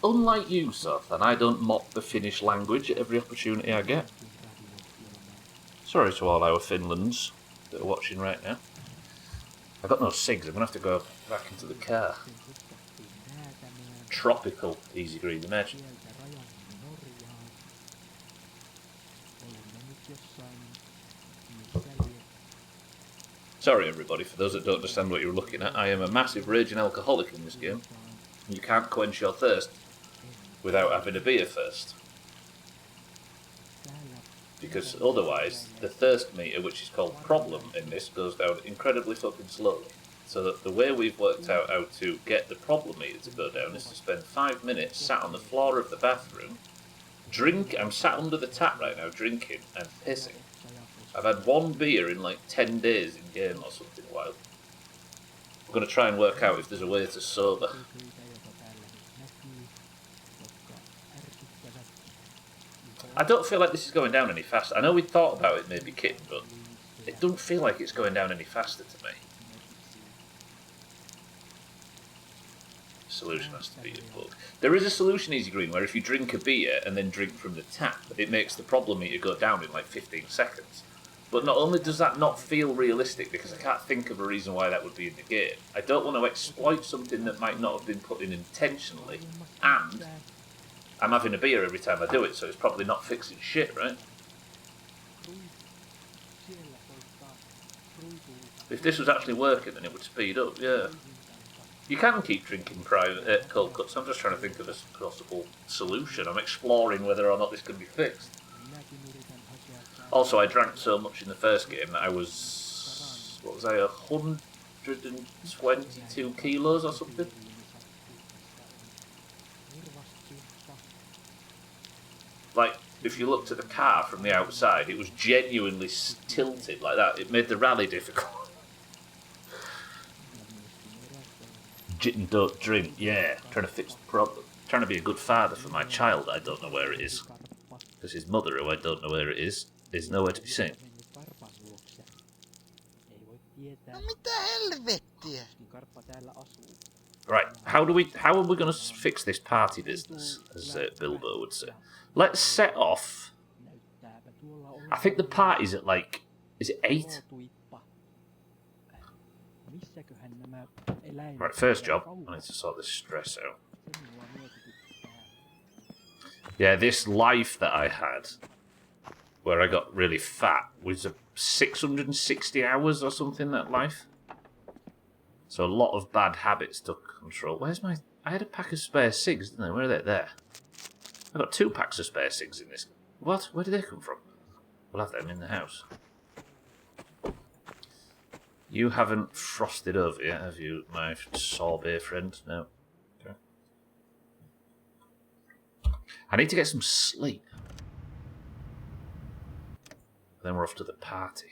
Unlike you, Sothan, I don't mock the Finnish language at every opportunity I get. Sorry to all our Finlands that are watching right now. I've got no cigs, I'm going to have to go back into the car. Tropical Easy Green, imagine. Sorry everybody, for those that don't understand what you're looking at, I am a massive raging alcoholic in this game. You can't quench your thirst without having a beer first. Because otherwise, the thirst meter, which is called problem in this, goes down incredibly fucking slowly. So that the way we've worked out how to get the problem meter to go down is to spend 5 minutes sat on the floor of the bathroom, I'm sat under the tap right now drinking and pissing. I've had 1 beer in like 10 days in game or something wild. I'm going to try and work out if there's a way to sober. I don't feel like this is going down any faster. I know we thought about it maybe kidding, but it doesn't feel like it's going down any faster to me. Solution has to be a bug. There is a solution, Easy Green, where if you drink a beer and then drink from the tap, it makes the problem meter go down in like 15 seconds. But not only does that not feel realistic, because I can't think of a reason why that would be in the game, I don't want to exploit something that might not have been put in intentionally, and I'm having a beer every time I do it, so it's probably not fixing shit, right? If this was actually working, then it would speed up, yeah. You can keep drinking cold cuts. I'm just trying to think of a possible solution. I'm exploring whether or not this can be fixed. Also, I drank so much in the first game that I was... What was I, 122 kilos or something? Like, if you looked at the car from the outside, it was genuinely tilted like that. It made the rally difficult. Don't drink, yeah. Trying to fix the problem. Trying to be a good father for my child, I don't know where it is. Because his mother, who I don't know where it is nowhere to be seen. No mitä helvettiä? Right, how are we going to fix this party business, as Bilbo would say? Let's set off. I think the party's at like, is it 8? Right, first job, I need to sort this stress out. Yeah, this life that I had, where I got really fat, was 660 hours or something, that life. So a lot of bad habits took control. Where's my... I had a pack of spare cigs, didn't I? Where are they? There. I got 2 packs of spare cigs in this. What? Where did they come from? We'll have them in the house. You haven't frosted over yet, have you, my sorbet friend? No. Okay. I need to get some sleep. Then we're off to the party.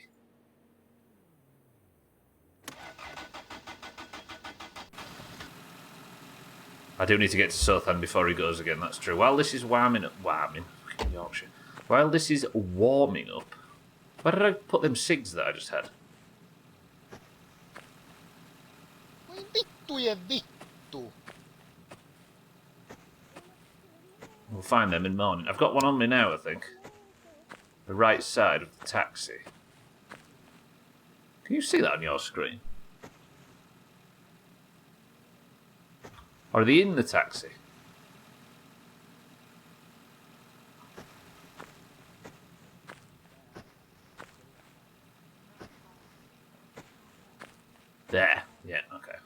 I do need to get to Southampton before he goes again, that's true. While this is warming up... Fucking Yorkshire. While this is warming up... Where did I put them cigs that I just had? Voi vittujen vittu. We'll find them in the morning. I've got one on me now, I think. The right side of the taxi. Can you see that on your screen? Or are they in the taxi? There. Yeah, okay.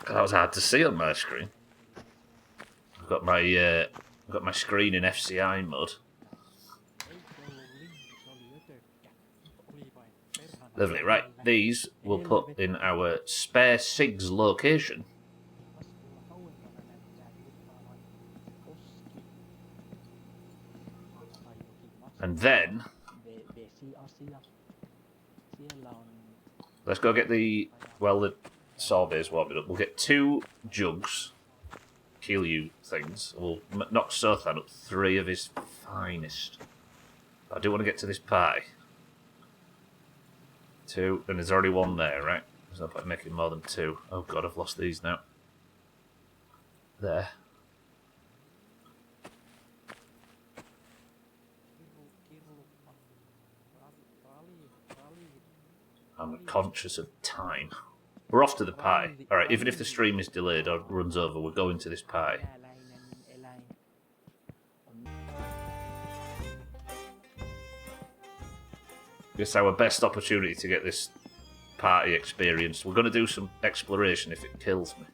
That was hard to see on my screen. I've got my screen in FCI mode. Lovely, right. These we'll put in our spare cigs location. And then let's go get the sorbet's warming up. We'll get 2 jugs, Keelyu things. We'll knock Sothan up 3 of his finest. I do want to get to this pie. 2, and there's already 1 there, right? There's no point in making more than 2. Oh god, I've lost these now. There. I'm conscious of time. We're off to the pie. Alright, even if the stream is delayed or runs over, we're going to this pie. It's our best opportunity to get this party experience. We're going to do some exploration if it kills me.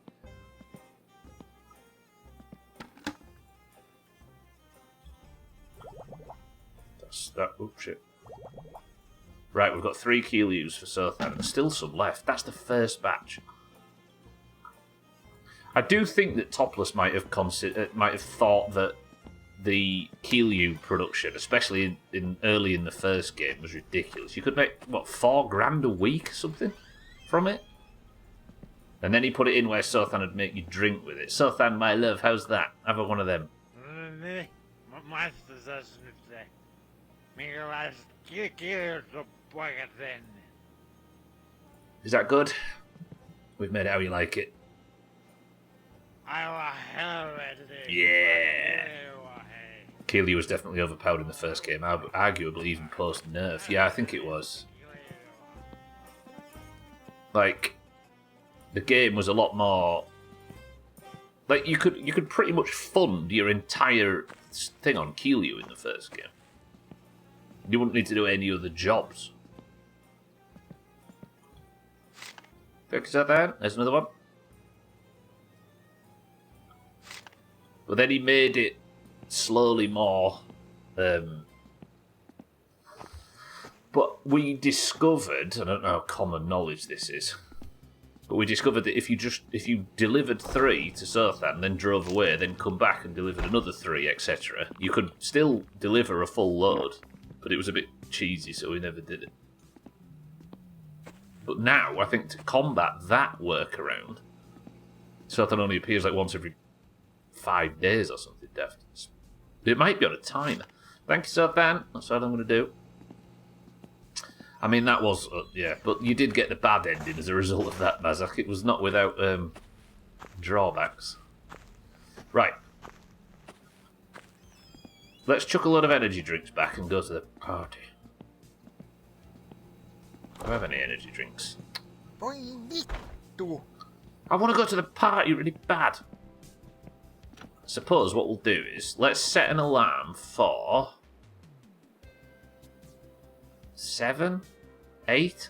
That's that. Oh shit. Right, we've got 3 Keelyus for Southampton. There's still some left. That's the first batch. I do think that Topless might have thought that the Keelyu production, especially in early in the first game, was ridiculous. You could make, what, $4,000 a week or something from it? And then he put it in where Sothan would make you drink with it. Sothan, my love, how's that? Have one of them. Is that good? We've made it how you like it. Yeah. Keelyu was definitely overpowered in the first game, arguably even post-nerf. Yeah, I think it was. Like, the game was a lot more... Like, you could pretty much fund your entire thing on Keelyu in the first game. You wouldn't need to do any other jobs. Is that there? There's another one. But then he made it slowly more... But we discovered, I don't know how common knowledge this is, but we discovered that if you delivered 3 to Sothan, then drove away, then come back and delivered another 3, etc., you could still deliver a full load, but it was a bit cheesy, so we never did it. But now, I think to combat that workaround, Sothan only appears like once every 5 days or something, Deft. It might be on a timer. Thank you, Sothan. That's what I'm going to do. I mean, that was... yeah, but you did get the bad ending as a result of that, Mazak. It was not without drawbacks. Right. Let's chuck a load of energy drinks back and go to the party. Do I have any energy drinks? Voi vittu. I want to go to the party really bad. suppose what we'll do is let's set an alarm for 7, 8,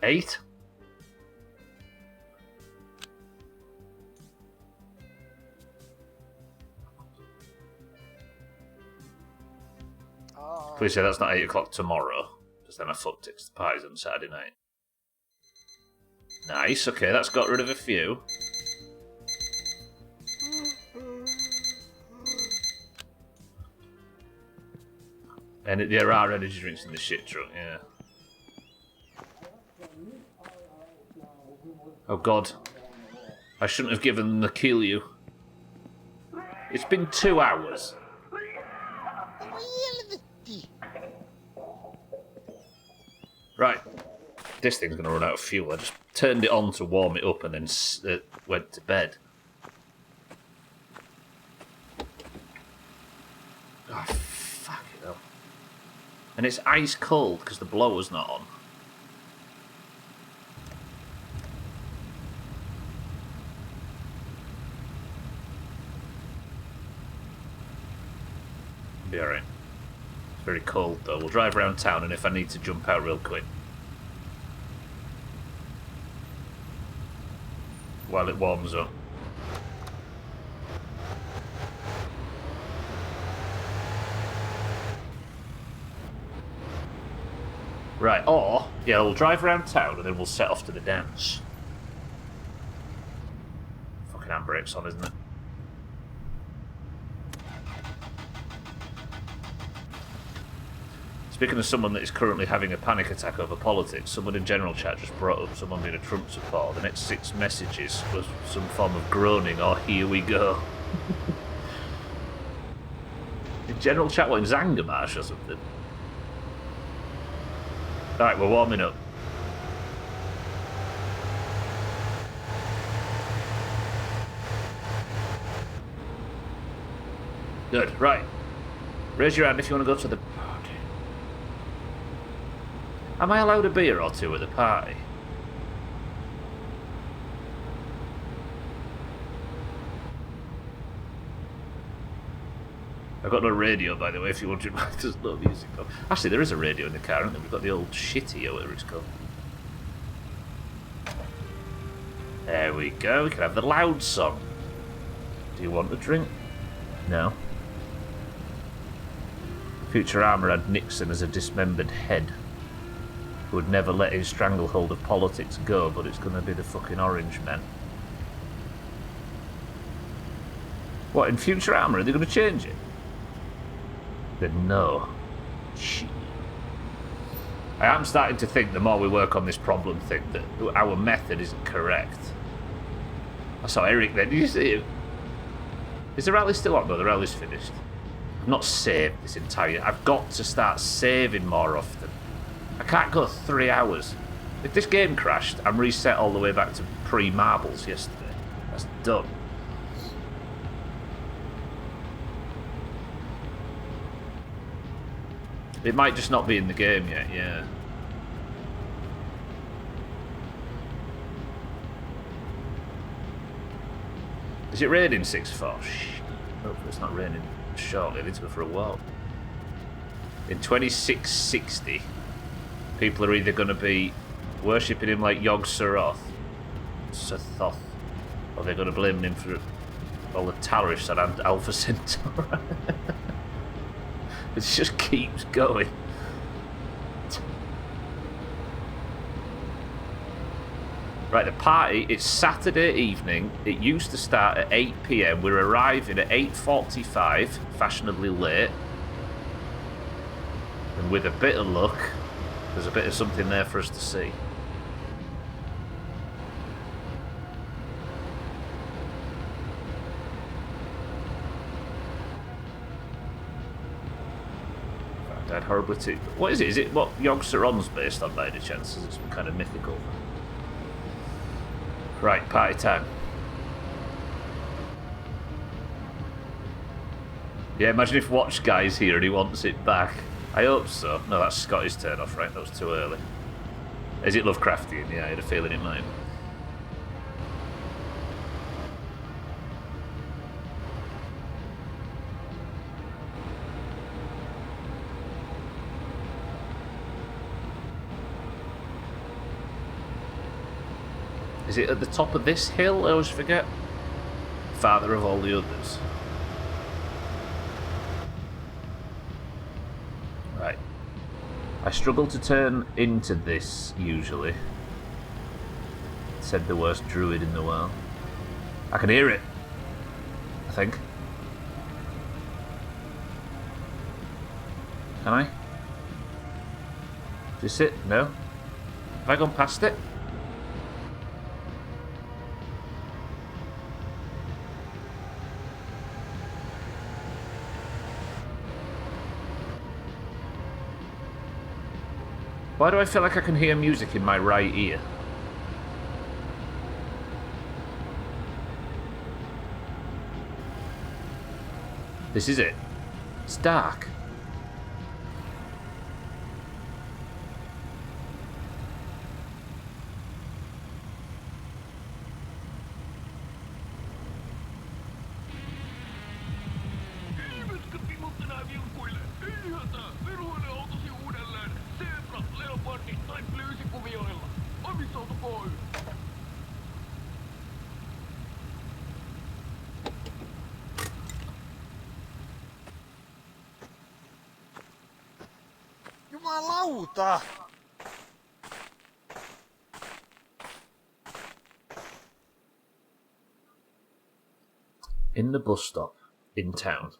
8. Please say that's not 8 o'clock tomorrow, because then I fucked it, 'cause the party's on Saturday night. Nice, okay, that's got rid of a few. And there are energy drinks in the shit truck, yeah. Oh god. I shouldn't have given them the kill you. It's been 2 hours. Right. This thing's going to run out of fuel. I just turned it on to warm it up and then went to bed. Oh, fuck it up. And it's ice cold because the blower's not on. Be alright. It's very cold though. We'll drive around town and if I need to jump out real quick. While it warms up. Right, or, yeah, we'll drive around town and then we'll set off to the dance. Fucking handbrake's on, isn't it? Speaking of someone that is currently having a panic attack over politics, someone in general chat just brought up someone being a Trump supporter. The next 6 messages was some form of groaning or here we go. In general chat, what, in Zangamarsh or something? Alright, we're warming up. Good, right. Raise your hand if you want to go to the party. Am I allowed a beer or 2 at the party? I've got no radio, by the way, if you want to. There's no music on. Actually, there is a radio in the car, isn't there? We've got the old shitty or whatever it's called. There we go. We can have the loud song. Do you want a drink? No. Futurama had Nixon as a dismembered head who would never let his stranglehold of politics go, but it's going to be the fucking Orange Man. What, in Futurama? Are they going to change it? Then no. Shit. I am starting to think the more we work on this problem thing that our method isn't correct. I saw Eric then, did you see him? Is the rally still on? No, the rally's finished. I've not saved this entire... I've got to start saving more often. I can't go 3 hours. If this game crashed, I'm reset all the way back to pre-marbles yesterday. That's done. It might just not be in the game yet, yeah. Is it raining 6-4? Shh. Hopefully it's not raining shortly. I need to go for a walk. In 2660, people are either going to be worshipping him like Yog Sothoth, or they're going to blame him for all the tariffs on Alpha Centauri. It just keeps going. Right, the party, it's Saturday evening. It used to start at 8 PM. We're arriving at 8:45, fashionably late. And with a bit of luck, there's a bit of something there for us to see. Died horribly too. What is it? Is it what Yog Sothoth's based on by any chance? Is it some kind of mythical? Right, party time. Yeah, imagine if Watch Guy's here and he wants it back. I hope so. No, that's Scotty's turn off, right? That was too early. Is it Lovecraftian? Yeah, I had a feeling it might. Is it at the top of this hill? I always forget. Father of all the others. Right. I struggle to turn into this, usually. Said the worst druid in the world. I can hear it. I think. Can I? Is this it? No? Have I gone past it? Why do I feel like I can hear music in my right ear? This is it. It's dark. Jumalauta! In the bus stop in town,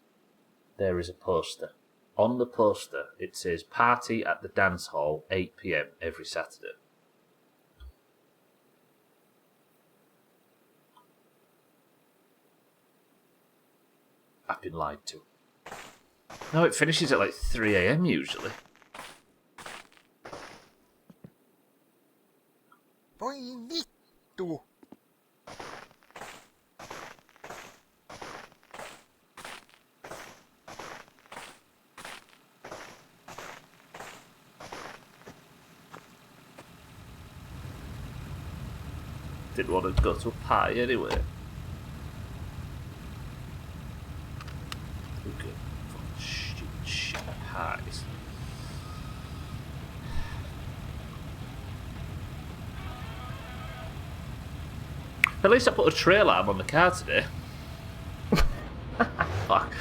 there is a poster. On the poster, it says party at the dance hall, 8 p.m. every Saturday. I've been lied to. No, it finishes at like 3 a.m. usually. Voi vittu! Didn't want to go to a party anyway. Okay. Fucking stupid shit parties. At least I put a trail arm on the car today. Fuck.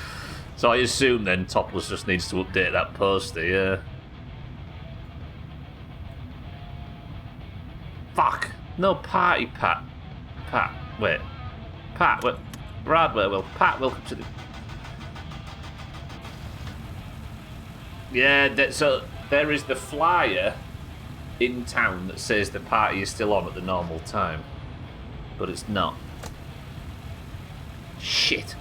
So I assume then Topless just needs to update that poster, yeah. Fuck. No party, Pat. Pat, wait. Pat, wait. Radway, well, Pat, welcome to the... Yeah, so there is the flyer in town that says the party is still on at the normal time. But it's not. Shit.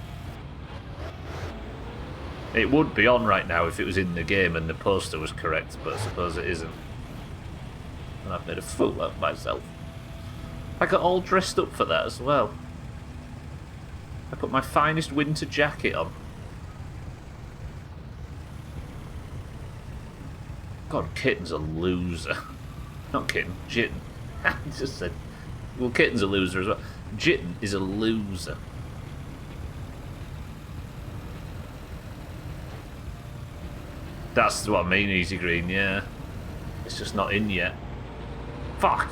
It would be on right now if it was in the game and the poster was correct, but I suppose it isn't. And I've made a fool of myself. I got all dressed up for that as well. I put my finest winter jacket on. God, Kitten's a loser. Not Kitten, Jitten. I just said... Well, Kitten's a loser as well. Jitten is a loser. That's what I mean, Easy Green, yeah. It's just not in yet. Fuck!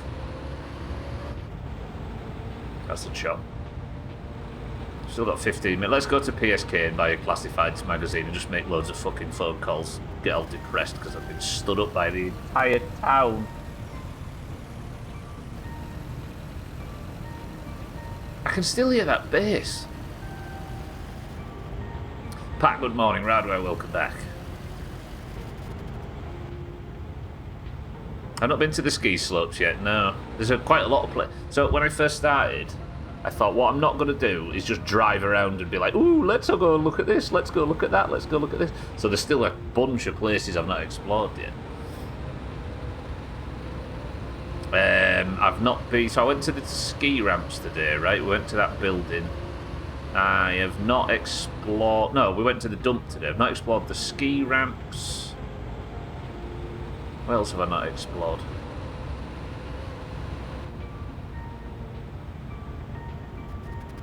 That's a chop. Still got 15 minutes. Let's go to PSK and buy a classifieds magazine and just make loads of fucking phone calls. Get all depressed because I've been stood up by the entire town. I can still hear that bass. Pat, good morning. Radway, welcome back. I've not been to the ski slopes yet, no. There's quite a lot of places. So when I first started, I thought what I'm not going to do is just drive around and be like, ooh, let's go look at this, let's go look at that, let's go look at this. So there's still a bunch of places I've not explored yet. I've not been... So I went to the ski ramps today, right? We went to that building. I have not explored... No, we went to the dump today. I've not explored the ski ramps. What else have I not explored?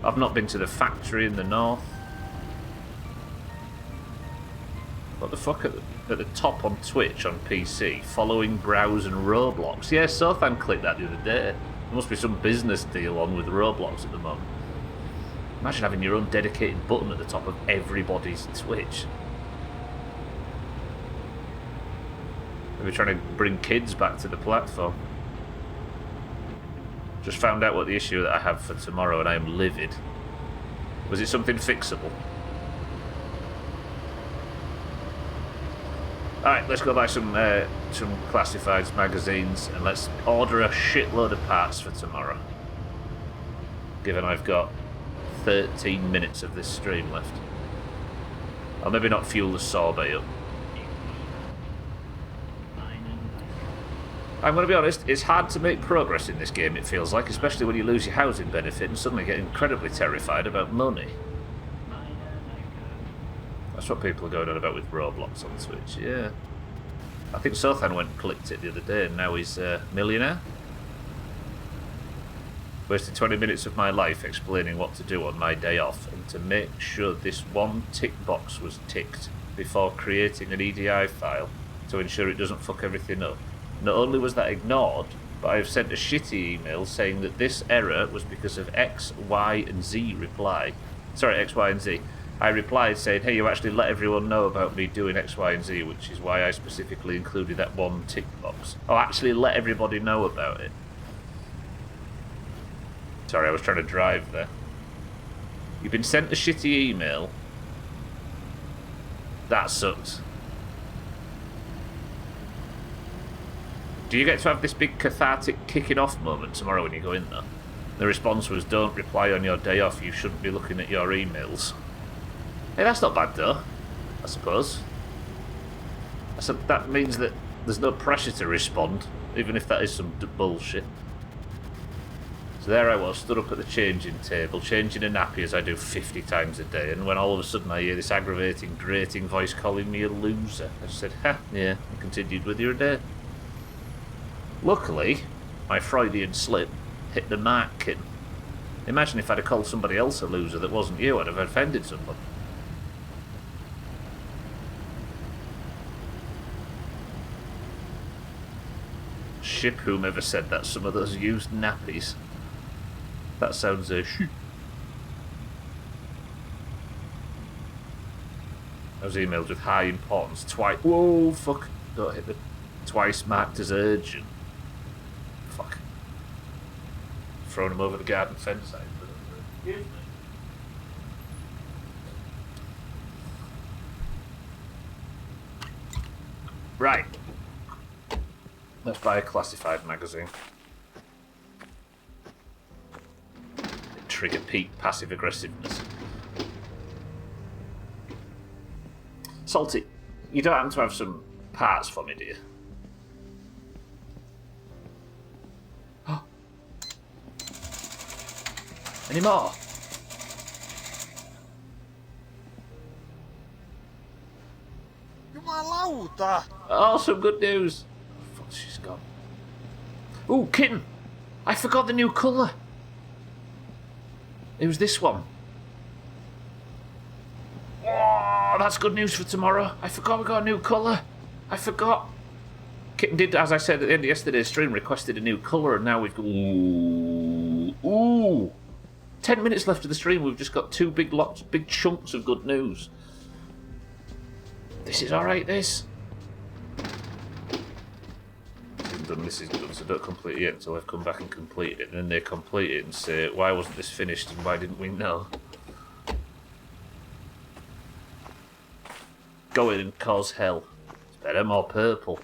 I've not been to the factory in the north. What the fuck at the top on Twitch on PC? Following, browse and Roblox. Yeah, Sothan clicked that the other day. There must be some business deal on with Roblox at the moment. Imagine having your own dedicated button at the top of everybody's Twitch. Maybe trying to bring kids back to the platform. Just found out what the issue that I have for tomorrow and I am livid. Was it something fixable? Alright, let's go buy some classifieds magazines and let's order a shitload of parts for tomorrow. Given I've got 13 minutes of this stream left. I'll maybe not fuel the sorbet up. I'm going to be honest, it's hard to make progress in this game, it feels like, especially when you lose your housing benefit and suddenly get incredibly terrified about money. That's what people are going on about with Roblox on Twitch, yeah. I think Sothan went and clicked it the other day and now he's a millionaire. Wasted 20 minutes of my life explaining what to do on my day off and to make sure this one tick box was ticked before creating an EDI file to ensure it doesn't fuck everything up. Not only was that ignored, but I have sent a shitty email saying that this error was because of X, Y, and Z reply. Sorry, X, Y, and Z. I replied saying, hey, you actually let everyone know about me doing X, Y, and Z, which is why I specifically included that one tick box. Oh, actually let everybody know about it. Sorry, I was trying to drive there. You've been sent a shitty email. That sucks. Do you get to have this big cathartic kicking off moment tomorrow when you go in there? The response was, don't reply on your day off, you shouldn't be looking at your emails. Hey, that's not bad though, I suppose. That means that there's no pressure to respond, even if that is some bullshit. So there I was, stood up at the changing table, changing a nappy as I do 50 times a day, and when all of a sudden I hear this aggravating, grating voice calling me a loser, I just said, ha, yeah, and continued with your day. Luckily, my Freudian slip hit the mark, kid. Imagine if I'd have called somebody else a loser that wasn't you, I'd have offended someone. Ship whomever said that, some of those used nappies. That sounds shit. I was emailed with high importance twice. Whoa, fuck. Don't hit the twice marked as urgent. Fuck. Thrown him over the garden fence. Excuse me. Right. Let's buy a classified magazine. Trigger peak passive aggressiveness. Salty, you don't happen to have some parts for me, do you? Any more? Jumalauta! Oh, some good news. Oh, fuck, she's gone. Ooh, kitten! I forgot the new colour. It was this one. Oh, that's good news for tomorrow. I forgot we got a new colour. I forgot. Kitten did, as I said at the end of yesterday's stream, requested a new colour, and now we've got... Ooh. 10 minutes left of the stream, we've just got two big chunks of good news. This is alright, this. This is done, so don't complete it yet until I've come back and completed it. And then they complete it and say, why wasn't this finished and why didn't we know? Go in and cause hell. It's better, more purple.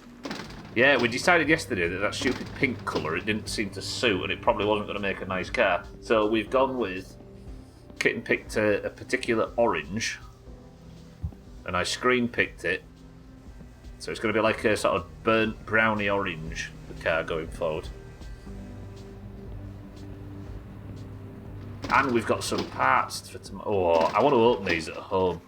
Yeah, we decided yesterday that that stupid pink colour, it didn't seem to suit and it probably wasn't going to make a nice car. So we've gone with... Kitten picked a particular orange. And I screen picked it. So it's going to be like a sort of burnt browny orange, the car going forward. And we've got some parts for tomorrow. Oh, I want to open these at home.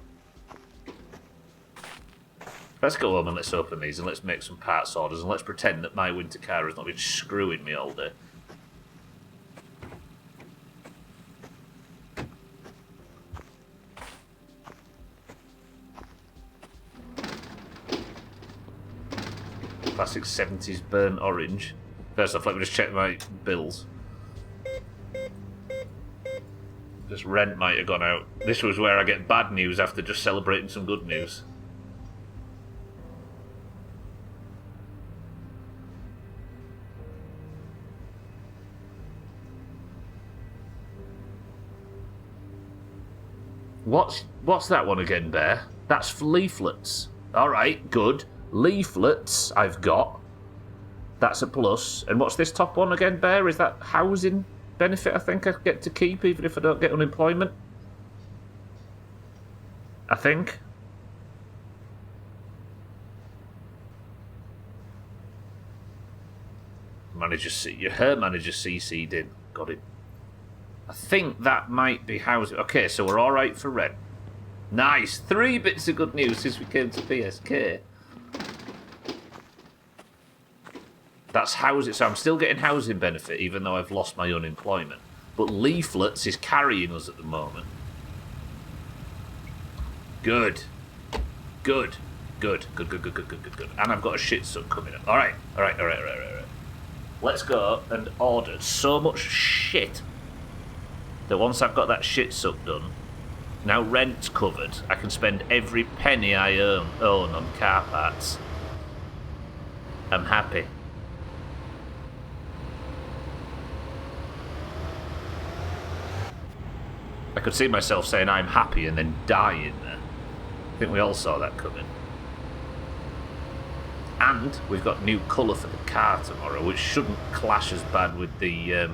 Let's go home and let's open these and let's make some parts orders and let's pretend that my winter car has not been screwing me all day. Classic 70s burnt orange. First off, let me just check my bills. This rent might have gone out. This was where I get bad news after just celebrating some good news. What's that one again, Bear? That's for leaflets. Alright, good. Leaflets I've got. That's a plus. And what's this top one again, Bear? Is that housing benefit I think I get to keep even if I don't get unemployment? I think. Her manager CC'd in. Got it. I think that might be housing. Okay, so we're alright for rent. Nice. 3 bits of good news since we came to PSK. That's housing. So I'm still getting housing benefit even though I've lost my unemployment. But leaflets is carrying us at the moment. Good. Good. Good. Good, good, good, good, good, good, good. And I've got a shit suck coming up. Alright. Alright. Let's go and order so much shit that once I've got that shit suck done, now rent's covered, I can spend every penny I own on car parts. I'm happy. I could see myself saying I'm happy and then dying there. I think we all saw that coming. And we've got new colour for the car tomorrow, which shouldn't clash as bad with the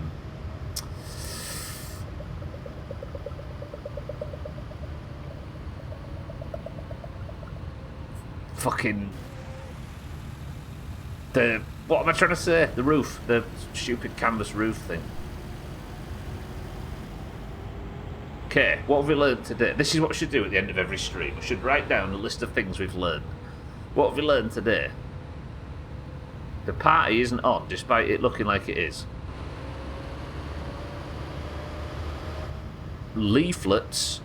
what am I trying to say? The roof, the stupid canvas roof thing. Okay, what have we learned today? This is what we should do at the end of every stream. We should write down a list of things we've learned. What have we learned today? The party isn't on, despite it looking like it is. Leaflets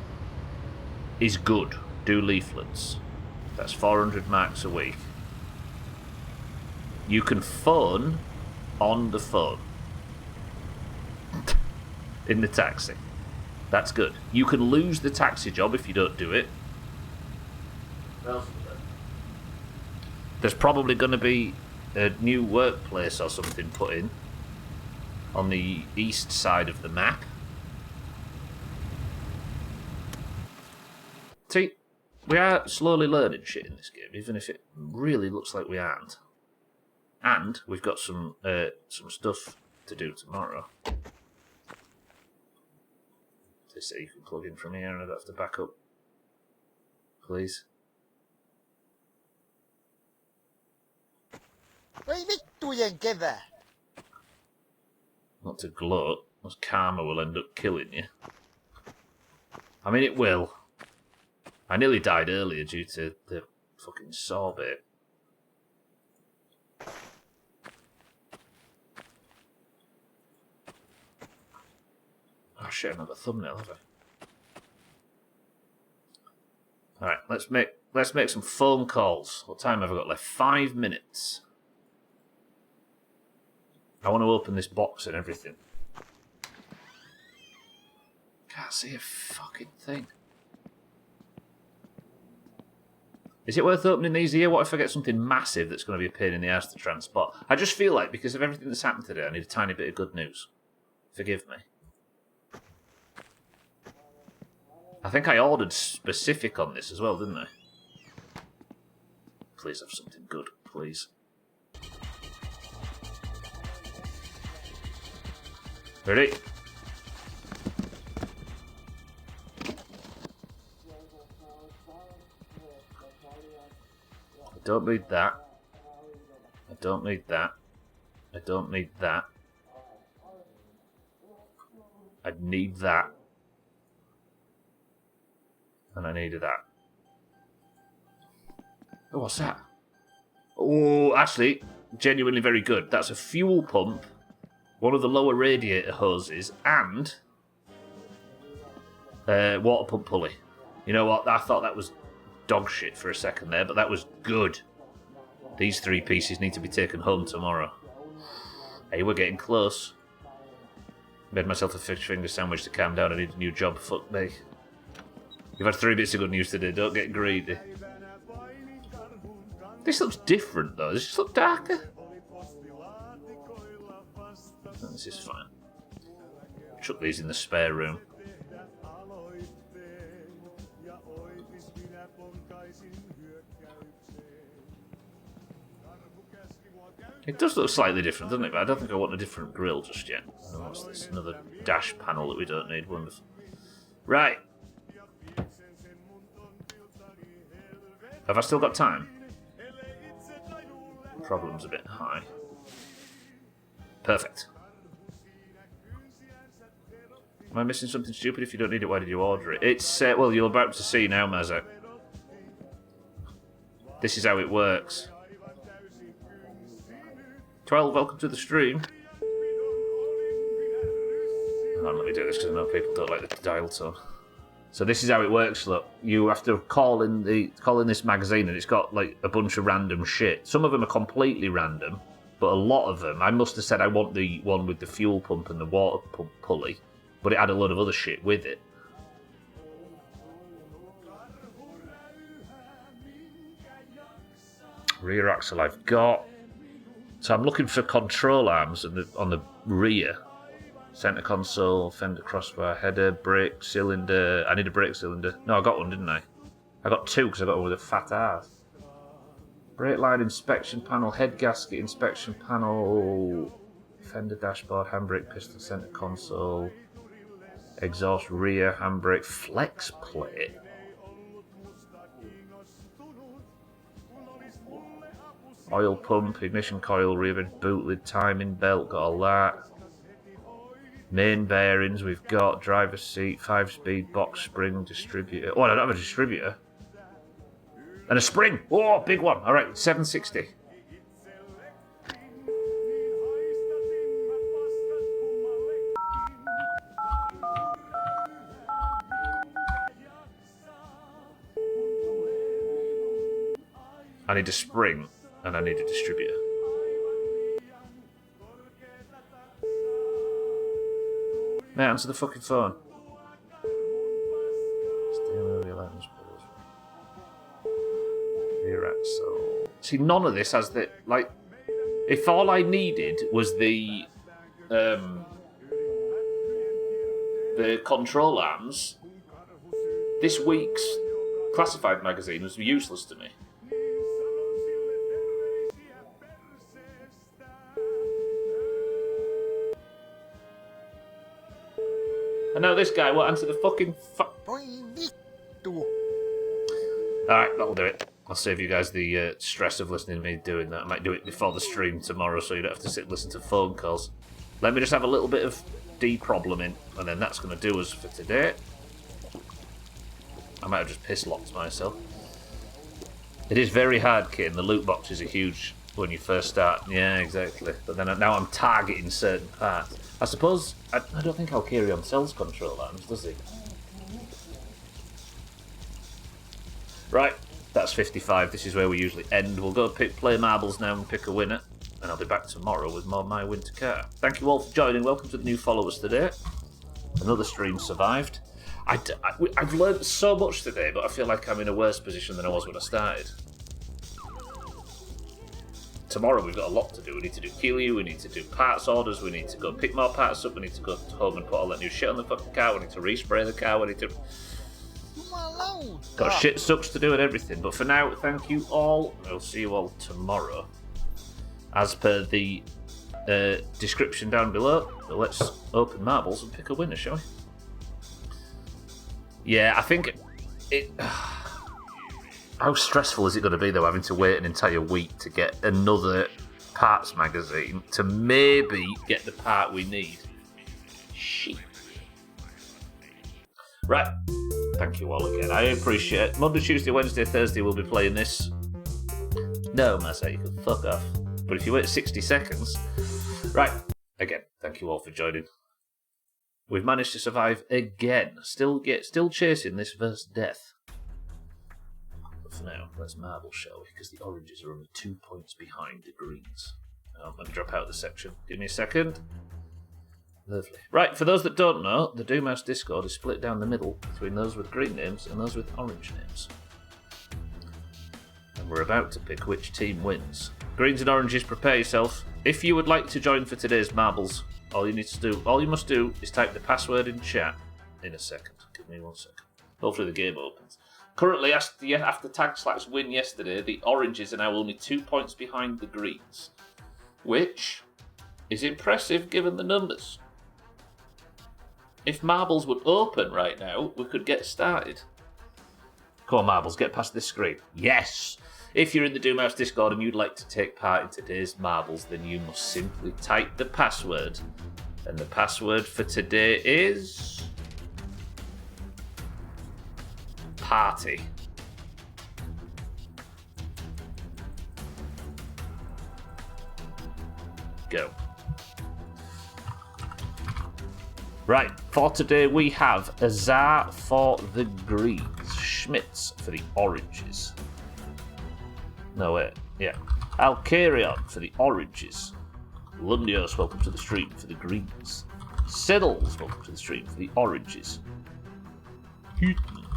is good. Do leaflets. That's 400 marks a week. You can phone on the phone. In the taxi. That's good. You can lose the taxi job if you don't do it. There's probably going to be a new workplace or something put in on the east side of the map. See, we are slowly learning shit in this game, even if it really looks like we aren't. And we've got some stuff to do tomorrow. They say you can plug in from here and I don't have to back up. Please. Voi vittujen kevää. Not to gloat, as karma will end up killing you. I mean, it will. I nearly died earlier due to the fucking Sorbet. Oh shit, another thumbnail, have I? Alright, let's make some phone calls. What time have I got left? 5 minutes. I want to open this box and everything. Can't see a fucking thing. Is it worth opening these here? What if I get something massive that's going to be a pain in the ass to transport? I just feel like, because of everything that's happened today, I need a tiny bit of good news. Forgive me. I think I ordered specific on this as well, didn't I? Please have something good, please. Ready? I don't need that. I don't need that. I don't need that. I need that. And I needed that. Oh, what's that? Oh, actually, genuinely very good. That's a fuel pump, one of the lower radiator hoses, and water pump pulley. You know what? I thought that was dog shit for a second there, but that was good. These 3 pieces need to be taken home tomorrow. Hey, we're getting close. Made myself a fish finger sandwich to calm down. I need a new job. Fuck me. You've had 3 bits of good news today. Don't get greedy. This looks different, though. Does this look darker? Oh, this is fine. Chuck these in the spare room. It does look slightly different, doesn't it? But I don't think I want a different grill just yet. Oh, what's this? Another dash panel that we don't need. Wonderful. Right. Have I still got time? Problem's a bit high. Perfect. Am I missing something stupid? If you don't need it, why did you order it? It's, well, you're about to see now, Mazak. This is how it works. 12, welcome to the stream. Hang on, let me do this because I know people don't like the dial tone. So this is how it works, look. You have to call in this magazine and it's got like a bunch of random shit. Some of them are completely random, but a lot of them, I must have said I want the one with the fuel pump and the water pump pulley, but it had a load of other shit with it. Rear axle I've got. So I'm looking for control arms on the rear. Centre console, fender crossbar, header, brake cylinder. I need a brake cylinder. No, I got one, didn't I? I got 2 because I got one with a fat ass. Brake line inspection panel, head gasket inspection panel, fender dashboard, handbrake piston, centre console, exhaust rear, handbrake, flex plate. Oil pump, ignition coil, rear end boot lid, timing belt, got all that. Main bearings, we've got driver's seat, 5-speed, box spring, distributor. Oh, I don't have a distributor. And a spring. Oh, big one. All right, 760. I need a spring and I need a distributor. Mate, answer the fucking phone. Rear axle. See, none of this has the like. If all I needed was the control arms, this week's classified magazine was useless to me. And now this guy won't answer the fucking Alright, that'll do it. I'll save you guys the stress of listening to me doing that. I might do it before the stream tomorrow so you don't have to sit and listen to phone calls. Let me just have a little bit of de-probleming, and then that's going to do us for today. I might have just piss-locked myself. It is very hard, Kit, the loot boxes are huge when you first start. Yeah, exactly. But then now I'm targeting certain parts. I suppose, I don't think Alkirion sells control arms, does he? Right, that's 55. This is where we usually end. We'll go play marbles now and pick a winner. And I'll be back tomorrow with more My Winter Car. Thank you all for joining. Welcome to the new followers today. Another stream survived. I've learned so much today, but I feel like I'm in a worse position than I was when I started. Tomorrow we've got a lot to do. We need to do Keeley, we need to do parts orders, we need to go pick more parts up, we need to go home and put all that new shit on the fucking car, we need to respray the car, we need to... Got shit sucks to do and everything, but for now, thank you all. I'll see you all tomorrow. As per the description down below, so let's open marbles and pick a winner, shall we? Yeah, I think it... How stressful is it going to be, though, having to wait an entire week to get another parts magazine to maybe get the part we need? Shit. Right. Thank you all again. I appreciate it. Monday, Tuesday, Wednesday, Thursday, we'll be playing this. No, Massa, you can fuck off. But if you wait 60 seconds... Right. Again, thank you all for joining. We've managed to survive again. Still chasing this first death. For now, let's marble, shall we? Because the oranges are only 2 points behind the greens. Let me drop out of the section. Give me a second. Lovely. Right, for those that don't know, the Doomhaus Discord is split down the middle between those with green names and those with orange names. And we're about to pick which team wins. Greens and oranges, prepare yourself. If you would like to join for today's marbles, all you must do is type the password in chat in a second. Give me 1 second. Hopefully the game opens. Currently, after Tag Slack's win yesterday, the oranges are now only 2 points behind the greens, which is impressive given the numbers. If marbles would open right now, we could get started. Come on, marbles, get past this screen. Yes! If you're in the Doomhaus Discord and you'd like to take part in today's marbles, then you must simply type the password. And the password for today is... party. Go. Right, for today we have Azar for the greens, Schmitz for the oranges. No, wait, yeah. Alcarion for the oranges. Lundios, welcome to the stream for the greens. Siddles, welcome to the stream for the oranges.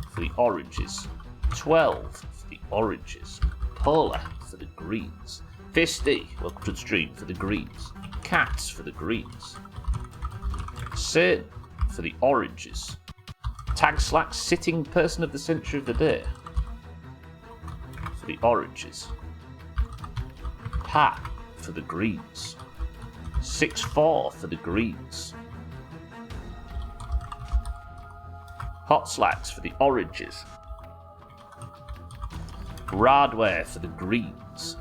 For the oranges. 12 for the oranges. Polar for the greens. Fisty, welcome to the stream for the greens. Cats for the greens. Satan for the oranges. Tag Slack, sitting person of the century of the day for the oranges. Pat for the greens. 6-4 for the greens. Hot Slacks for the oranges. Radware for the greens.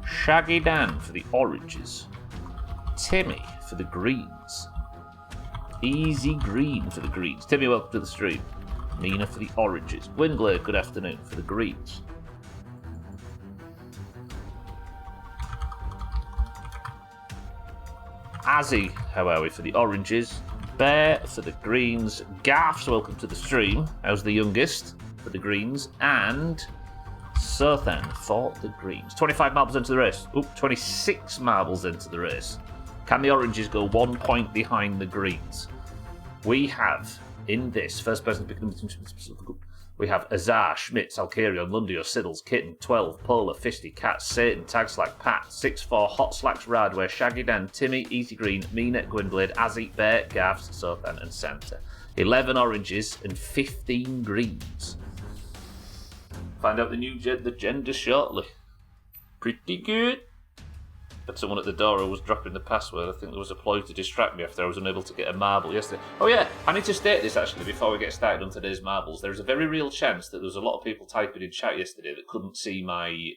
Shaggy Dan for the oranges. Timmy for the greens. Easy Green for the greens. Timmy, welcome to the stream. Mina for the oranges. Gwynglade, good afternoon for the greens. Azzy, how are we for the oranges? Bear for the greens. Gaffs, welcome to the stream. How's the youngest for the greens? And Sothan for the greens. 25 marbles into the race. Oop, 26 marbles into the race. Can the oranges go 1 point behind the greens? We have, in this, first person to pick them, we have Azar, Schmitz, Alcarion, Lundio, Siddles, Kitten, 12, Polar, Fisty, Cat, Satan, Tag Slack, Pat, 6-4, Hot Slacks, Radware, Shaggy Dan, Timmy, Easy Green, Mina, Gwynblade, Azzy, Bear, Gavs, Sothan, and Santa. 11 oranges and 15 greens. Find out the gender shortly. Pretty good. Had someone at the door who was dropping the password. I think there was a ploy to distract me after I was unable to get a marble yesterday. Oh yeah, I need to state this actually before we get started on today's marbles. There's a very real chance that there was a lot of people typing in chat yesterday that couldn't see my...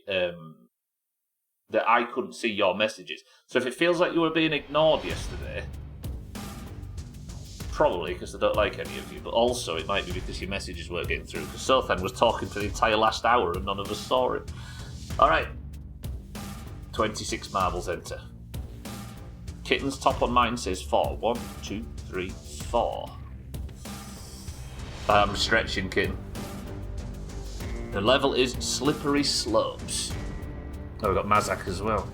that I couldn't see your messages. So if it feels like you were being ignored yesterday, probably because I don't like any of you, but also it might be because your messages weren't getting through, because Sothan was talking for the entire last hour and none of us saw it. Alright. 26 marbles enter. Kitten's top on mine says 4. 1, 2, 3, 4. I'm stretching, Kitten. The level is Slippery Slopes. Oh, we've got Mazak as well.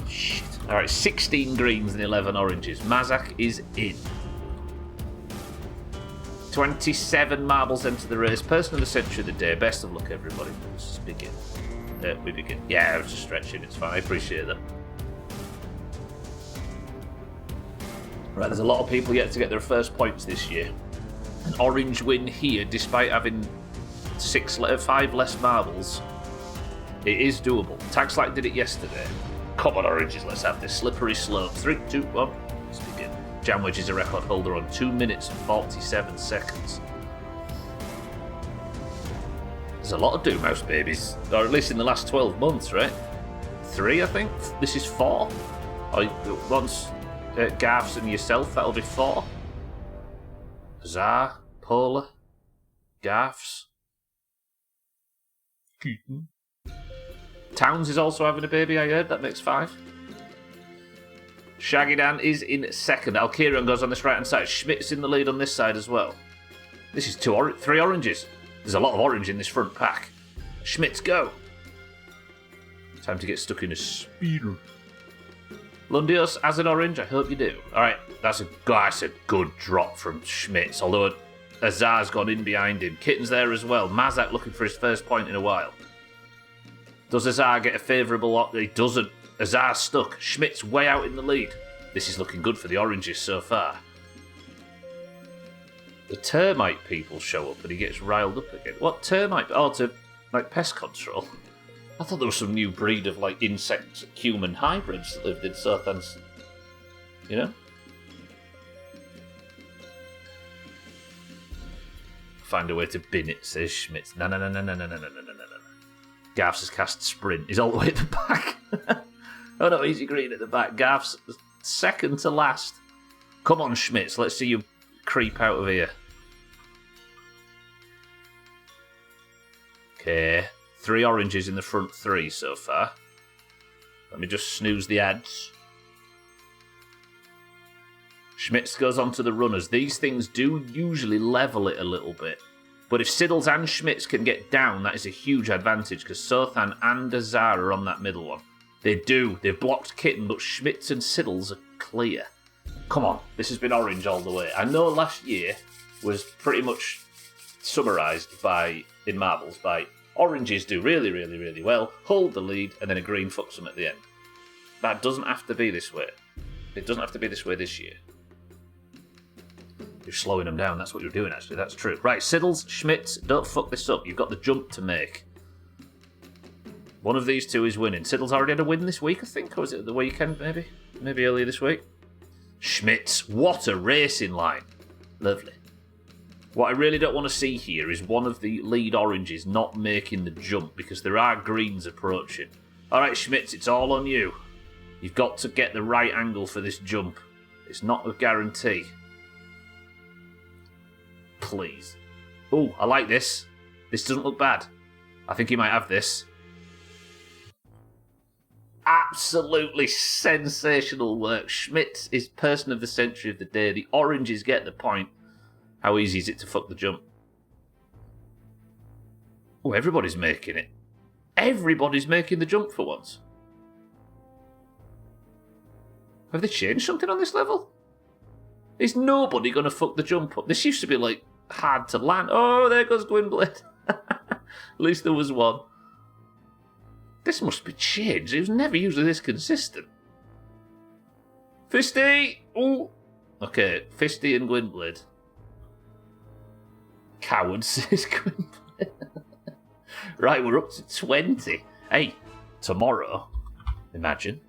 Shit. Alright, 16 greens and 11 oranges. Mazak is in. 27 marbles into the race. Person of the century of the day. Best of luck, everybody. Let's just begin. We begin. Yeah, I was just stretching. It's fine. I appreciate that. Right, there's a lot of people yet to get their first points this year. An orange win here, despite having 5 less marbles. It is doable. Tag Slack did it yesterday. Come on, oranges. Let's have this. Slippery slope. 3, 2, 1. Let's begin. Jamwedge is a record holder on 2 minutes and 47 seconds. There's a lot of Doomhaus babies, or at least in the last 12 months, right? 3, I think. This is 4. Once Garths and yourself, that'll be 4. Azar, Polar, Garths, Keaton. Towns is also having a baby, I heard. That makes 5. Shaggy Dan is in second. Alcarion goes on this right-hand side. Schmidt's in the lead on this side as well. This is 3 oranges. There's a lot of orange in this front pack. Schmidt's go. Time to get stuck in a speeder. Lundios as an orange? I hope you do. Alright, that's a good drop from Schmitz, although Azar's gone in behind him. Kitten's there as well. Mazak looking for his first point in a while. Does Azar get a favourable lot? He doesn't. Azar's stuck. Schmitz way out in the lead. This is looking good for the oranges so far. The termite people show up and he gets riled up again. What termite? Oh, to like pest control. I thought there was some new breed of like insect-human hybrids that lived in Southan's. You know? Find a way to bin it, says Schmitz. No. Garfs has cast sprint. He's all the way at the back. Oh no, easy green at the back. Garf's second to last. Come on, Schmitz. Let's see you creep out of here. Okay. 3 oranges in the front 3 so far. Let me just snooze the ads. Schmitz goes on to the runners. These things do usually level it a little bit. But if Siddles and Schmitz can get down, that is a huge advantage because Sothan and Azar are on that middle one. They do. They've blocked Kitten, but Schmitz and Siddles are clear. Come on. This has been orange all the way. I know last year was pretty much summarised in marbles by oranges do really, really, really well, hold the lead, and then a green fucks them at the end. That doesn't have to be this way. It doesn't have to be this way this year. You're slowing them down. That's what you're doing, actually. That's true. Right, Siddles, Schmitz, don't fuck this up. You've got the jump to make. One of these two is winning. Siddles already had a win this week, I think, or was it the weekend, maybe? Maybe earlier this week. Schmitz, what a racing line. Lovely. What I really don't want to see here is one of the lead oranges not making the jump because there are greens approaching. Alright, Schmitz, it's all on you. You've got to get the right angle for this jump. It's not a guarantee. Please. Oh, I like this. This doesn't look bad. I think he might have this. Absolutely sensational work. Schmitz is person of the century of the day. The oranges get the point. How easy is it to fuck the jump? Oh, everybody's making it. Everybody's making the jump for once. Have they changed something on this level? Is nobody going to fuck the jump up? This used to be, like, hard to land. Oh, there goes Gwynblade. At least there was one. This must be changed. It was never usually this consistent. Fisty! Oh! Okay, Fisty and Gwynblade. Cowards, says Gwynblade. Right, we're up to 20. Hey, tomorrow, imagine.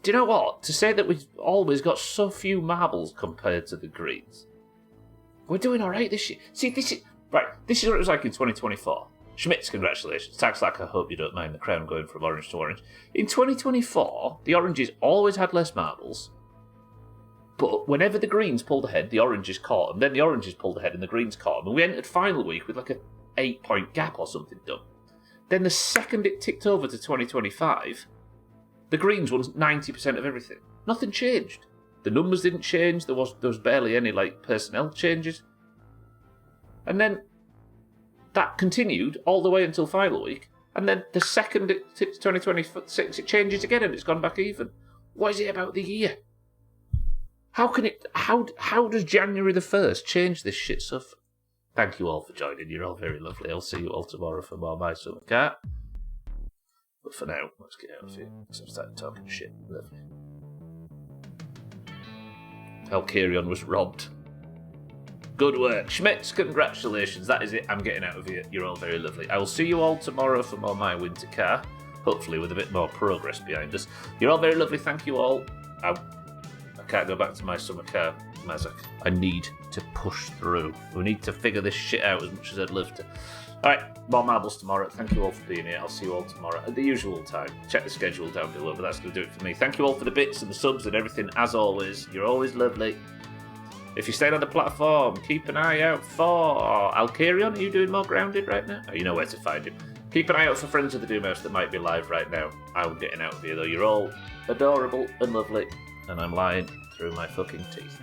Do you know what? To say that we've always got so few marbles compared to the greens. We're doing alright this year. See, this is what it was like in 2024. Schmitz, congratulations. Taxlack, I hope you don't mind the crown going from orange to orange. In 2024, the oranges always had less marbles. But whenever the greens pulled ahead, the oranges caught them. Then the oranges pulled ahead and the greens caught them. And we entered final week with like a 8-point gap or something done. Then the second it ticked over to 2025, the greens won 90% of everything. Nothing changed. The numbers didn't change. There was barely any like personnel changes. And then that continued all the way until final week. And then the second it ticked 2026, it changes again and it's gone back even. What is it about the year? How does January the 1st change this shit stuff? Thank you all for joining. You're all very lovely. I'll see you all tomorrow for more My Summer Cat. But for now, let's get out of here. Because I've started talking shit. Lovely. Halkyrion was robbed. Good work. Schmitz, congratulations. That is it. I'm getting out of here. You're all very lovely. I will see you all tomorrow for more My Winter Car. Hopefully with a bit more progress behind us. You're all very lovely. Thank you all. I can't go back to My Summer Car, Mazak. I need to push through. We need to figure this shit out as much as I'd love to. Alright, more marbles tomorrow. Thank you all for being here. I'll see you all tomorrow at the usual time. Check the schedule down below, but that's going to do it for me. Thank you all for the bits and the subs and everything, as always. You're always lovely. If you're staying on the platform, keep an eye out for Halkyrion. Are you doing more grounded right now? Oh, you know where to find him. Keep an eye out for friends of the Doomhaus that might be live right now. I'm getting out of here, though. You're all adorable and lovely, and I'm lying through my fucking teeth.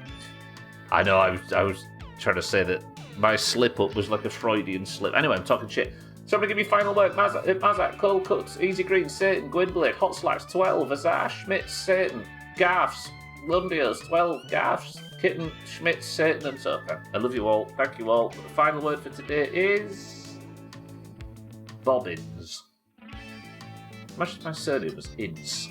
I know, I was trying to say that my slip-up was like a Freudian slip. Anyway, I'm talking shit. Somebody give me final word. Mazak, Cold Cuts, Easy Green, Satan, Gwynblade, Hot Slaps, 12, Azar, Schmitz, Satan, Gaffs, Lundios, 12, Gaffs, Kitten, Schmitz, Satan, and Soka. I love you all. Thank you all. The final word for today is Bobbins. Imagine if my surname was Ince.